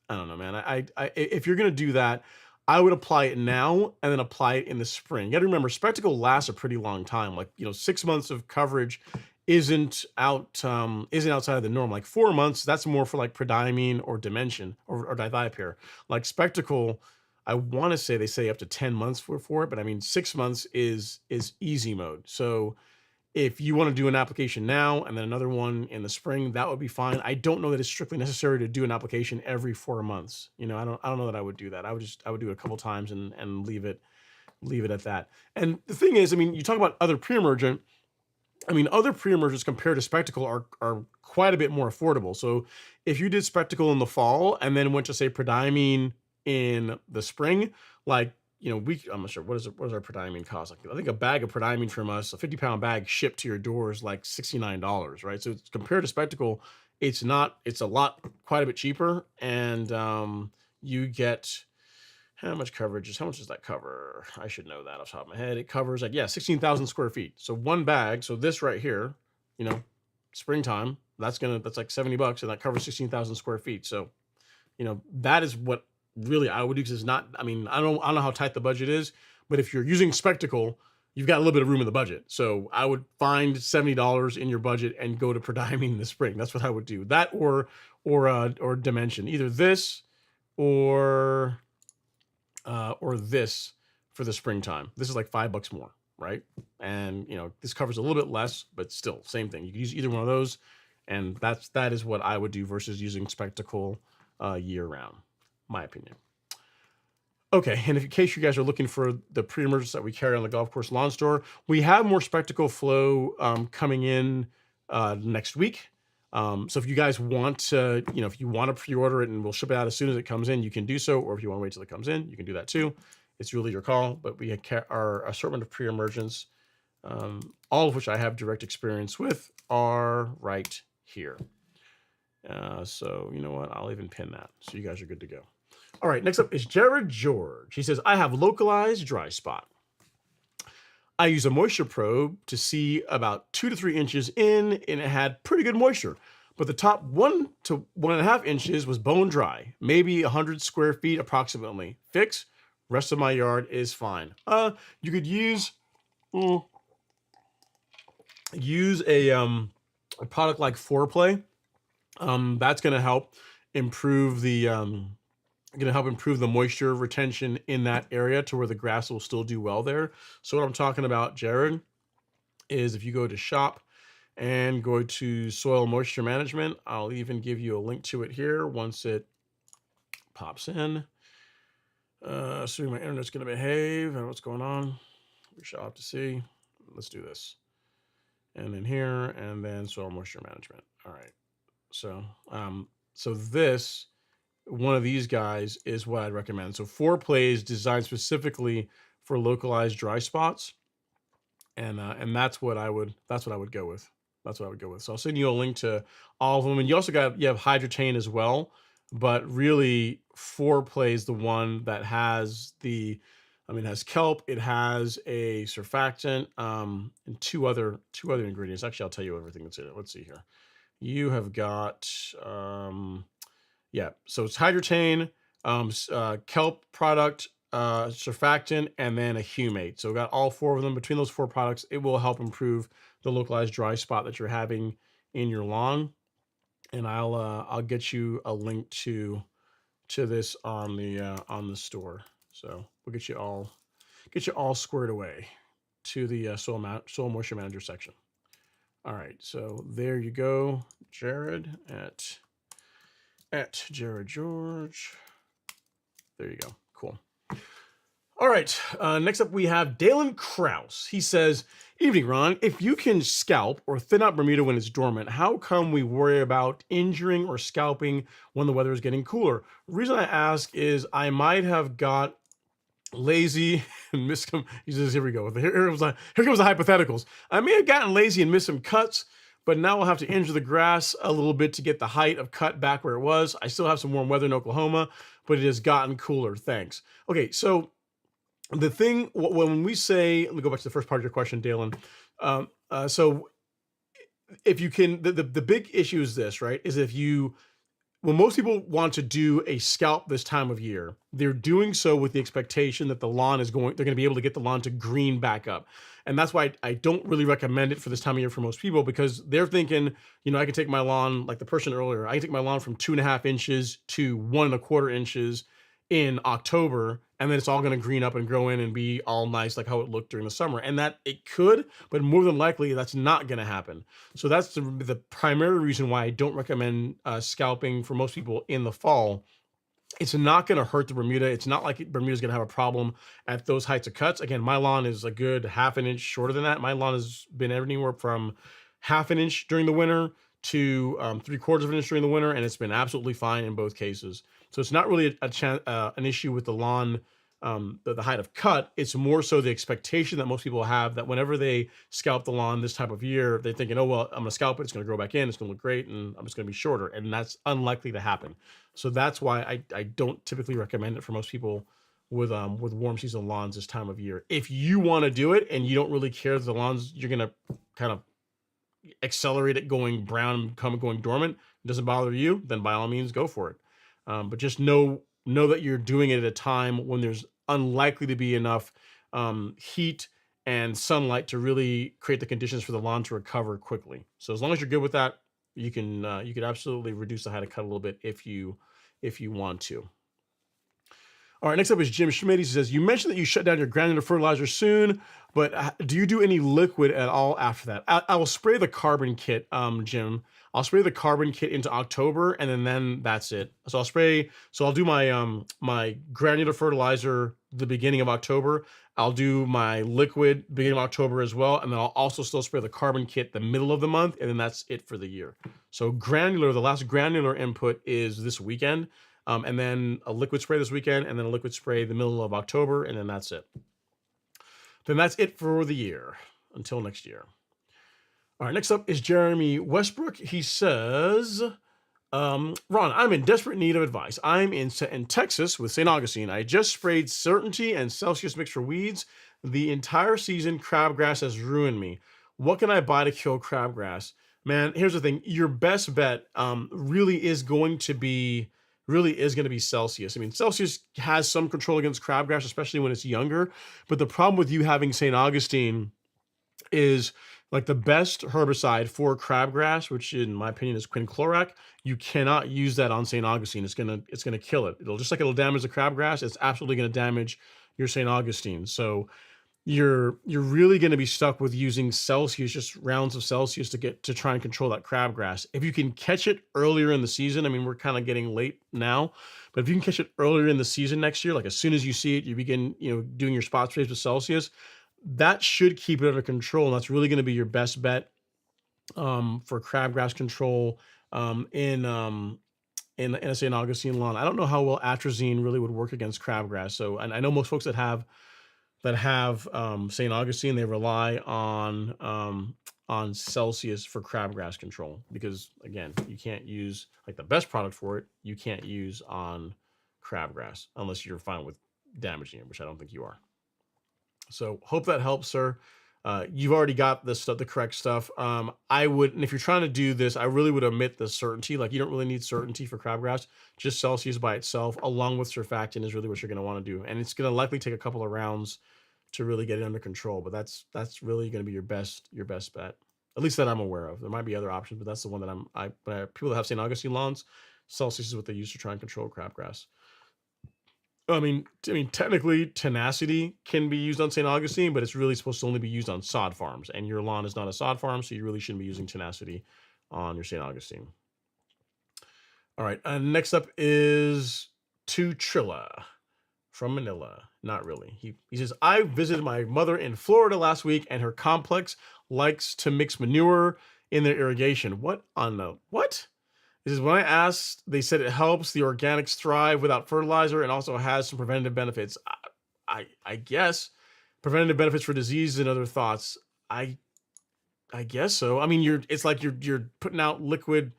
don't know, man. I if you're gonna do that, I would apply it now and then apply it in the spring. You got to remember, Spectacle lasts a pretty long time. Like 6 months of coverage isn't outside of the norm. Like 4 months, that's more for like prodiamine or dimension or dithiopyr. Like Spectacle, I want to say they say up to 10 months for it, but I mean 6 months is easy mode. So if you want to do an application now and then another one in the spring, that would be fine. I don't know that it's strictly necessary to do an application every 4 months. I don't know that I would do that. I would do it a couple times and leave it at that. And the thing is, you talk about other pre-emergent. Other pre-emergents compared to Spectacle are quite a bit more affordable. So if you did Spectacle in the fall and then went to say prodiamine in the spring, like I'm not sure what is our prodiamine cost. Like, I think a bag of prodiamine from us, a 50-pound bag shipped to your door is like $69, right? So it's, compared to Spectacle, it's quite a bit cheaper, and you get how much coverage? How much does that cover? I should know that off the top of my head. It covers 16,000 square feet. So one bag. So this right here, springtime, that's like $70, and that covers 16,000 square feet. So, that is what really I would do, because it's not. I don't know how tight the budget is, but if you're using Spectacle, you've got a little bit of room in the budget. So I would find $70 in your budget and go to Prodiamine in the spring. That's what I would do. That or Dimension. Either this or this for the springtime. This is like $5 more, right? And this covers a little bit less, but still same thing. You can use either one of those, and that is what I would do versus using Spectacle year round, my opinion. Okay, and in case you guys are looking for the pre-emergence that we carry on the Golf Course Lawn Store, we have more Spectacle Flow coming in next week. So if you guys want to, if you want to pre-order it and we'll ship it out as soon as it comes in, you can do so. Or if you want to wait till it comes in, you can do that too. It's really your call. But we our assortment of pre-emergence, all of which I have direct experience with, are right here. So you know what? I'll even pin that. So you guys are good to go. All right, next up is Jared George. He says, I have localized dry spot. I use a moisture probe to see about 2 to 3 inches in, and it had pretty good moisture. But the top 1 to 1.5 inches was bone dry, maybe 100 square feet approximately. Fix. Rest of my yard is fine. You could use a product like Foreplay. That's going to help improve the moisture retention in that area to where the grass will still do well there. So what I'm talking about, Jared, is if you go to shop and go to soil moisture management, I'll even give you a link to it here once it pops in. Assuming my internet's going to behave and what's going on, we shall have to see. Let's do this. And then here, and then soil moisture management. All right. So, this, one of these guys is what I'd recommend. So Foreplay is designed specifically for localized dry spots. And that's what I would go with. That's what I would go with. So I'll send you a link to all of them. And you also have Hydrotain as well, but really Foreplay is the one that has it has kelp, it has a surfactant, and two other ingredients. Actually, I'll tell you everything that's in it. Let's see here. You have got, so it's Hydrotain, kelp product, surfactant, and then a humate. So we've got all 4 of them. Between those 4 products, it will help improve the localized dry spot that you're having in your lawn. And I'll get you a link to this on the store. So we'll get you all squared away to the soil moisture manager section. All right, so there you go, Jared at Jared George. There you go. Cool. All right. Next up, we have Dalen Krause. He says, evening, Ron. If you can scalp or thin out Bermuda when it's dormant, how come we worry about injuring or scalping when the weather is getting cooler? The reason I ask is I might have got lazy and missed some. He says, here we go. Here comes the hypotheticals. I may have gotten lazy and missed some cuts, but now I'll have to injure the grass a little bit to get the height of cut back where it was. I still have some warm weather in Oklahoma, but it has gotten cooler. Thanks. Okay, so the thing, when we say, let me go back to the first part of your question, Dalen. So if you can, the big issue is this, right? Is when most people want to do a scalp this time of year, they're doing so with the expectation that they're going to be able to get the lawn to green back up. And that's why I don't really recommend it for this time of year for most people, because they're thinking, I can take my lawn, like the person earlier, I can take my lawn from 2.5 inches to 1.25 inches in October, and then it's all going to green up and grow in and be all nice like how it looked during the summer. And that it could, but more than likely that's not going to happen. So that's the primary reason why I don't recommend scalping for most people in the fall. It's not going to hurt the Bermuda. It's not like Bermuda's going to have a problem at those heights of cuts. Again, my lawn is a good 1/2 inch shorter than that. My lawn has been anywhere from 1/2 inch during the winter to 3/4 inch during the winter, and it's been absolutely fine in both cases. So it's not really an issue with the lawn, the height of cut. It's more so the expectation that most people have that whenever they scalp the lawn this time of year, they're thinking, oh, well, I'm going to scalp it. It's going to grow back in. It's going to look great. And I'm just going to be shorter. And that's unlikely to happen. So that's why I don't typically recommend it for most people with warm season lawns this time of year. If you want to do it and you don't really care that the lawns, you're going to kind of accelerate it going brown, going dormant, it doesn't bother you, then by all means go for it. But just know that you're doing it at a time when there's unlikely to be enough heat and sunlight to really create the conditions for the lawn to recover quickly. So as long as you're good with that, you could absolutely reduce the height of cut a little bit if you want to. All right, next up is Jim Schmidt. He says, you mentioned that you shut down your granular fertilizer soon, but do you do any liquid at all after that? I will spray the carbon kit, Jim. I'll spray the carbon kit into October, and then that's it. So I'll do my granular fertilizer the beginning of October. I'll do my liquid beginning of October as well, and then I'll also still spray the carbon kit the middle of the month, and then that's it for the year. So the last granular input is this weekend. And then a liquid spray this weekend, and then a liquid spray the middle of October, and then that's it. Then that's it for the year until next year. All right, next up is Jeremy Westbrook. He says, Ron, I'm in desperate need of advice. I'm in Texas with St. Augustine. I just sprayed Certainty and Celsius Mix for Weeds. The entire season, crabgrass has ruined me. What can I buy to kill crabgrass? Man, here's the thing. Your best bet really is going to be Celsius. I mean, Celsius has some control against crabgrass, especially when it's younger. But the problem with you having St. Augustine is like the best herbicide for crabgrass, which in my opinion is quinclorac. You cannot use that on St. Augustine. It's gonna kill it. It'll damage the crabgrass. It's absolutely gonna damage your St. Augustine. So you're really going to be stuck with using Celsius, just rounds of Celsius to try and control that crabgrass. If you can catch it earlier in the season, I mean, we're kind of getting late now, but if you can catch it earlier in the season next year, like as soon as you see it, you begin, doing your spot sprays with Celsius, that should keep it under control. And that's really going to be your best bet for crabgrass control in a St. Augustine lawn. I don't know how well atrazine really would work against crabgrass. So, and I know most folks that have St. Augustine, they rely on Celsius for crabgrass control because again, you can't use like the best product for it. You can't use on crabgrass unless you're fine with damaging it, which I don't think you are. So hope that helps, sir. You've already got the correct stuff. And if you're trying to do this, I really would omit the Certainty. Like you don't really need Certainty for crabgrass. Just Celsius by itself, along with surfactant, is really what you're going to want to do. And it's going to likely take a couple of rounds to really get it under control. But that's really going to be your best bet. At least that I'm aware of. There might be other options, but that's the one that people that have St. Augustine lawns, Celsius is what they use to try and control crabgrass. I mean, technically, tenacity can be used on St. Augustine, but it's really supposed to only be used on sod farms. And your lawn is not a sod farm, so you really shouldn't be using tenacity on your St. Augustine. All right, next up is Trilla from Manila. Not really. He says, I visited my mother in Florida last week, and her complex likes to mix manure in their irrigation. What on the what? This is when I asked, they said it helps the organics thrive without fertilizer and also has some preventative benefits. I guess preventative benefits for disease and other thoughts. I guess so. I mean, it's like you're putting out liquid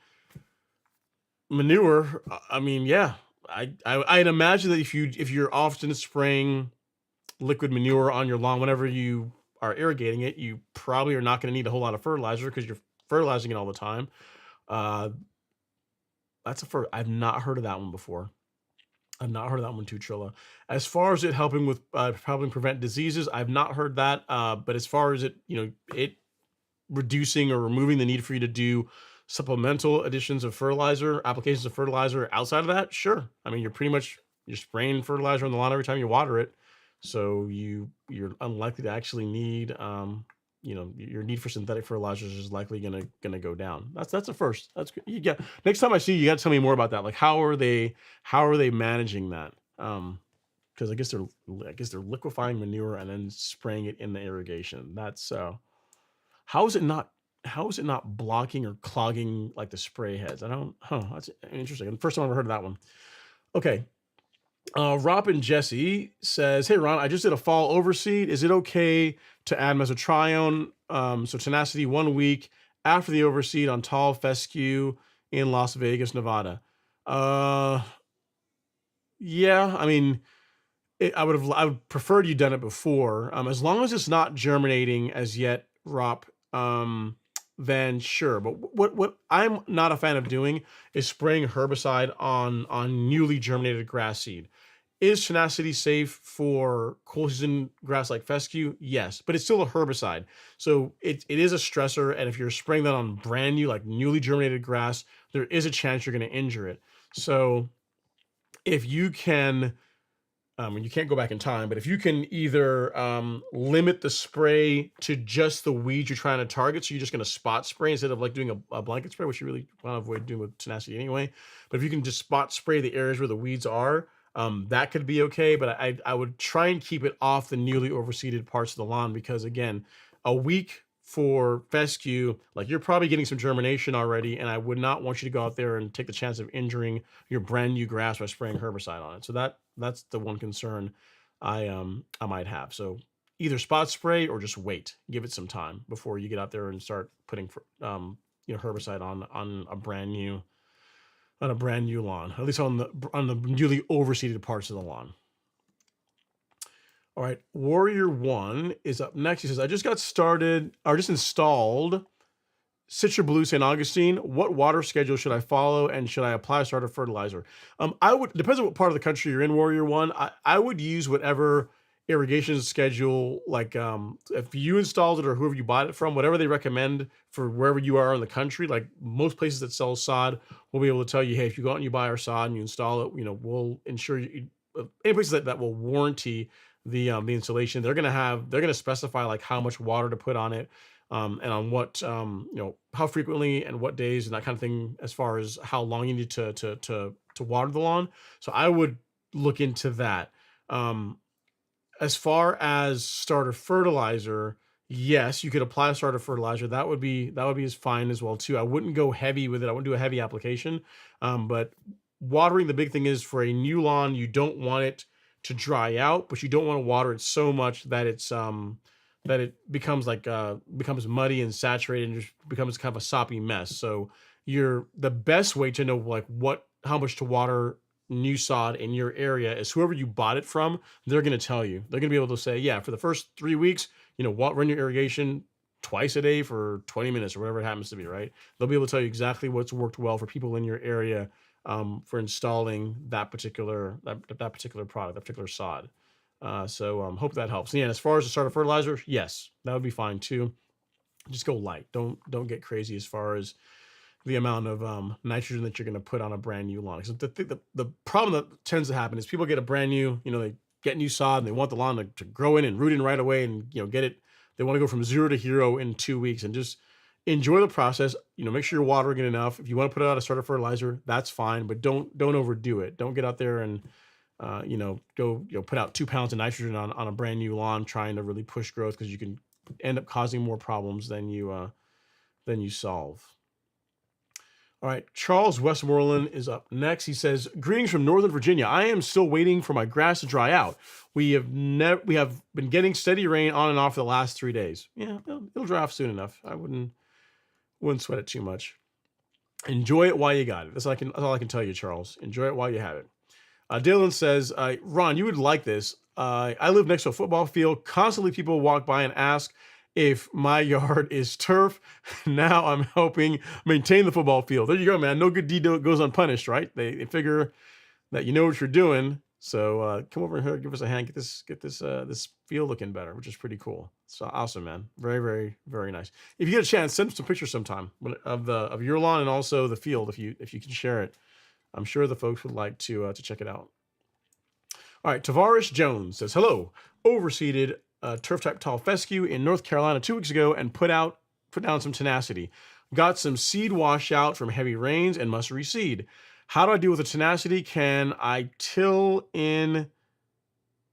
manure. I mean, yeah. I'd imagine that if you're often spraying liquid manure on your lawn whenever you are irrigating it, you probably are not going to need a whole lot of fertilizer because you're fertilizing it all the time. I've not heard of that one before. I've not heard of that one too, Trilla. As far as it helping prevent diseases, I've not heard that. But as far as it reducing or removing the need for you to do supplemental additions of fertilizer, applications of fertilizer outside of that, sure. I mean, you're spraying fertilizer on the lawn every time you water it. So you're unlikely to actually need your need for synthetic fertilizers is likely gonna go down. That's a first. That's good. Next time I see you, you got to tell me more about that. Like how are they managing that? Because I guess they're liquefying manure and then spraying it in the irrigation. That's how is it not blocking or clogging like the spray heads? That's interesting. First time I've ever heard of that one. Okay. Robin Jesse says, hey, Ron, I just did a fall overseed. Is it okay to add mesotrione, so tenacity 1 week after the overseed on tall fescue in Las Vegas, Nevada? Yeah, I mean, I would prefer you'd done it before. As long as it's not germinating as yet, Rob, then sure. But what I'm not a fan of doing is spraying herbicide on newly germinated grass seed. Is tenacity safe for cool season grass like fescue? Yes, but it's still a herbicide. So it is a stressor. And if you're spraying that on brand new, like newly germinated grass, there is a chance you're going to injure it. So if you can, and you can't go back in time, but if you can either limit the spray to just the weeds you're trying to target, so you're just going to spot spray instead of like doing a blanket spray, which you really want to avoid doing with tenacity anyway. But if you can just spot spray the areas where the weeds are, that could be okay. But I would try and keep it off the newly overseeded parts of the lawn because again, a week for fescue, like you're probably getting some germination already, and I would not want you to go out there and take the chance of injuring your brand new grass by spraying herbicide on it. So that's the one concern I might have. So either spot spray or just wait, give it some time before you get out there and start putting herbicide on a brand new lawn, at least on the newly overseeded parts of the lawn. All right, Warrior One is up next. He says, I just got started or just installed Citra Blue St. Augustine. What water schedule should I follow, and should I apply starter fertilizer? I would, depends on what part of the country you're in, Warrior One. I would use whatever irrigation schedule, like if you installed it or whoever you bought it from, whatever they recommend for wherever you are in the country. Like most places that sell sod will be able to tell you, hey, if you go out and you buy our sod and you install it, we'll ensure you. Any places that will warranty the installation, they're gonna specify like how much water to put on it, and on what how frequently and what days and that kind of thing, as far as how long you need to water the lawn. So I would look into that. As far as starter fertilizer, yes, you could apply a starter fertilizer. That would be as fine as well too. I wouldn't go heavy with it. I wouldn't do a heavy application. But watering, the big thing is for a new lawn, you don't want it to dry out, but you don't want to water it so much that it becomes becomes muddy and saturated and just becomes kind of a soppy mess. So the best way to know like how much to water new sod in your area is whoever you bought it from. They're going to tell you. They're going to be able to say, yeah, for the first 3 weeks, run your irrigation twice a day for 20 minutes or whatever it happens to be, right? They'll be able to tell you exactly what's worked well for people in your area, for installing that particular product, that particular sod. So hope that helps. Yeah, and as far as the starter fertilizer, yes, that would be fine too. Just go light. Don't get crazy as far as the amount of nitrogen that you're going to put on a brand new lawn. So the problem that tends to happen is people get a brand new, they get new sod and they want the lawn to grow in and root in right away and get it. They want to go from 0 to hero in 2 weeks, and just enjoy the process. Make sure you're watering it enough. If you want to put out a starter fertilizer, that's fine, but don't overdo it. Don't get out there and go put out 2 pounds of nitrogen on a brand new lawn trying to really push growth, because you can end up causing more problems than you solve. All right, Charles Westmoreland is up next. He says, "Greetings from Northern Virginia. I am still waiting for my grass to dry out. We have been getting steady rain on and off for the last 3 days. Yeah, it'll dry off soon enough. I wouldn't sweat it too much. Enjoy it while you got it. That's all I can tell you, Charles. Enjoy it while you have it." Dylan says, "Ron, you would like this. I live next to a football field. Constantly people walk by and ask if my yard is turf. Now I'm helping maintain the football field." There you go, man. No good deed goes unpunished, right? They figure that you know what you're doing. So come over here, give us a hand, get this field looking better, which is pretty cool. So awesome, man. Very, very, very nice. If you get a chance, send some pictures sometime of your lawn and also the field if you can share it. I'm sure the folks would like to check it out. All right, Tavares Jones says, "Hello, overseeded turf type tall fescue in North Carolina 2 weeks ago and put down some tenacity. Got some seed washout from heavy rains and must reseed. How do I deal with the tenacity? Can I till in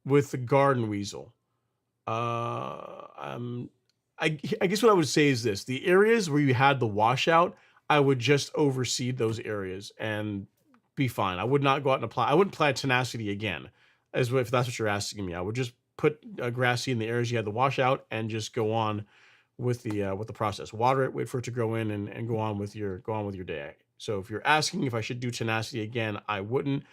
with the garden weasel?" I guess what I would say is this: the areas where you had the washout, I would just overseed those areas and be fine. I would not go out and apply. I wouldn't apply tenacity again, if that's what you're asking me. I would just put grass seed in the areas you had the washout and just go on with the process. Water it, wait for it to grow in, and go on with your day. So if you're asking if I should do tenacity again, I wouldn't.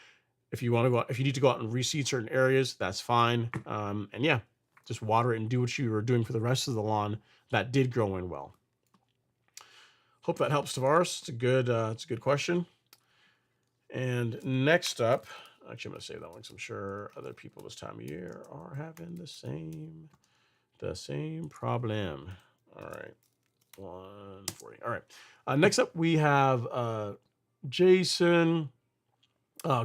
If you need to go out and reseed certain areas, that's fine. And yeah, just water it and do what you were doing for the rest of the lawn that did grow in well. Hope that helps, Tavares. It's a good question. And next up, Actually, I'm going to save that one because I'm sure other people this time of year are having the same problem. All right, 140. All right. Next up, we have Jason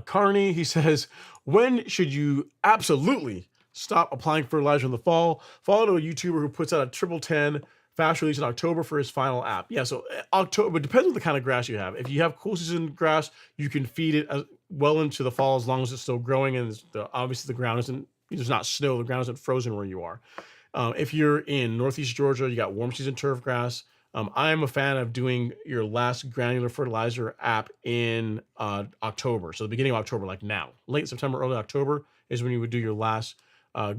Carney. He says, when should you absolutely stop applying fertilizer in the fall? Follow a YouTuber who puts out a triple 10 fast release in October for his final app. Yeah, so October, it depends on the kind of grass you have. If you have cool season grass, you can feed it well into the fall as long as it's still growing and obviously the ground isn't, there's not snow, the ground isn't frozen where you are. If you're in Northeast Georgia, you got warm season turf grass. I am a fan of doing your last granular fertilizer app in October. So the beginning of October, like now, late September, early October is when you would do your last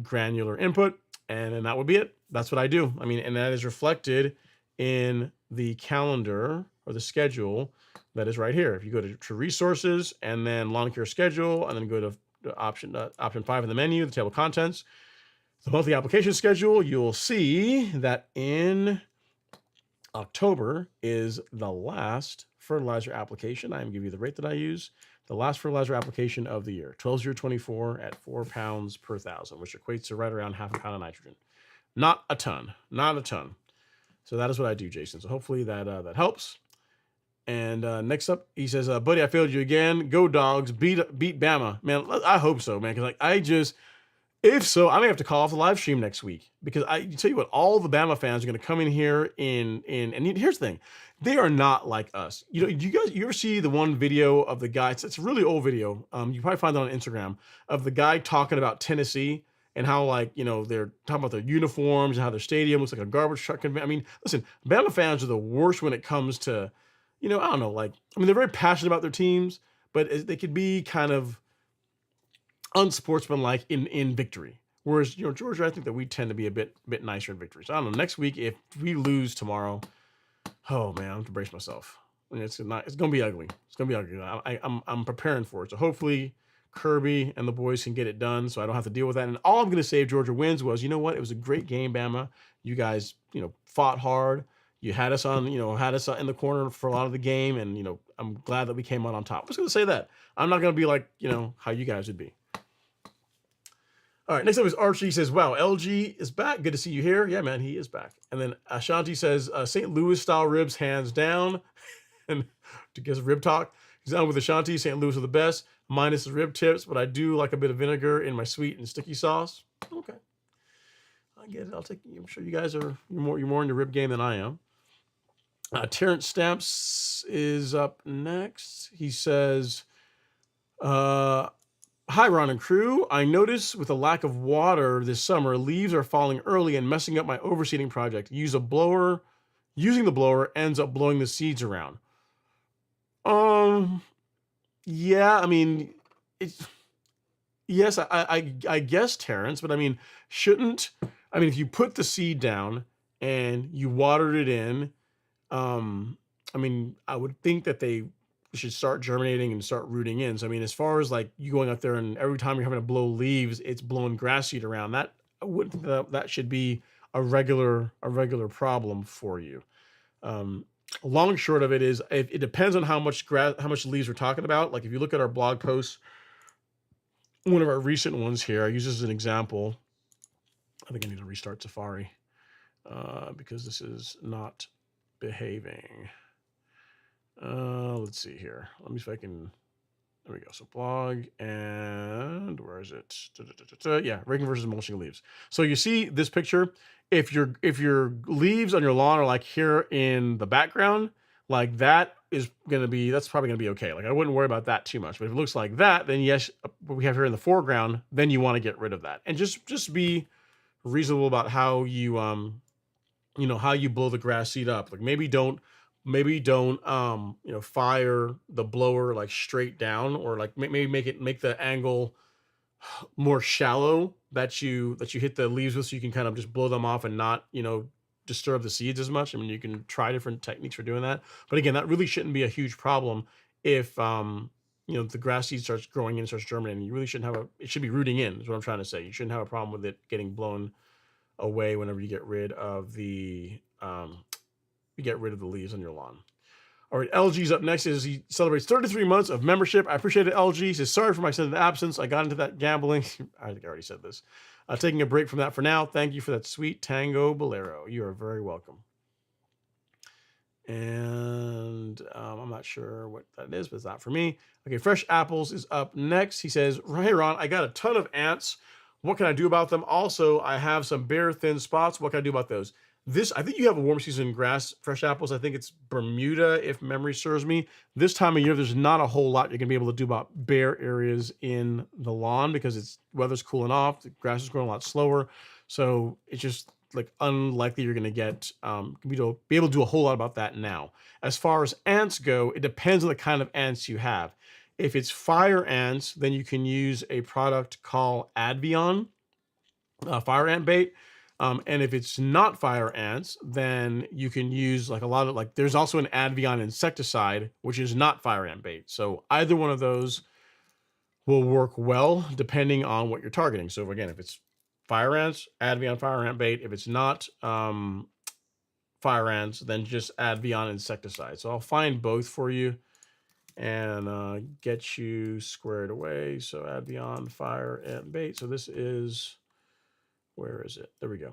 granular input. And then that would be it. That's what I do. I mean, and that is reflected in the calendar or the schedule that is right here. If you go to resources and then lawn care schedule, and then go to option 5 in the menu, the table of contents, the monthly application schedule, you'll see that in October is the last fertilizer application. I am giving you the rate that I use. The last fertilizer application of the year, 12/0/24 at 4 pounds per thousand, which equates to right around half a pound of nitrogen. Not a ton, not a ton. So that is what I do, Jason. So hopefully that helps. And next up, he says, buddy, I failed you again. Go Dogs, beat Bama. Man, I hope so, man, because if so, I may have to call off the live stream next week because I tell you what, all the Bama fans are going to come in here and here's the thing, they are not like us. You know, you ever see the one video of the guy? It's a really old video. You probably find it on Instagram of the guy talking about Tennessee and how they're talking about their uniforms and how their stadium looks like a garbage truck. I mean, listen, Bama fans are the worst when it comes to, I don't know, they're very passionate about their teams, but they could be kind of unsportsmanlike in victory. Whereas, Georgia, I think that we tend to be a bit nicer in victory. So I don't know. Next week, if we lose tomorrow, oh man, I have to brace myself. It's going to be ugly. It's going to be ugly. I'm preparing for it. So hopefully Kirby and the boys can get it done so I don't have to deal with that. And all I'm going to say if Georgia wins was, you know what? It was a great game, Bama. You guys, fought hard. You had us on, in the corner for a lot of the game. And, I'm glad that we came out on top. I was going to say that. I'm not going to be like, how you guys would be. All right, next up is Archie. He says, wow, LG is back. Good to see you here. Yeah, man, he is back. And then Ashanti says, St. Louis style ribs, hands down. And to get rib talk, he's on with Ashanti. St. Louis are the best, minus the rib tips, but I do like a bit of vinegar in my sweet and sticky sauce. Okay. I get it. I'm sure you guys are, you're more in the rib game than I am. Terrence Stamps is up next. He says, hi, Ron and crew. I noticed with a lack of water this summer, leaves are falling early and messing up my overseeding project. Using the blower ends up blowing the seeds around. Yeah, I mean, yes, I guess, Terrence, but I mean, if you put the seed down and you watered it in, I would think that they should start germinating and start rooting in. So, as far as you going out there and every time you're having to blow leaves, it's blowing grass seed around, that I wouldn't think that should be a regular problem for you. Long and short of it is, it depends on how much leaves we're talking about. Like if you look at our blog posts, one of our recent ones here, I use this as an example. I think I need to restart Safari because this is not behaving. Let's see here. Let me see if I can. There we go. So blog, and where is it? Yeah, raking versus mulching leaves. So you see this picture. If your leaves on your lawn are here in the background, that's probably gonna be okay. I wouldn't worry about that too much. But if it looks like that, then yes, what we have here in the foreground, then you want to get rid of that. And just be reasonable about how you how you blow the grass seed up. Maybe don't fire the blower straight down, or maybe make the angle more shallow that you hit the leaves with, so you can kind of just blow them off and not disturb the seeds as much. You can try different techniques for doing that, but again, that really shouldn't be a huge problem if the grass seed starts growing and starts germinating. You really shouldn't it should be rooting in, is what I'm trying to say. You shouldn't have a problem with it getting blown away whenever you get rid of the leaves on your lawn. All right, LG's up next. Is he celebrates 33 months of membership. I appreciate it, LG. He says, sorry for my sudden absence. I got into that gambling. I think I already said this. Taking a break from that for now. Thank you for that sweet Tango Bolero. You are very welcome. And I'm not sure what that is, but it's not for me. Okay, Fresh Apples is up next. He says, hey, Ron, I got a ton of ants. What can I do about them? Also, I have some bare thin spots. What can I do about those? I think you have a warm season grass, Fresh Apples. I think it's Bermuda, if memory serves me. This time of year, there's not a whole lot you're going to be able to do about bare areas in the lawn because weather's cooling off. The grass is growing a lot slower. So it's just like unlikely you're going to get be able to do a whole lot about that now. As far as ants go, it depends on the kind of ants you have. If it's fire ants, then you can use a product called Advion, fire ant bait. And if it's not fire ants, then you can use there's also an Advion insecticide, which is not fire ant bait. So either one of those will work well depending on what you're targeting. So again, if it's fire ants, Advion fire ant bait. If it's not fire ants, then just Advion insecticide. So I'll find both for you and get you squared away. So Advion fire ant bait. So this is, where is it? There we go.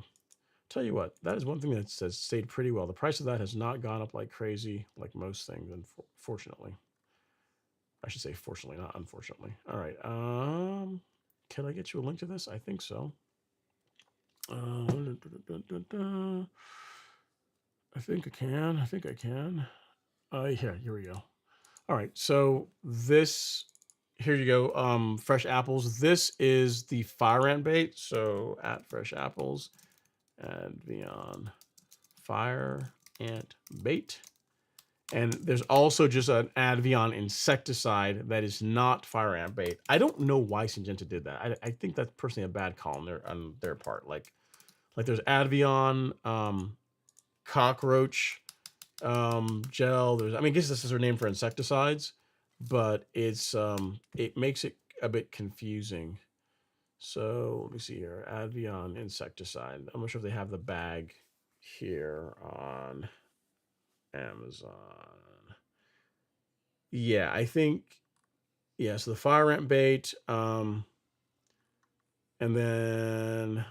Tell you what, that is one thing that's stayed pretty well. The price of that has not gone up like crazy, like most things, unfortunately. I should say fortunately, not unfortunately. All right. Can I get you a link to this? I think so. I think I can. Here we go. All right. So here you go. Fresh Apples. This is the fire ant bait. So at Fresh Apples, Advion fire ant bait. And there's also just an Advion insecticide that is not fire ant bait. I don't know why Syngenta did that. I think that's personally a bad call on their part. Like there's Advion, cockroach gel. I guess this is her name for insecticides, but it makes it a bit confusing. So let me see here. Advion insecticide. I'm not sure if they have the bag here on Amazon. Yeah, I think, yeah, so the fire ant bait, and then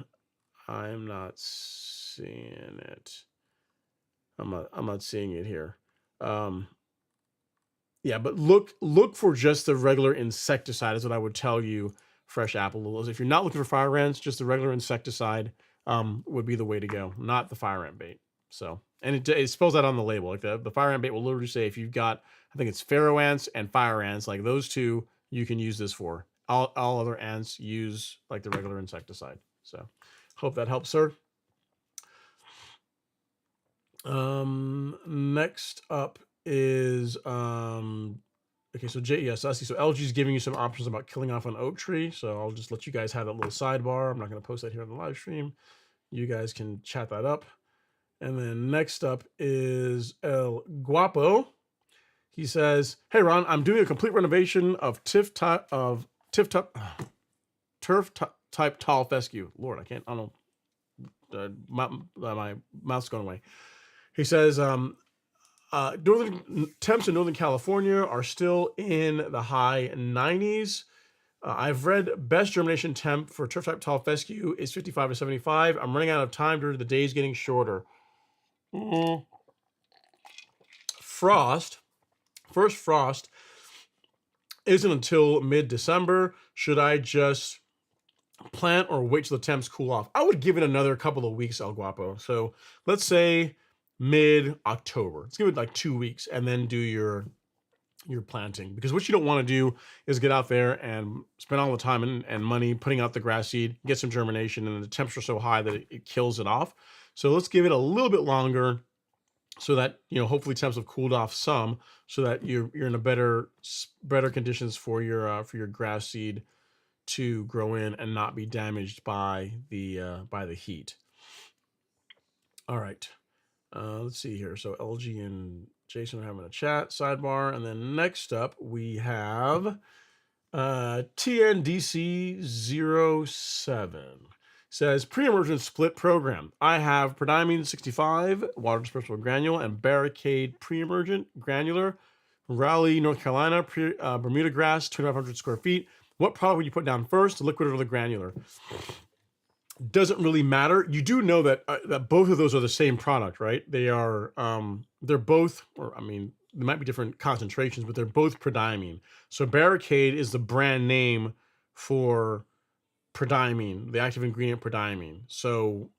I'm not seeing it. I'm not seeing it here. Yeah, but look for just the regular insecticide is what I would tell you, Fresh Apple. If you're not looking for fire ants, just the regular insecticide would be the way to go, not the fire ant bait. So, and it spells that on the label. Like the fire ant bait will literally say if you've got, I think it's pharaoh ants and fire ants, like those two, you can use this for. All other ants use like the regular insecticide. So, hope that helps, sir. Next up is okay, so yes, I see. So LG is giving you some options about killing off an oak tree. So I'll just let you guys have that little sidebar. I'm not going to post that here on the live stream. You guys can chat that up. And then next up is El Guapo. He says, "Hey Ron, I'm doing a complete renovation of turf type tall fescue. Lord, I don't know. My mouth's going away." He says, northern temps in Northern California are still in the high 90s. I've read best germination temp for turf type tall fescue is 55 to 75. I'm running out of time due to the days getting shorter. First frost isn't until mid-December. Should I just plant or wait till the temps cool off? I would give it another couple of weeks, El Guapo. So let's say mid-October. Let's give it like 2 weeks and then do your planting, because what you don't want to do is get out there and spend all the time and money putting out the grass seed, get some germination, and the temps are so high that it kills it off. So let's give it a little bit longer so that, hopefully temps have cooled off some so that you're in a better conditions for your grass seed to grow in and not be damaged by the heat. All right. Let's see here. So LG and Jason are having a chat sidebar. And then next up, we have TNDC07. Says pre-emergent split program. I have prodiamine 65, water dispersible granule, and Barricade pre-emergent granular. Raleigh, North Carolina, Bermuda grass, 2,500 square feet. What product would you put down first, the liquid or the granular? Doesn't really matter. You do know that both of those are the same product, right? They're both, or I mean, there might be different concentrations, but they're both prodiamine. So Barricade is the brand name for prodiamine, the active ingredient prodiamine. So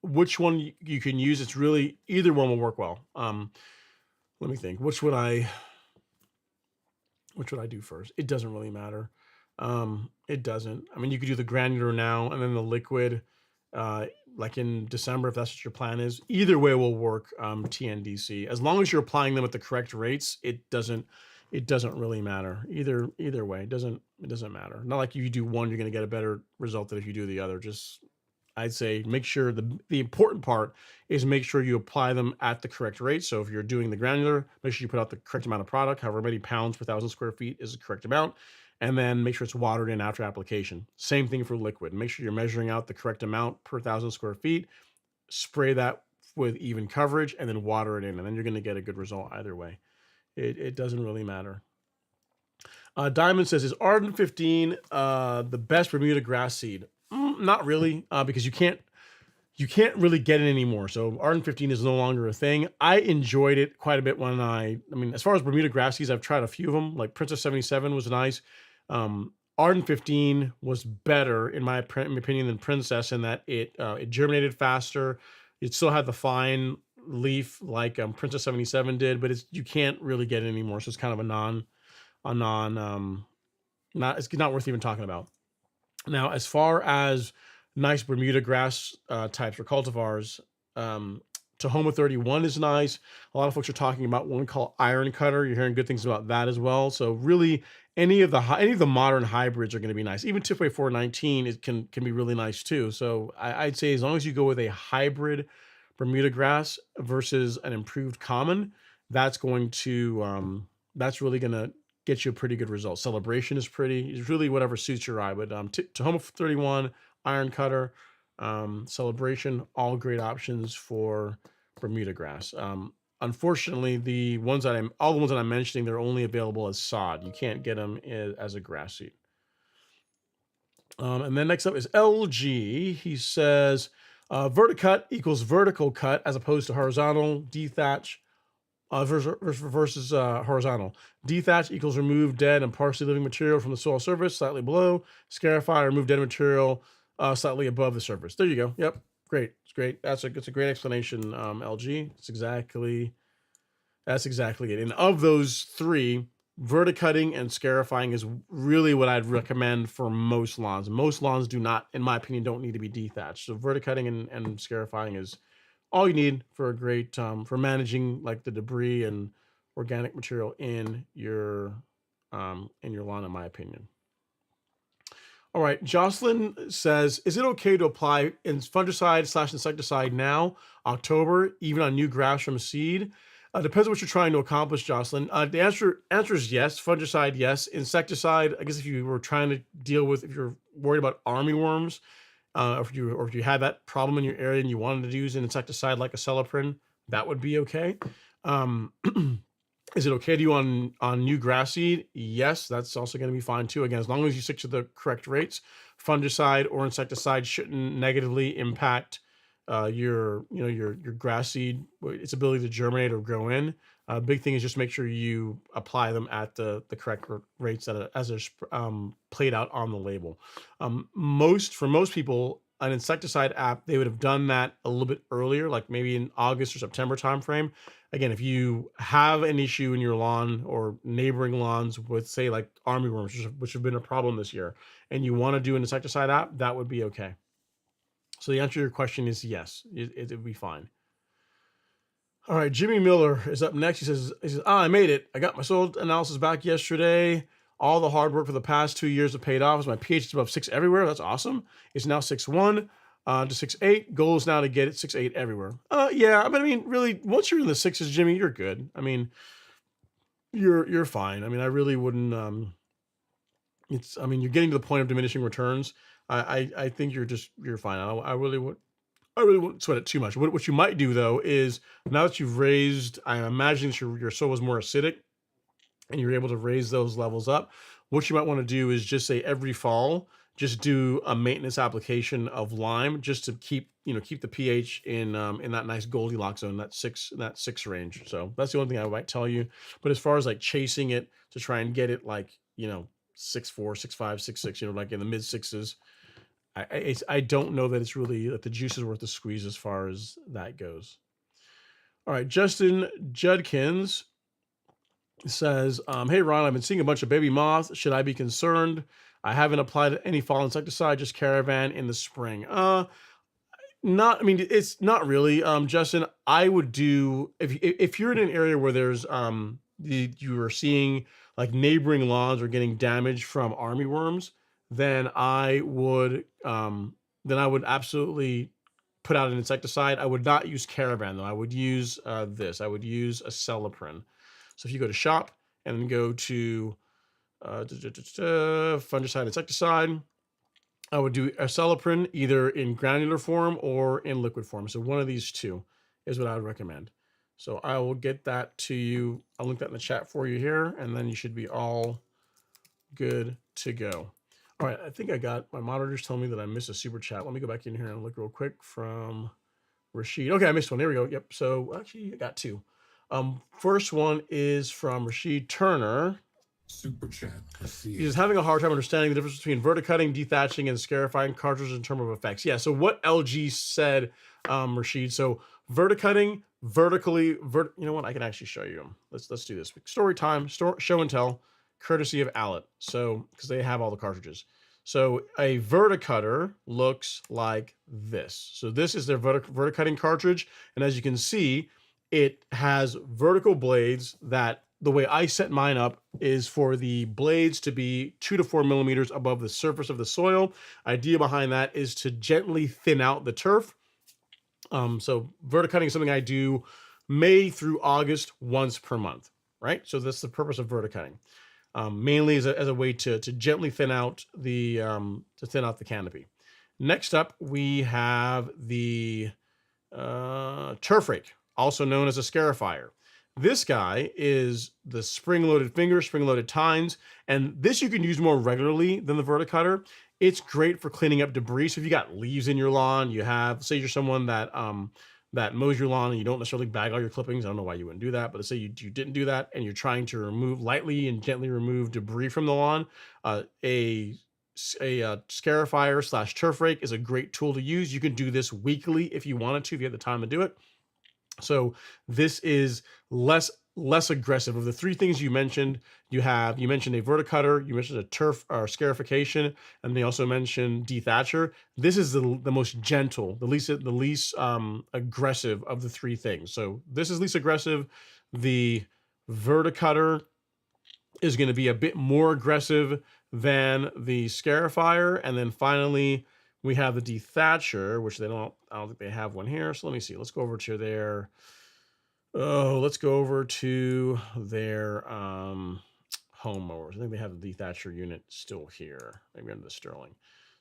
which one you can use? It's really either one will work well. Let me think. Which would I do first? It doesn't really matter. It doesn't. I mean, you could do the granular now and then the liquid, like in December, if that's what your plan is. Either way will work. TNDC, as long as you're applying them at the correct rates, it doesn't really matter. Either way, it doesn't matter. Not like if you do one, you're going to get a better result than if you do the other. Just I'd say make sure the important part is make sure you apply them at the correct rate. So if you're doing the granular, make sure you put out the correct amount of product, however many pounds per 1,000 square feet is the correct amount, and then make sure it's watered in after application. Same thing for liquid. Make sure you're measuring out the correct amount per 1,000 square feet, spray that with even coverage, and then water it in, and then you're going to get a good result either way. It doesn't really matter. Diamond says, is Arden 15 the best Bermuda grass seed? Not really, because you can't really get it anymore. So Arden 15 is no longer a thing. I enjoyed it quite a bit when I mean, as far as Bermuda grass seeds, I've tried a few of them. Like Princess 77 was nice. Arden 15 was better in my opinion than Princess in that it germinated faster. It still had the fine leaf like Princess 77 did, but you can't really get it anymore. So it's kind of it's not worth even talking about. Now, as far as nice Bermuda grass types or cultivars, Tahoma 31 is nice. A lot of folks are talking about one called Iron Cutter. You're hearing good things about that as well. So really, any of the modern hybrids are going to be nice. Even Tipway 419 can be really nice too. So I'd say as long as you go with a hybrid Bermuda grass versus an improved common, that's really going to get you a pretty good result. Celebration is pretty. It's really whatever suits your eye. But Tahoma 31, Iron Cutter, Celebration, all great options for Bermuda grass. Unfortunately, all the ones that I'm mentioning, they're only available as sod. You can't get them as a grass seed. And then next up is LG. He says, verticut equals vertical cut as opposed to horizontal dethatch versus horizontal. Dethatch equals remove dead and partially living material from the soil surface slightly below. Scarify, remove dead material slightly above the surface. There you go. Yep. Great. It's great. That's a great explanation, LG. That's exactly it. And of those three, verticutting and scarifying is really what I'd recommend for most lawns. Most lawns do not, in my opinion, don't need to be dethatched. So verticutting and scarifying is all you need for a great for managing like the debris and organic material in your lawn, in my opinion. All right, Jocelyn says, is it okay to apply fungicide/insecticide now, October, even on new grass from seed? Depends on what you're trying to accomplish, Jocelyn. The answer is yes. Fungicide, yes. Insecticide, I guess if you were trying to if you're worried about armyworms, or if you had that problem in your area and you wanted to use an insecticide like a Celiprin, that would be okay. Is it okay to do on new grass seed? Yes, that's also going to be fine too. Again, as long as you stick to the correct rates, fungicide or insecticide shouldn't negatively impact your grass seed, its ability to germinate or grow in. Big thing is just make sure you apply them at the correct rates as they're played out on the label. For most people, an insecticide app, they would have done that a little bit earlier, like maybe in August or September timeframe. Again, if you have an issue in your lawn or neighboring lawns with, say, like armyworms, which have been a problem this year, and you want to do an insecticide app, that would be okay. So the answer to your question is yes, it would be fine. All right, Jimmy Miller is up next. He says, I made it. I got my soil analysis back yesterday. All the hard work for the past 2 years have paid off. My pH is above 6 everywhere. That's awesome. It's now 6.1 to 6.8. Goal is now to get it 6.8 everywhere. Yeah, but I mean, really, once you're in the sixes, Jimmy, you're good. I mean, you're fine. I mean, I really wouldn't. You're getting to the point of diminishing returns. I think you're fine. I really wouldn't sweat it too much. What you might do though is now that you've raised, I imagine that your soil is more acidic and you're able to raise those levels up. What you might want to do is just say every fall, just do a maintenance application of lime just to keep the pH in that nice Goldilocks zone, that six range. So that's the only thing I might tell you. But as far as like chasing it to try and get it like 6.4, 6.5, 6.6, like in the mid sixes, I don't know that it's really that the juice is worth the squeeze as far as that goes. All right, Justin Judkins says, "Hey Ron, I've been seeing a bunch of baby moths. Should I be concerned? I haven't applied any fall insecticide, just Caravan in the spring. Not, I mean, it's not really, Justin. I would do if you're in an area where there's you are seeing like neighboring lawns are getting damaged from army worms, then I would absolutely put out an insecticide. I would not use Caravan though. I would use this. I would use a Celiprin. So if you go to shop and then go to fungicide insecticide, I would do Acelepryn either in granular form or in liquid form. So one of these two is what I would recommend. So I will get that to you. I'll link that in the chat for you here, and then you should be all good to go. All right, I think I got my monitors telling me that I missed a super chat. Let me go back in here and look real quick from Rashid. Okay, I missed one. There we go. Yep. So actually, I got two. First one is from Rashid Turner. Super chat. He's having a hard time understanding the difference between verticutting, dethatching, and scarifying cartridges in terms of effects. Yeah, so what LG said, Rashid. So verticutting, you know what? I can actually show you them. Let's do this. Story time, show and tell, courtesy of Allet. So because they have all the cartridges. So a verticutter looks like this. So this is their verticutting cartridge, and as you can see, it has vertical blades that the way I set mine up is for the blades to be 2 to 4 millimeters above the surface of the soil. Idea behind that is to gently thin out the turf. So verticutting is something I do May through August once per month, right? So that's the purpose of verticutting. Mainly as a way to gently thin out the canopy. Next up, we have the turf rake, also known as a scarifier. This guy is the spring-loaded finger, spring-loaded tines, and this you can use more regularly than the verticutter. It's great for cleaning up debris. So if you got leaves in your lawn, say you're someone that mows your lawn and you don't necessarily bag all your clippings. I don't know why you wouldn't do that, but let's say you didn't do that and you're trying to lightly and gently remove debris from the lawn. A scarifier / turf rake is a great tool to use. You can do this weekly if you wanted to, if you have the time to do it. So this is less aggressive. Of the three things you mentioned, you mentioned a verticutter, you mentioned a turf or scarification, and they also mentioned dethatcher. This is the most gentle, the least aggressive of the three things. So this is least aggressive. The verticutter is going to be a bit more aggressive than the scarifier, and then finally we have the dethatcher, which I don't think they have one here. So let me see. Let's go over to their home mowers. I think they have the dethatcher unit still here, maybe under the Sterling.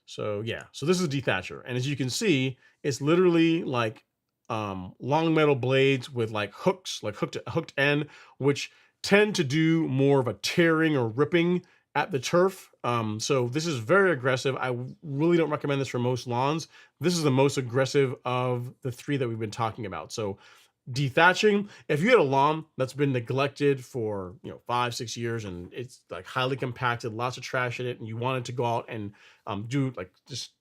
So yeah, so this is a dethatcher, and as you can see, it's literally like long metal blades with like hooks, like hooked end, which tend to do more of a tearing or ripping at the turf. So this is very aggressive. I really don't recommend this for most lawns. This is the most aggressive of the three that we've been talking about. So dethatching, if you had a lawn that's been neglected for 5-6 years and it's like highly compacted, lots of trash in it, and you wanted to go out and do like just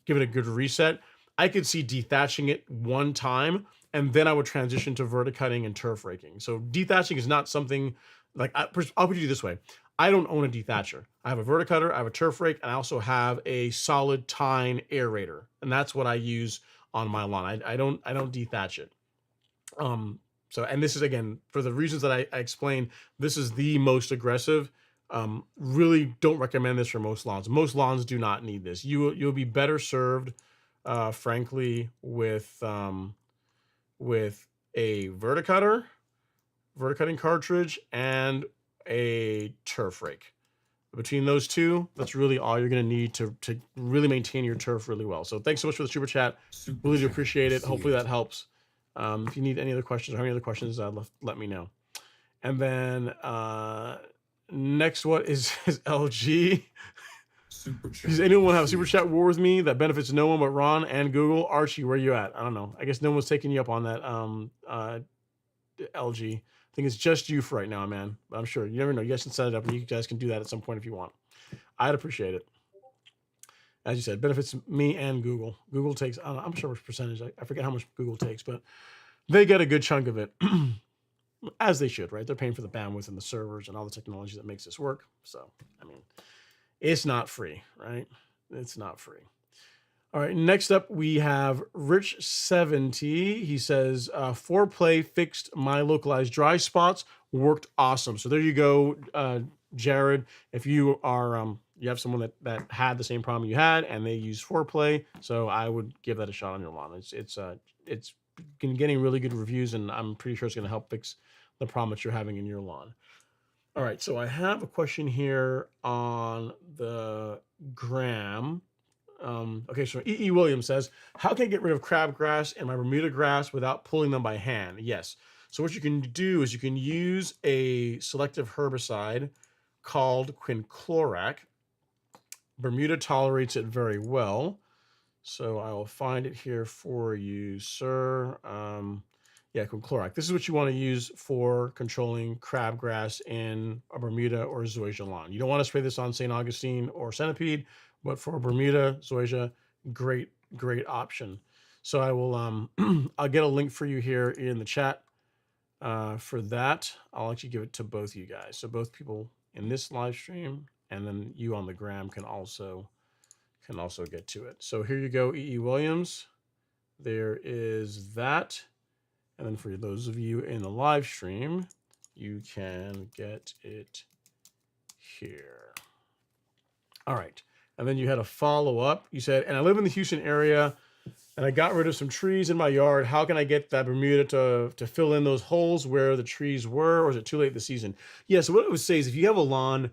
give it a good reset, I could see dethatching it one time, and then I would transition to verticutting and turf raking. So dethatching is not something like I'll put it this way. I don't own a dethatcher. I have a verticutter, I have a turf rake, and I also have a solid tine aerator, and that's what I use on my lawn. I don't dethatch it. So, and this is, again, for the reasons that I explained, this is the most aggressive. Really don't recommend this for most lawns. Most lawns do not need this. You'll be better served, frankly, with a verticutting cartridge and a turf rake. Between those two, that's really all you're going to need to really maintain your turf really well. So thanks so much for the super chat. Super Really do chat appreciate it. Hopefully received. that helps. If you need any other questions or have any other questions, let me know. And then next, what is LG? Super chat Does anyone have a super received. chat war with me that benefits no one but Ron and Google? Archie, where you at? I don't know. I guess no one's taking you up on that. LG. I think it's just you for right now, man. But I'm sure you never know. You guys can set it up, and you guys can do that at some point if you want. I'd appreciate it. As you said, benefits me and Google. Google takes, I don't know, I'm sure which percentage. I forget how much Google takes, but they get a good chunk of it, as they should, right? They're paying for the bandwidth and the servers and all the technology that makes this work. So, I mean, it's not free, right? It's not free. All right, next up we have Rich70. He says, foreplay fixed my localized dry spots, worked awesome. So there you go, Jared. If you are you have someone that had the same problem you had and they use foreplay, so I would give that a shot on your lawn. It's been getting really good reviews, and I'm pretty sure it's going to help fix the problem that you're having in your lawn. All right, so I have a question here on the gram. Okay, so E.E. Williams says, how can I get rid of crabgrass and my Bermuda grass without pulling them by hand? Yes. So what you can do is you can use a selective herbicide called quinclorac. Bermuda tolerates it very well. So I will find it here for you, sir. Yeah, quinclorac. This is what you want to use for controlling crabgrass in a Bermuda or zoysia lawn. You don't want to spray this on St. Augustine or centipede, but for Bermuda, zoysia, great option. So I will I'll get a link for you here in the chat for that. I'll actually give it to both you guys. So both people in this live stream and then you on the gram can also get to it. So here you go, E.E. Williams. There is that. And then for those of you in the live stream, you can get it here. All right. And then you had a follow-up. You said, and I live in the Houston area, and I got rid of some trees in my yard. How can I get that Bermuda to fill in those holes where the trees were, or is it too late in the season? Yeah, so what I would say is if you have a lawn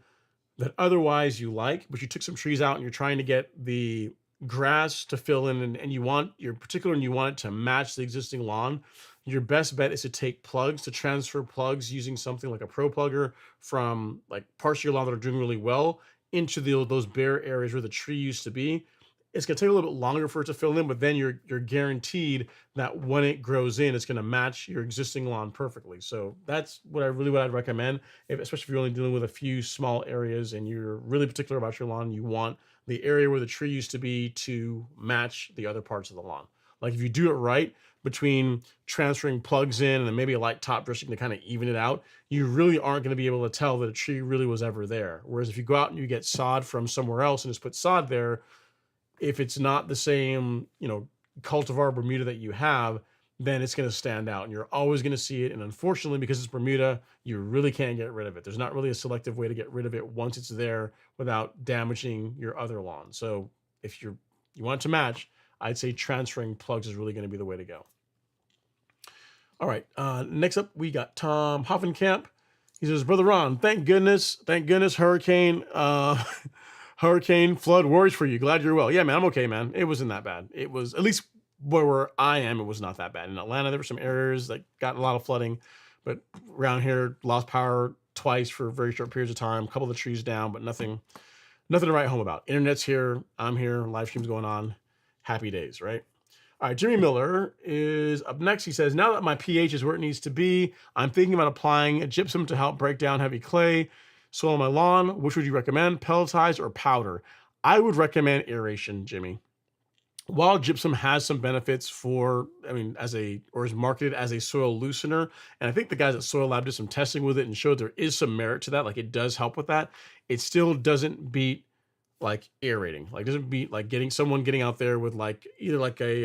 that otherwise you like, but you took some trees out and you're trying to get the grass to fill in, and you want your particular and you want it to match the existing lawn, your best bet is to take plugs, to transfer plugs using something like a pro plugger from like parts of your lawn that are doing really well into those bare areas where the tree used to be. It's going to take a little bit longer for it to fill in, but then you're guaranteed that when it grows in, it's going to match your existing lawn perfectly. So that's what I'd recommend, especially if you're only dealing with a few small areas and you're really particular about your lawn. You want the area where the tree used to be to match the other parts of the lawn. Like if you do it right, between transferring plugs in and then maybe a light top dressing to kind of even it out, you really aren't going to be able to tell that a tree really was ever there. Whereas if you go out and you get sod from somewhere else and just put sod there, if it's not the same, cultivar Bermuda that you have, then it's going to stand out and you're always going to see it. And unfortunately, because it's Bermuda, you really can't get rid of it. There's not really a selective way to get rid of it once it's there without damaging your other lawn. So if you want it to match, I'd say transferring plugs is really going to be the way to go. All right. Next up, we got Tom Hoffenkamp. He says, Brother Ron, thank goodness, hurricane, hurricane flood worries for you. Glad you're well. Yeah, man, I'm okay, man. It wasn't that bad. It was, at least where I am, it was not that bad. In Atlanta, there were some areas that got a lot of flooding, but around here, lost power twice for very short periods of time. A couple of the trees down, but nothing to write home about. Internet's here. I'm here. Live stream's going on. Happy days, right? All right, Jimmy Miller is up next. He says, now that my pH is where it needs to be, I'm thinking about applying a gypsum to help break down heavy clay soil on my lawn. Which would you recommend, pelletized or powder? I would recommend aeration, Jimmy. While gypsum has some benefits is marketed as a soil loosener, and I think the guys at Soil Lab did some testing with it and showed there is some merit to that. Like it does help with that. It still doesn't beat like aerating, like doesn't beat like getting out there with like either like a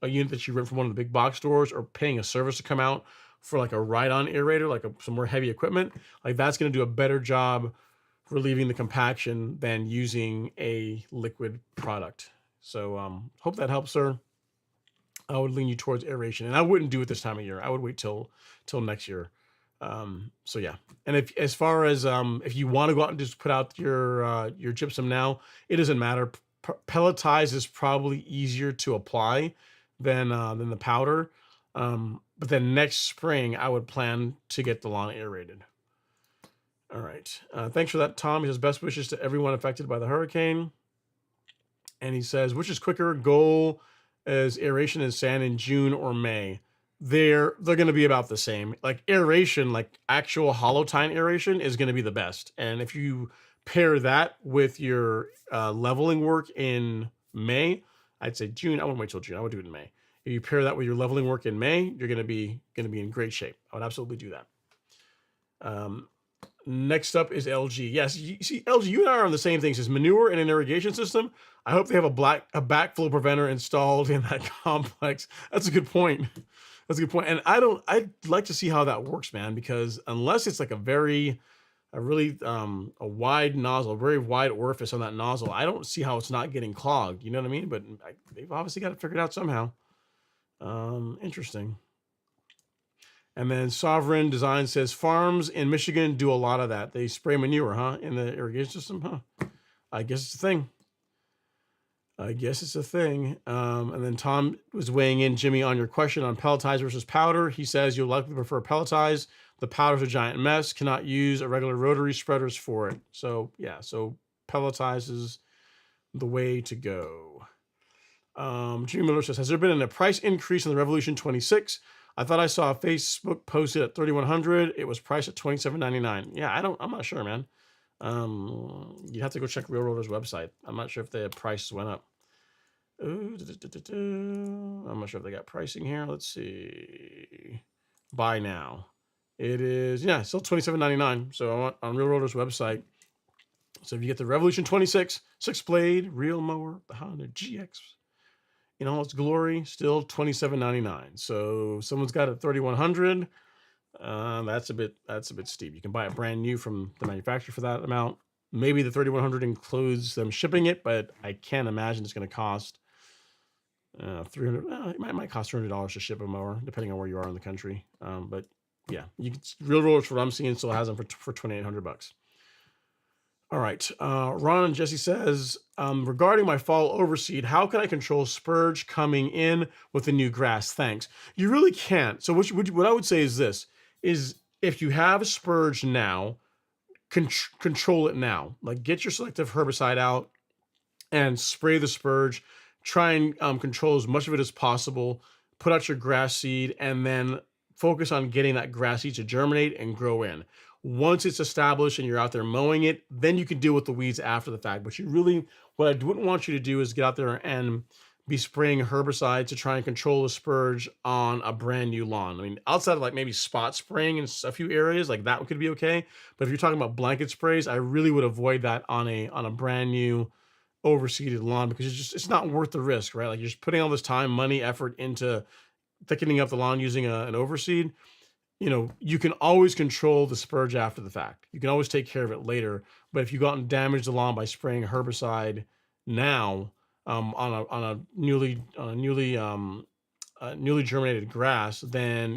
unit that you rent from one of the big box stores or paying a service to come out for like a ride-on aerator, like some more heavy equipment. Like that's going to do a better job relieving the compaction than using a liquid product. So hope that helps, sir. I would lean you towards aeration, and I wouldn't do it this time of year. I would wait till next year. So yeah, and if as far as if you want to go out and just put out your gypsum now, it doesn't matter. Pelletize is probably easier to apply than the powder. But then next spring, I would plan to get the lawn aerated. All right. Thanks for that, Tom. He says best wishes to everyone affected by the hurricane. And he says, which is quicker, goal as aeration and sand in June or May? They're going to be about the same. Like aeration, like actual hollow tine aeration is going to be the best. And if you pair that with your leveling work in May, I'd say June. I wouldn't wait till June. I would do it in May. If you pair that with your leveling work in May, you're going to be in great shape. I would absolutely do that. Next up is LG. Yes, you see, LG, you and I are on the same thing. It says manure in an irrigation system. I hope they have a backflow preventer installed in that complex. That's a good point. That's a good point. And I'd like to see how that works, man, because unless it's like a really a wide nozzle, a very wide orifice on that nozzle, I don't see how it's not getting clogged. You know what I mean? But they've obviously got it figured out somehow. Interesting. And then Sovereign Design says farms in Michigan do a lot of that. They spray manure, in the irrigation system, I guess it's a thing. And then Tom was weighing in, Jimmy, on your question on pelletized versus powder. He says you'll likely prefer pelletized. The powder's a giant mess. Cannot use a regular rotary spreaders for it. So yeah, so pelletized is the way to go. Jimmy Miller says, has there been a price increase in the Revolution 26? I thought I saw Facebook posted at $3,100. It was priced at $27.99. Yeah, I'm not sure, man. You have to go check Real Rollers website. I'm not sure if the prices went up. I'm not sure if they got pricing here. Let's see. Buy now. It is, still $27.99. So on Real Rollers website. So if you get the Revolution 26 6-blade reel mower, the Honda GX, in all its glory, still $27.99. So someone's got it $3,100. That's a bit steep. You can buy it brand new from the manufacturer for that amount. Maybe the $3,100 includes them shipping it, but I can't imagine it's going to cost $300. It might cost $300 to ship a mower, depending on where you are in the country. But yeah, Real Rollers, for what I'm seeing, still has them for $2,800. All right. Ron and Jesse says, regarding my fall overseed, how can I control spurge coming in with the new grass? Thanks. You really can't. So what I would say is this, is if you have a spurge now, control it now. Like get your selective herbicide out and spray the spurge. Try and control as much of it as possible. Put out your grass seed and then focus on getting that grass seed to germinate and grow in. Once it's established and you're out there mowing it, then you can deal with the weeds after the fact. But what I wouldn't want you to do is get out there and be spraying herbicide to try and control the spurge on a brand new lawn. I mean, outside of like maybe spot spraying in a few areas, like that could be okay. But if you're talking about blanket sprays, I really would avoid that on a brand new overseeded lawn, because it's not worth the risk, right? Like you're just putting all this time, money, effort into thickening up the lawn using an overseed. You can always control the spurge after the fact. You can always take care of it later. But if you go out and damage the lawn by spraying herbicide now, on a newly germinated grass, then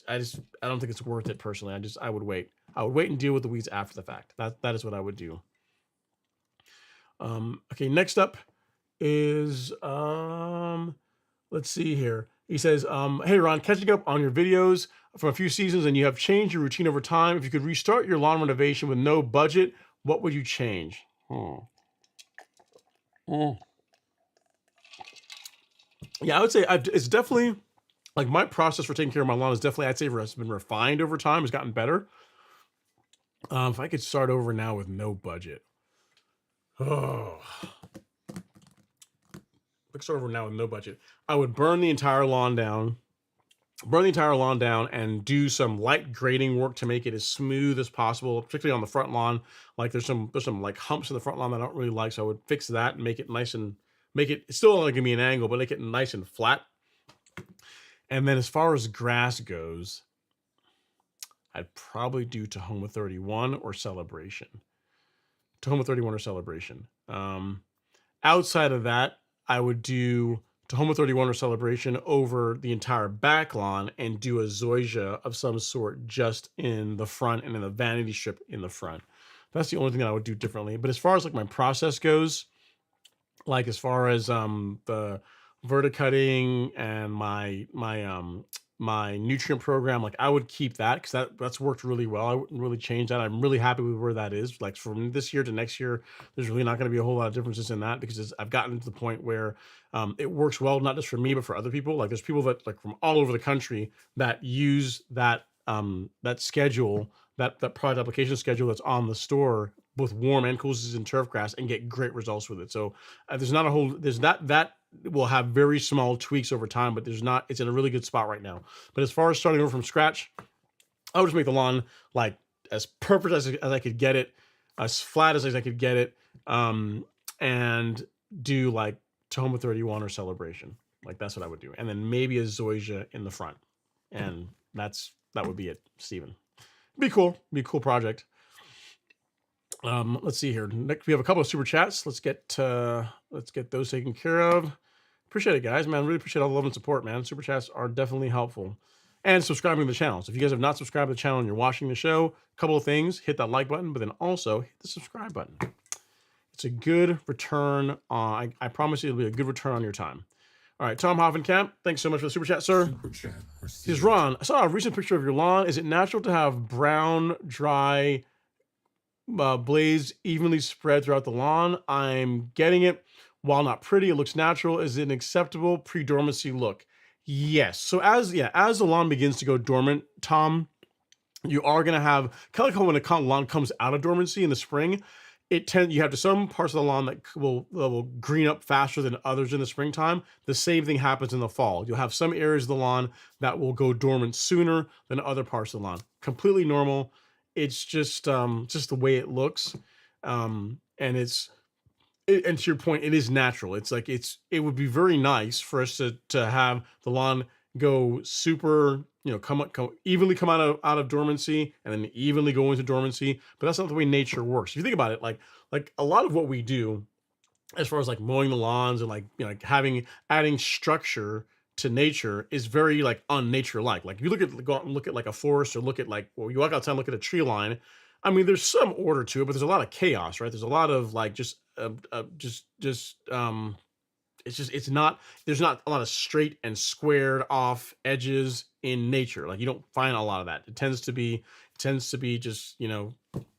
I don't think it's worth it personally. I would wait. I would wait and deal with the weeds after the fact. That is what I would do. Okay, next up is let's see here. He says, hey Ron, catching up on your videos from a few seasons, and you have changed your routine over time. If you could restart your lawn renovation with no budget, what would you change? Yeah, I would say it's definitely, like, my process for taking care of my lawn is definitely, I'd say, has been refined over time. It's gotten better. If I could start over now with no budget. Let's start over now with no budget. I would burn the entire lawn down. And do some light grading work to make it as smooth as possible, particularly on the front lawn. Like there's some like humps in the front lawn that I don't really like, so I would fix that and make it nice and it's still only gonna be an angle, but make it nice and flat. And then as far as grass goes, I'd probably do Tahoma 31 or Celebration. Outside of that, I would do Tahoma 31 or Celebration over the entire back lawn and do a zoysia of some sort just in the front and in the vanity strip in the front. That's the only thing that I would do differently. But as far as like my process goes, like as far as the verticutting and my nutrient program, like I would keep that because that's worked really well. I wouldn't really change that. I'm really happy with where that is. Like from this year to next year, there's really not going to be a whole lot of differences in that because I've gotten to the point where it works well, not just for me but for other people. Like there's people that like from all over the country that use that schedule, that product application schedule that's on the store, both warm and cool season turf grass, and get great results with it. So there's not a whole there's that will have very small tweaks over time, but there's not. It's in a really good spot right now. But as far as starting over from scratch, I would just make the lawn like as perfect as I could get it, as flat as I could get it, and do like Tahoma 31 or Celebration. Like that's what I would do, and then maybe a zoysia in the front, and that would be it, Steven. Be cool. Be a cool project. Let's see here. Next, we have a couple of super chats. Let's get those taken care of. Appreciate it, guys. Man, really appreciate all the love and support, man. Super chats are definitely helpful. And subscribing to the channel. So if you guys have not subscribed to the channel and you're watching the show, a couple of things: hit that like button, but then also hit the subscribe button. It's a good return on. I promise you, it'll be a good return on your time. All right, Tom Hoffenkamp, thanks so much for the super chat, sir. Super chat He's received. Ron. I saw a recent picture of your lawn. Is it natural to have brown, dry blades evenly spread throughout the lawn? I'm getting it. While not pretty, it looks natural. Is it an acceptable pre-dormancy look? Yes. So as the lawn begins to go dormant, Tom, you are going to have kind of like when a lawn comes out of dormancy in the spring. You have to some parts of the lawn that will green up faster than others in the springtime. The same thing happens in the fall. You'll have some areas of the lawn that will go dormant sooner than other parts of the lawn. Completely normal. It's just the way it looks, and and to your point, it is natural. It's like it would be very nice for us to have the lawn go super, come evenly come out of dormancy and then evenly go into dormancy. But that's not the way nature works. If you think about it, like a lot of what we do as far as like mowing the lawns and like like adding structure to nature is very like unnature like if you go out and look at like a forest or look at like, well, you walk outside and look at a tree line. I mean, there's some order to it, but there's a lot of chaos, right? There's a lot of like it's not there's not a lot of straight and squared off edges in nature. Like you don't find a lot of that. It tends to be just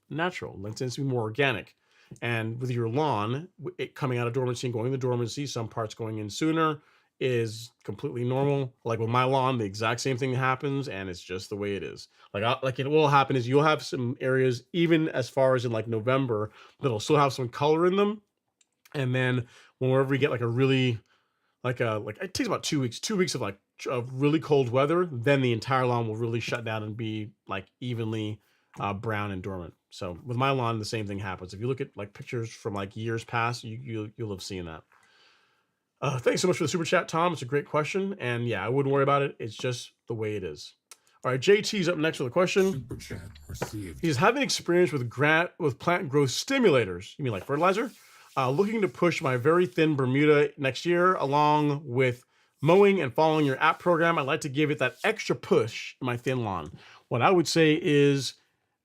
natural. It tends to be more organic. And with your lawn, it coming out of dormancy and going into dormancy, some parts going in sooner is completely normal. Like with my lawn, the exact same thing happens, and it's just the way it is. Like it will happen is you'll have some areas even as far as in like November that'll still have some color in them, and then whenever we get like a really like it takes about 2 weeks of really cold weather, then the entire lawn will really shut down and be like evenly brown and dormant. So with my lawn, the same thing happens. If you look at like pictures from like years past, you'll have seen that. Thanks so much for the super chat, Tom. It's a great question, and yeah, I wouldn't worry about it. It's just the way it is. All right, JT's up next with a question. Super chat received. He's having experience with plant growth stimulators. You mean like fertilizer? Looking to push my very thin Bermuda next year, along with mowing and following your app program. I'd like to give it that extra push in my thin lawn. What I would say is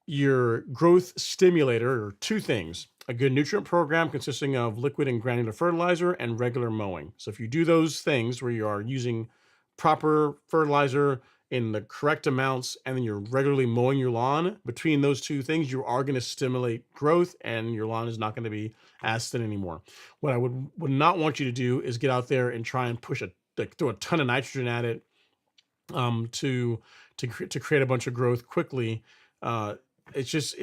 your growth stimulator, or two things: a good nutrient program consisting of liquid and granular fertilizer and regular mowing. So if you do those things where you are using proper fertilizer in the correct amounts and then you're regularly mowing your lawn, between those two things, you are going to stimulate growth and your lawn is not going to be as thin anymore. What I would not want you to do is get out there and try and throw a ton of nitrogen at it to create a bunch of growth quickly. It's just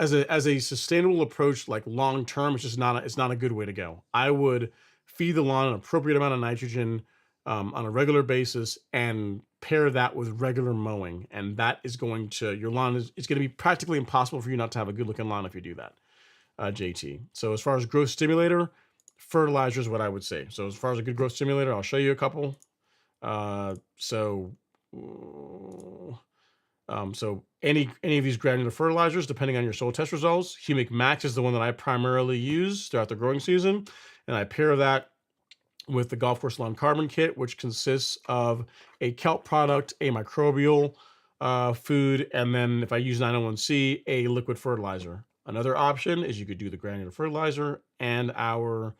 as a sustainable approach, like long term, it's not a good way to go. I would feed the lawn an appropriate amount of nitrogen on a regular basis and pair that with regular mowing, and that is your lawn it's going to be practically impossible for you not to have a good looking lawn if you do that, JT. So as far as growth stimulator, fertilizer is what I would say. So as far as a good growth stimulator, I'll show you a couple. So any of these granular fertilizers, depending on your soil test results, Humic Max is the one that I primarily use throughout the growing season, and I pair that with the Golf Course Lawn Carbon Kit, which consists of a kelp product, a microbial food, and then if I use 901C, a liquid fertilizer. Another option is you could do the granular fertilizer and our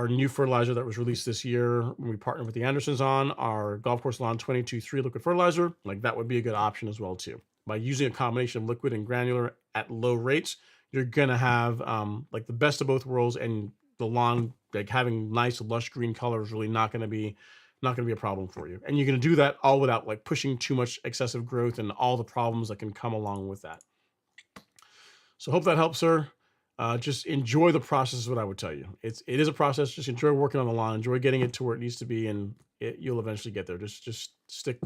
new fertilizer that was released this year when we partnered with the Andersons on our Golf Course Lawn 22-3 liquid fertilizer. Like that would be a good option as well too. By using a combination of liquid and granular at low rates, you're gonna have like the best of both worlds, and the lawn like having nice lush green color is really not gonna be a problem for you. And you're gonna do that all without like pushing too much excessive growth and all the problems that can come along with that. So hope that helps, sir. Just enjoy the process is what I would tell you. It is a process. Just enjoy working on the lawn, enjoy getting it to where it needs to be, and you'll eventually get there. Just stick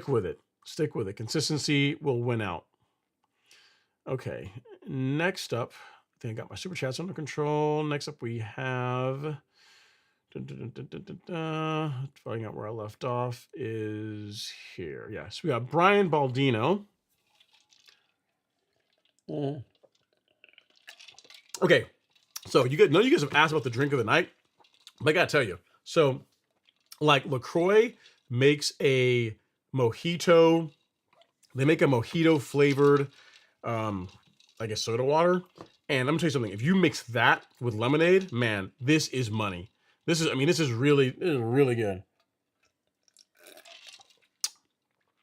with it. Stick with it. Consistency will win out. Okay. Next up, I think I got my super chats under control. Next up, we have finding out where I left off is here. Yes, we got Brian Baldino. Okay, so none of you guys have asked about the drink of the night, but I gotta tell you. So, like LaCroix makes a mojito. They make a mojito flavored, I guess soda water. And I'm gonna tell you something. If you mix that with lemonade, man, this is money. This is really good.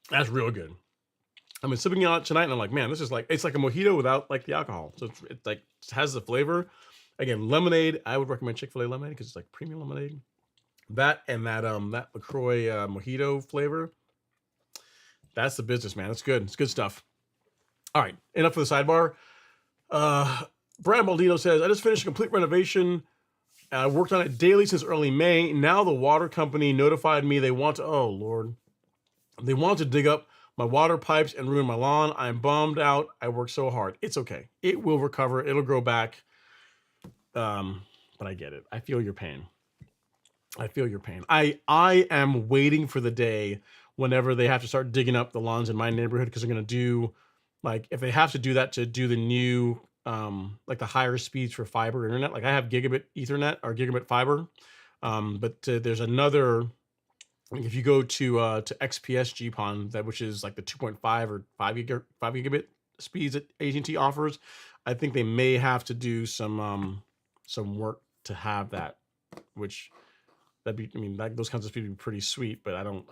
That's real good. I've been sipping on it tonight, and I'm like, man, it's like a mojito without like the alcohol. So it like has the flavor. Again, lemonade. I would recommend Chick-fil-A lemonade because it's like premium lemonade. That and that LaCroix mojito flavor. That's the business, man. It's good. It's good stuff. All right, enough for the sidebar. Brian Baldino says, I just finished a complete renovation. I worked on it daily since early May. Now the water company notified me they want to dig up my water pipes and ruin my lawn. I'm bummed out. I worked so hard. It's okay. It will recover. It'll grow back. But I get it. I feel your pain. I am waiting for the day whenever they have to start digging up the lawns in my neighborhood, because they're going to do, like, if they have to do that to do the new, like the higher speeds for fiber internet. Like I have gigabit ethernet or gigabit fiber. But there's another, if you go to XPS GPON, which is like the 2.5 or 5 gigabit speeds that AT&T offers, I think they may have to do some work to have that, which those kinds of speeds would be pretty sweet, but I don't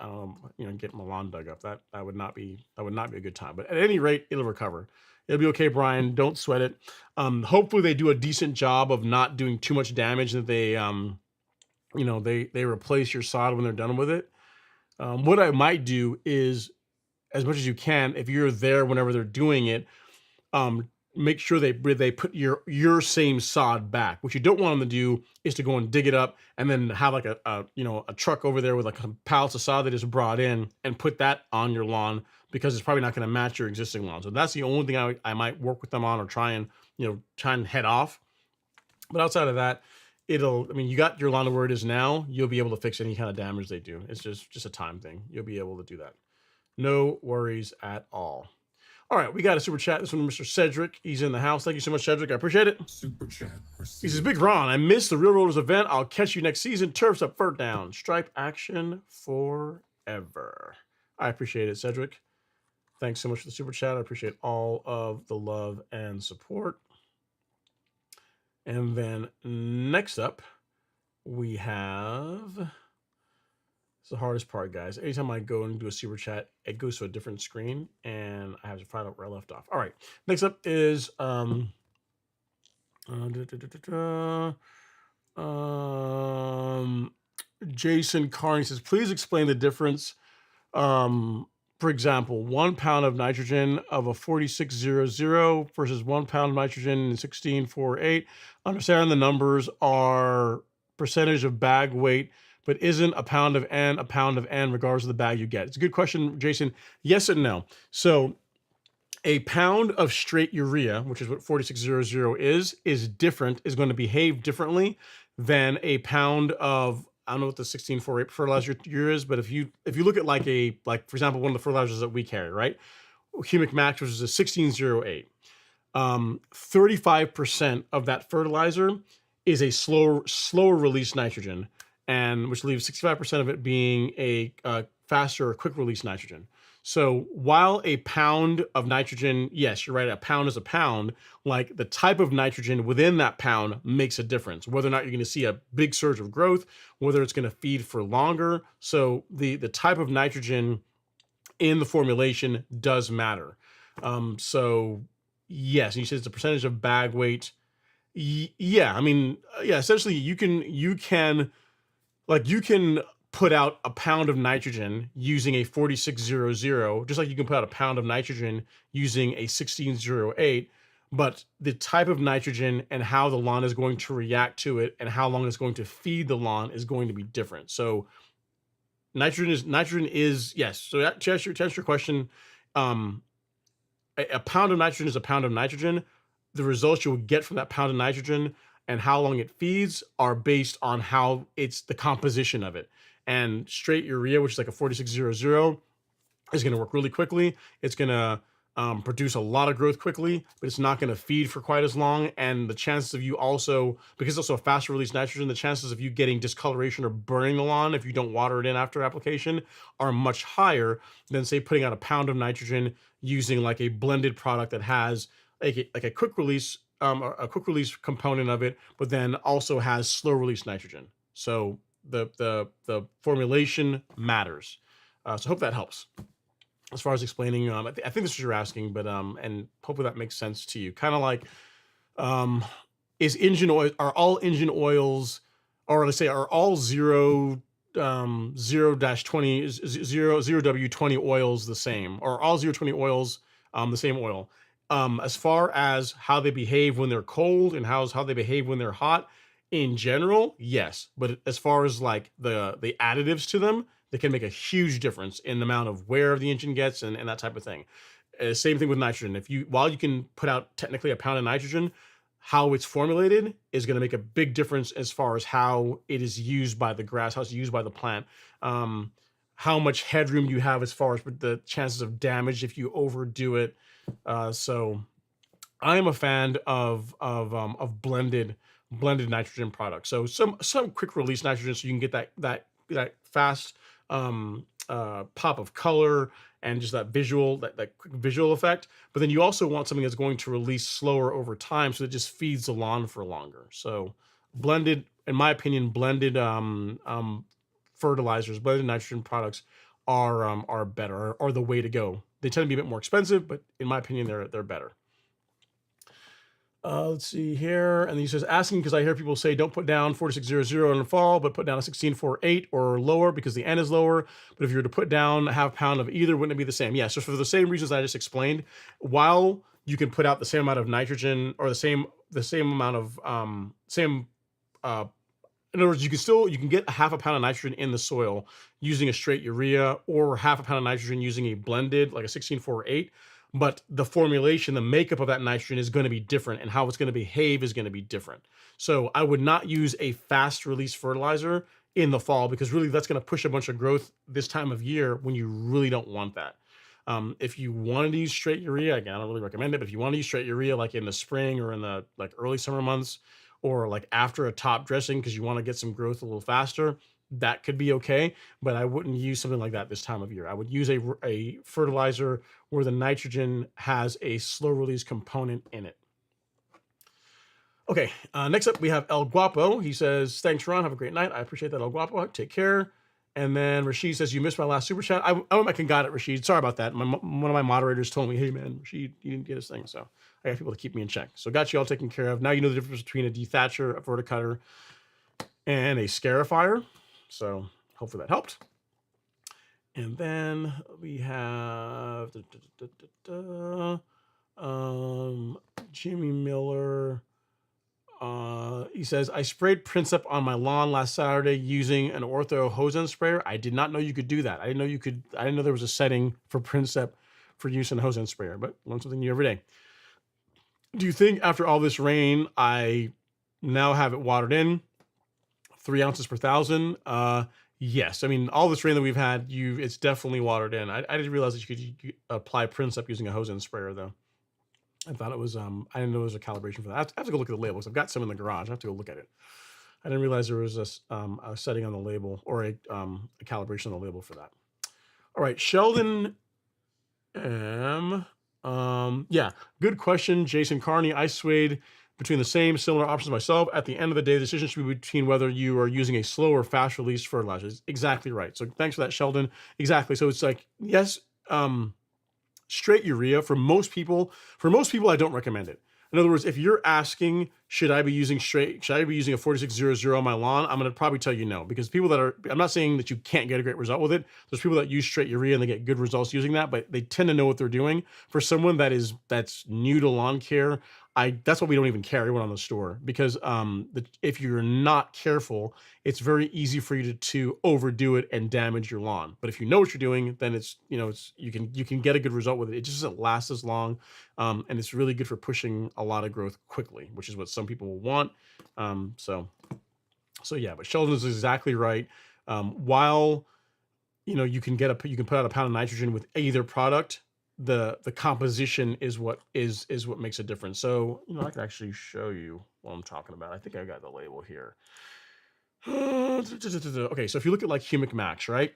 get my lawn dug up. That would not be a good time. But at any rate, it'll recover. It'll be okay, Brian. Don't sweat it. Hopefully they do a decent job of not doing too much damage, that they they replace your sod when they're done with it. What I might do is, as much as you can, if you're there whenever they're doing it, make sure they put your same sod back. What you don't want them to do is to go and dig it up and then have like a truck over there with like a pallets of sod they just brought in and put that on your lawn, because it's probably not going to match your existing lawn. So that's the only thing I might work with them on, or try and head off. But outside of that, you got your lawn where it is now. You'll be able to fix any kind of damage they do. It's just a time thing. You'll be able to do that. No worries at all. All right, we got a super chat. This one from Mr. Cedric. He's in the house. Thank you so much, Cedric. I appreciate it. Super chat. He says, Big Ron, I missed the Real Rollers event. I'll catch you next season. Turfs up, third down. Stripe action forever. I appreciate it, Cedric. Thanks so much for the super chat. I appreciate all of the love and support. And then next up, we have... It's the hardest part, guys. Anytime I go and do a super chat, it goes to a different screen, and I have to find out where I left off. All right. Next up is Jason Carney says, please explain the difference. For example, 1 pound of nitrogen of a 4600 versus 1 pound of nitrogen in 1648. Understand the numbers are percentage of bag weight, but isn't a pound of N, regardless of the bag you get? It's a good question, Jason. Yes and no. So a pound of straight urea, which is what 4600 is different, is going to behave differently than a pound of, I don't know what the 1648 fertilizer urea is, but if you look at like for example, one of the fertilizers that we carry, right? Humic Max, which is a 1608. 35% of that fertilizer is a slower release nitrogen, and which leaves 65% of it being a faster or quick release nitrogen. So while a pound of nitrogen, yes, you're right, a pound is a pound, like the type of nitrogen within that pound makes a difference, whether or not you're going to see a big surge of growth, whether it's going to feed for longer. So the type of nitrogen in the formulation does matter. So yes, and you said it's a percentage of bag weight. Yeah, I mean, yeah, essentially you can put out a pound of nitrogen using a 4600, just like you can put out a pound of nitrogen using a 1608. But the type of nitrogen and how the lawn is going to react to it and how long it's going to feed the lawn is going to be different. So nitrogen is yes. So to answer your question, um, a pound of nitrogen is a pound of nitrogen. The results you will get from that pound of nitrogen and how long it feeds are based on how it's the composition of it. And straight urea, which is like a 4600, is going to work really quickly. It's going to produce a lot of growth quickly, but it's not going to feed for quite as long. And the chances of you also, because it's also a faster release nitrogen, the chances of you getting discoloration or burning the lawn if you don't water it in after application are much higher than, say, putting out a pound of nitrogen using like a blended product that has like a quick release, a quick release component of it, but then also has slow release nitrogen. So the formulation matters. So I hope that helps as far as explaining. I think this is what you're asking, but and hopefully that makes sense to you. Kind of like, um, is engine oil? Are all engine oils, or let's say, are all 0-20 zero W20 oils the same, or all 020 oils the same oil? As far as how they behave when they're cold and how they behave when they're hot, in general, yes. But as far as like the additives to them, they can make a huge difference in the amount of wear the engine gets and that type of thing. Same thing with nitrogen. While you can put out technically a pound of nitrogen, how it's formulated is going to make a big difference as far as how it is used by the grass, how it's used by the plant, how much headroom you have as far as the chances of damage if you overdo it. So I am a fan of blended nitrogen products. So some quick release nitrogen, so you can get that fast pop of color and just that quick visual effect. But then you also want something that's going to release slower over time, so it just feeds the lawn for longer. So blended, in my opinion, blended fertilizers, blended nitrogen products are better, or the way to go. They tend to be a bit more expensive, but in my opinion, they're better. Let's see here. And then he says, asking because I hear people say don't put down 4600 in the fall, but put down a 1648 or lower because the N is lower. But if you were to put down a half pound of either, wouldn't it be the same? Yeah, so for the same reasons I just explained, while you can put out the same amount of nitrogen or the same amount of in other words, you can get a half a pound of nitrogen in the soil using a straight urea, or half a pound of nitrogen using a blended like a 1648. But the formulation, the makeup of that nitrogen is going to be different, and how it's going to behave is going to be different. So I would not use a fast release fertilizer in the fall, because really that's going to push a bunch of growth this time of year when you really don't want that. If you wanted to use straight urea, again, I don't really recommend it, but if you want to use straight urea like in the spring or in the like early summer months, or like after a top dressing because you want to get some growth a little faster, that could be okay. But I wouldn't use something like that this time of year. I would use a fertilizer where the nitrogen has a slow release component in it. Okay, next up we have El Guapo. He says, thanks, Ron. Have a great night. I appreciate that, El Guapo. Take care. And then Rashid says, you missed my last super chat. I went back and got it, Rashid. Sorry about that. One of my moderators told me, hey, man, Rashid, you didn't get his thing. So I got people to keep me in check. So got you all taken care of. Now you know the difference between a dethatcher, a verticutter, and a scarifier. So hopefully that helped. And then we have Jimmy Miller. He says, I sprayed Princep on my lawn last Saturday using an ortho hose end sprayer. I did not know you could do that. I didn't know there was a setting for Princep for use in a hose end sprayer, but learn something new every day. Do you think after all this rain, I now have it watered in 3 ounces per thousand? Yes. I mean, all this rain that we've had, it's definitely watered in. I didn't realize that you could apply Princep using a hose end sprayer though. I thought it was, I didn't know there was a calibration for that. I have to go look at the labels. I've got some in the garage. I have to go look at it. I didn't realize there was a setting on the label or a calibration on the label for that. All right, Sheldon M. Yeah, good question, Jason Carney. I swayed between the same similar options myself. At the end of the day, the decision should be between whether you are using a slow or fast release fertilizer. Exactly right. So thanks for that, Sheldon. Exactly. So it's like, yes, straight urea for most people. For most people, I don't recommend it. In other words, if you're asking, should I be using a 4600 on my lawn? I'm going to probably tell you no, because people that are, I'm not saying that you can't get a great result with it. There's people that use straight urea and they get good results using that, but they tend to know what they're doing. For someone that's new to lawn care, that's why we don't even carry one on the store, because if you're not careful, it's very easy for you to overdo it and damage your lawn. But if you know what you're doing, then you can get a good result with it. It just doesn't last as long, and it's really good for pushing a lot of growth quickly, which is what some people will want. So yeah, but Sheldon is exactly right. While you can put out a pound of nitrogen with either product, the composition is what makes a difference. So I can actually show you what I'm talking about. I think I got the label here. Okay, so if you look at like Humic Max, right,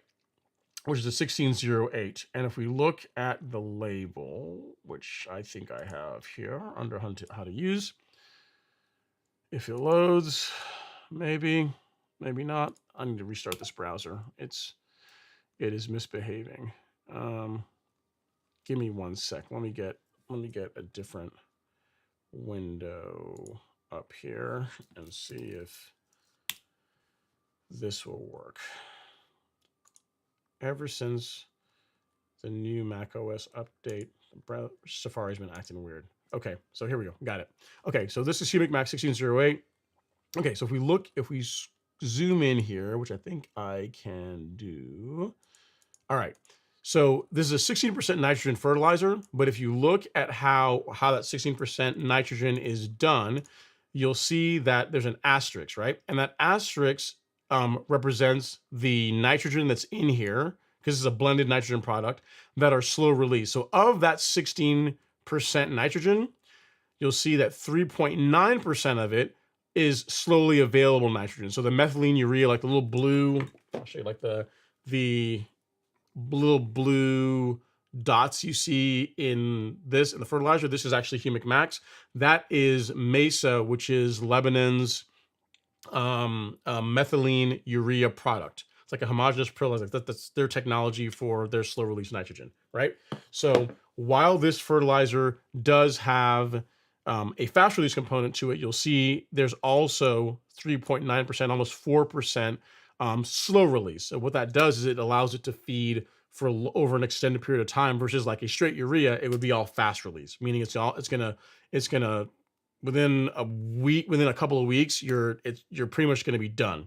which is a 1608, and if we look at the label, which I think I have here under how to use, if it loads, maybe not. I need to restart this browser. It is misbehaving. Give me 1 sec. Let me get a different window up here and see if this will work. Ever since the new Mac OS update, Safari's been acting weird. Okay, so here we go. Got it. Okay, so this is Humic Max 1608. Okay, so if we zoom in here, which I think I can do. All right. So this is a 16% nitrogen fertilizer, but if you look at how that 16% nitrogen is done, you'll see that there's an asterisk, right? And that asterisk represents the nitrogen that's in here, because it's a blended nitrogen product, that are slow release. So of that 16% nitrogen, you'll see that 3.9% of it is slowly available nitrogen. So the methylene urea, like the little blue, I'll show you, like the little blue dots you see in the fertilizer, this is actually Humic Max. That is Mesa, which is Lebanon's methylene urea product. It's like a homogeneous fertilizer. That's their technology for their slow release nitrogen, right? So while this fertilizer does have a fast release component to it, you'll see there's also 3.9%, almost 4% slow release. So what that does is it allows it to feed for over an extended period of time, versus like a straight urea, it would be all fast release, meaning it's gonna within a couple of weeks, you're pretty much gonna be done.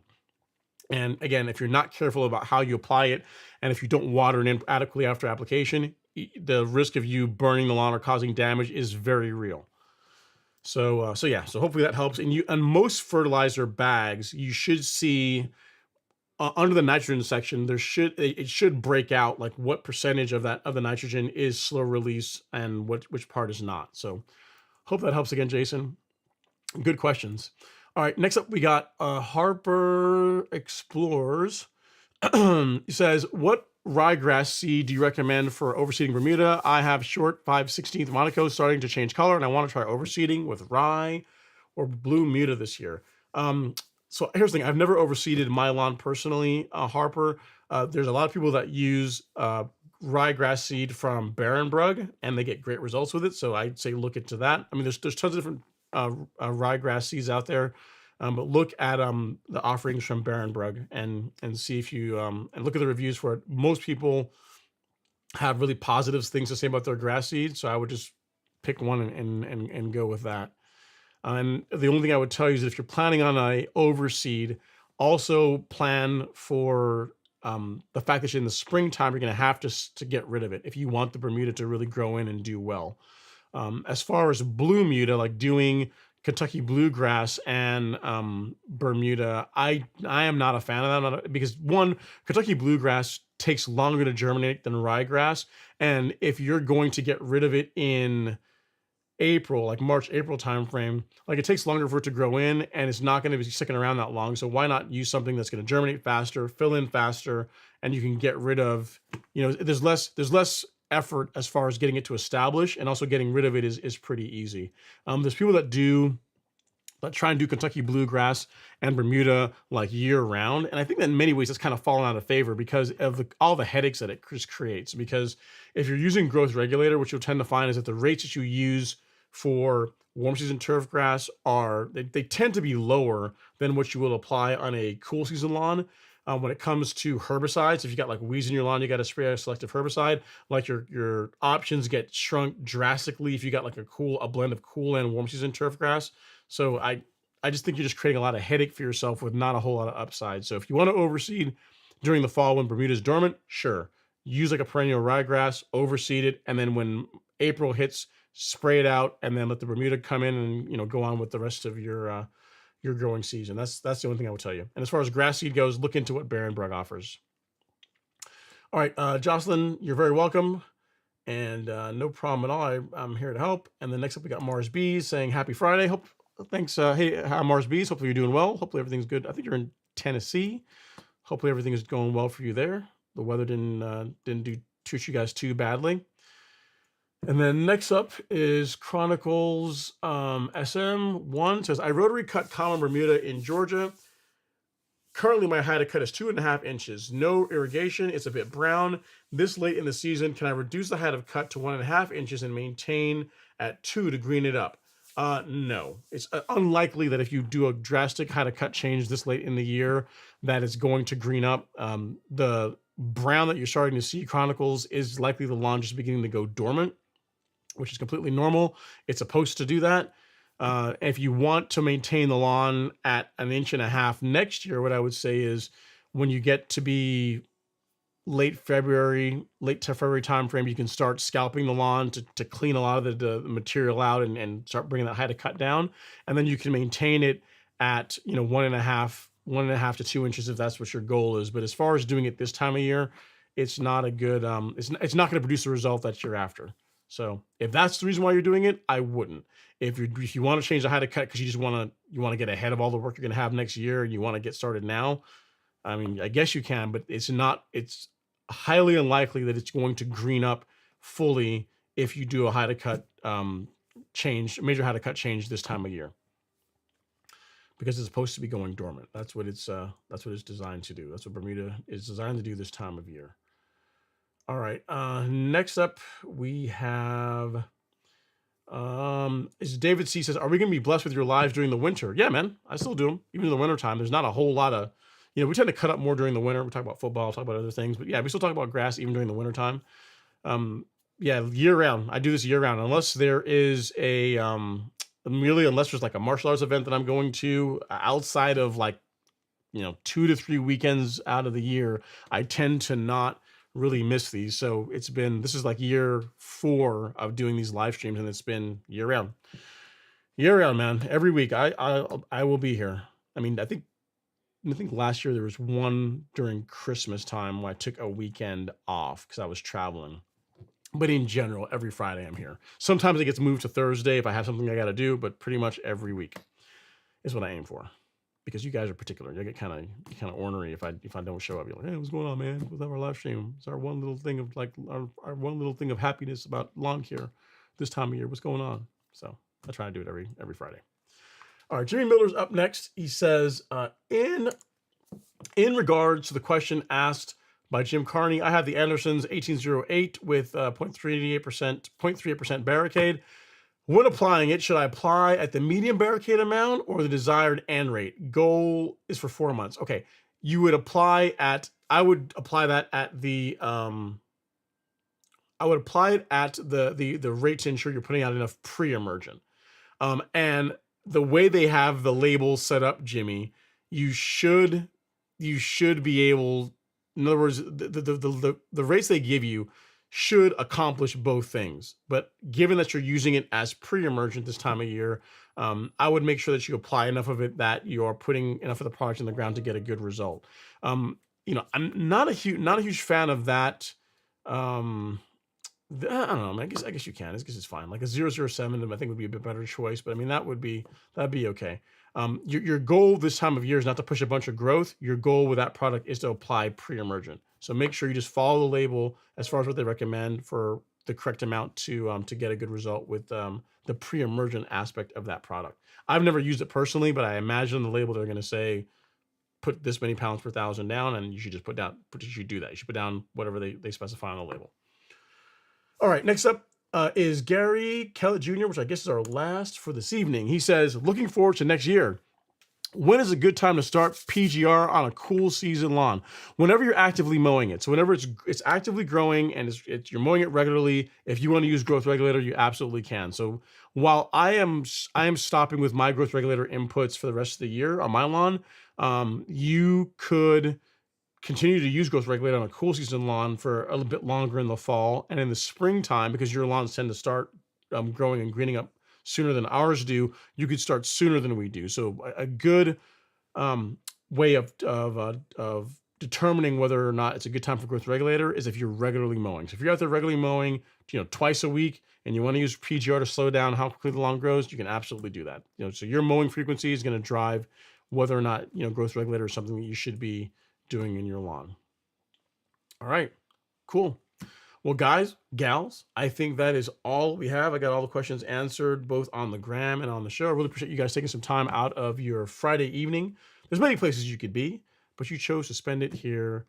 And again, if you're not careful about how you apply it, and if you don't water it in adequately after application, the risk of you burning the lawn or causing damage is very real. So yeah, so hopefully that helps. And on most fertilizer bags, you should see under the nitrogen section, it should break out like what percentage of the nitrogen is slow release and which part is not. So hope that helps again, Jason. Good questions. All right, next up we got Harper Explorers. He says, what ryegrass seed do you recommend for overseeding Bermuda? I have short 5/16 Monaco starting to change color, and I want to try overseeding with rye or blue Muta this year. So here's the thing. I've never overseeded my lawn personally, Harper. There's a lot of people that use ryegrass seed from Barenbrug, and they get great results with it. So I'd say look into that. I mean, there's tons of different ryegrass seeds out there, but look at the offerings from Barenbrug and see if you and look at the reviews for it. Most people have really positive things to say about their grass seed, so I would just pick one and go with that. And the only thing I would tell you is if you're planning on a overseed, also plan for the fact that in the springtime, you're going to have to get rid of it if you want the Bermuda to really grow in and do well. As far as blue Muta, like doing Kentucky bluegrass and Bermuda, I am not a fan of that, because one, Kentucky bluegrass takes longer to germinate than ryegrass, and if you're going to get rid of it in April, like March, April timeframe, like it takes longer for it to grow in and it's not going to be sticking around that long. So why not use something that's going to germinate faster, fill in faster, and you can get rid of, there's less effort as far as getting it to establish, and also getting rid of it is pretty easy. There's people that try and do Kentucky bluegrass and Bermuda like year round. And I think that in many ways it's kind of fallen out of favor because of all the headaches that it just creates. Because if you're using growth regulator, what you'll tend to find is that the rates that you use for warm season turf grass they tend to be lower than what you will apply on a cool season lawn. When it comes to herbicides, if you got like weeds in your lawn, you got to spray a selective herbicide. Like your options get shrunk drastically if you got like a blend of cool and warm season turf grass. So I just think you're just creating a lot of headache for yourself with not a whole lot of upside. So if you want to overseed during the fall when Bermuda's dormant, sure, use like a perennial ryegrass, overseed it, and then when April hits, spray it out, and then let the Bermuda come in and go on with the rest of your growing season. That's the only thing I would tell you. And as far as grass seed goes, look into what Barenbrug offers. All right, Jocelyn, you're very welcome. And no problem at all. I'm here to help. And then next up, we got Mars B saying happy Friday. Thanks. Hey, hi, Mars B's. Hopefully you're doing well. Hopefully everything's good. I think you're in Tennessee. Hopefully everything is going well for you there. The weather didn't treat you guys too badly. And then next up is Chronicles SM1 says, I rotary cut common Bermuda in Georgia. Currently, my height of cut is 2.5 inches. No irrigation. It's a bit brown. This late in the season, can I reduce the height of cut to 1.5 inches and maintain at 2 to green it up? No. It's unlikely that if you do a drastic height of cut change this late in the year, that it's going to green up. The brown that you're starting to see, Chronicles, is likely the lawn just beginning to go dormant, which is completely normal. It's supposed to do that. If you want to maintain the lawn at 1.5 inches next year, what I would say is when you get to be late to February timeframe, you can start scalping the lawn to clean a lot of the material out and start bringing that height of cut down. And then you can maintain it at 1.5 to 2 inches if that's what your goal is. But as far as doing it this time of year, it's not a good, it's not going to produce the result that you're after. So if that's the reason why you're doing it, I wouldn't. If you want to change the height of cut because you want to get ahead of all the work you're going to have next year and you want to get started now, I mean, I guess you can, but it's highly unlikely that it's going to green up fully if you do a height of cut major height of cut change this time of year, because it's supposed to be going dormant. That's what it's designed to do. That's what Bermuda is designed to do this time of year. All right. Next up, we have is David C says, are we going to be blessed with your lives during the winter? Yeah, man. I still do them. Even in the winter time, there's not a whole lot of, we tend to cut up more during the winter. We talk about football, talk about other things, but yeah, we still talk about grass even during the winter time. Yeah, year round. I do this year round, unless there is unless there's like a martial arts event that I'm going to outside of 2 to 3 weekends out of the year. I tend to not really miss these. So this is like year 4 of doing these live streams, and it's been year round, man. Every week I will be here. I mean, I think last year there was one during Christmas time where I took a weekend off because I was traveling. But in general, every Friday I'm here. Sometimes it gets moved to Thursday if I have something I got to do, but pretty much every week is what I aim for. Because you guys are particular. You get kind of ornery if I don't show up. You're like, hey, what's going on, man? What's up our live stream? It's our one little thing of our one little thing of happiness about lawn care this time of year. What's going on? So I try to do it every Friday. All right, Jimmy Miller's up next. He says, in regards to the question asked by Jim Carney, I have the Anderson's 1808 with 0.38% barricade. When applying it, should I apply at the medium barricade amount or the desired N rate? Goal is for 4 months. Okay, I would apply that at the rate to ensure you're putting out enough pre-emergent. And the way they have the labels set up, Jimmy, you should be able. In other words, the rates they give you should accomplish both things. But given that you're using it as pre-emergent this time of year, I would make sure that you apply enough of it that you are putting enough of the product in the ground to get a good result. I'm not a huge fan of that I don't know. I guess you can. I guess it's fine. Like a 007, I think would be a bit better choice. But I mean, that'd be okay. Your goal this time of year is not to push a bunch of growth. Your goal with that product is to apply pre-emergent. So make sure you just follow the label as far as what they recommend for the correct amount to get a good result with the pre-emergent aspect of that product. I've never used it personally, but I imagine the label they're going to say put this many pounds per thousand down, and you should just you should do that. You should put down whatever they specify on the label. All right, next up is Gary Kellett Jr., which I guess is our last for this evening. He says, looking forward to next year. When is a good time to start PGR on a cool season lawn? Whenever you're actively mowing it. So whenever it's actively growing and you're mowing it regularly, if you want to use growth regulator, you absolutely can. So while I am stopping with my growth regulator inputs for the rest of the year on my lawn, you could continue to use growth regulator on a cool season lawn for a little bit longer in the fall and in the springtime, because your lawns tend to start growing and greening up sooner than ours do. You could start sooner than we do. So a good way of determining whether or not it's a good time for growth regulator is if you're regularly mowing. So if you're out there regularly mowing, twice a week, and you want to use PGR to slow down how quickly the lawn grows, you can absolutely do that. So your mowing frequency is going to drive whether or not growth regulator is something that you should be doing in your lawn. All right, cool. Well, guys, gals, I think that is all we have. I got all the questions answered both on the gram and on the show. I really appreciate you guys taking some time out of your Friday evening. There's many places you could be, but you chose to spend it here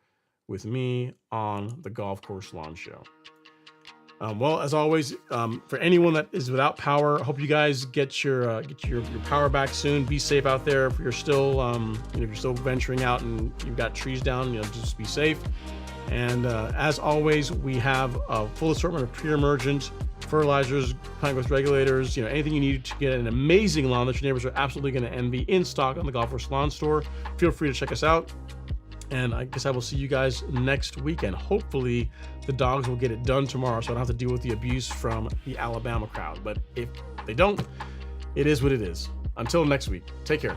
with me on the Golf Course Lawn Show. Well, as always, for anyone that is without power, I hope you guys get your power back soon. Be safe out there. If you're still if you're still venturing out and you've got trees down, just be safe. And as always, we have a full assortment of pre-emergent fertilizers, plant growth regulators, anything you need to get an amazing lawn that your neighbors are absolutely going to envy in stock on the Golf Course Lawn Store. Feel free to check us out. And I guess I will see you guys next weekend. Hopefully the dogs will get it done tomorrow, so I don't have to deal with the abuse from the Alabama crowd. But if they don't, it is what it is. Until next week, take care.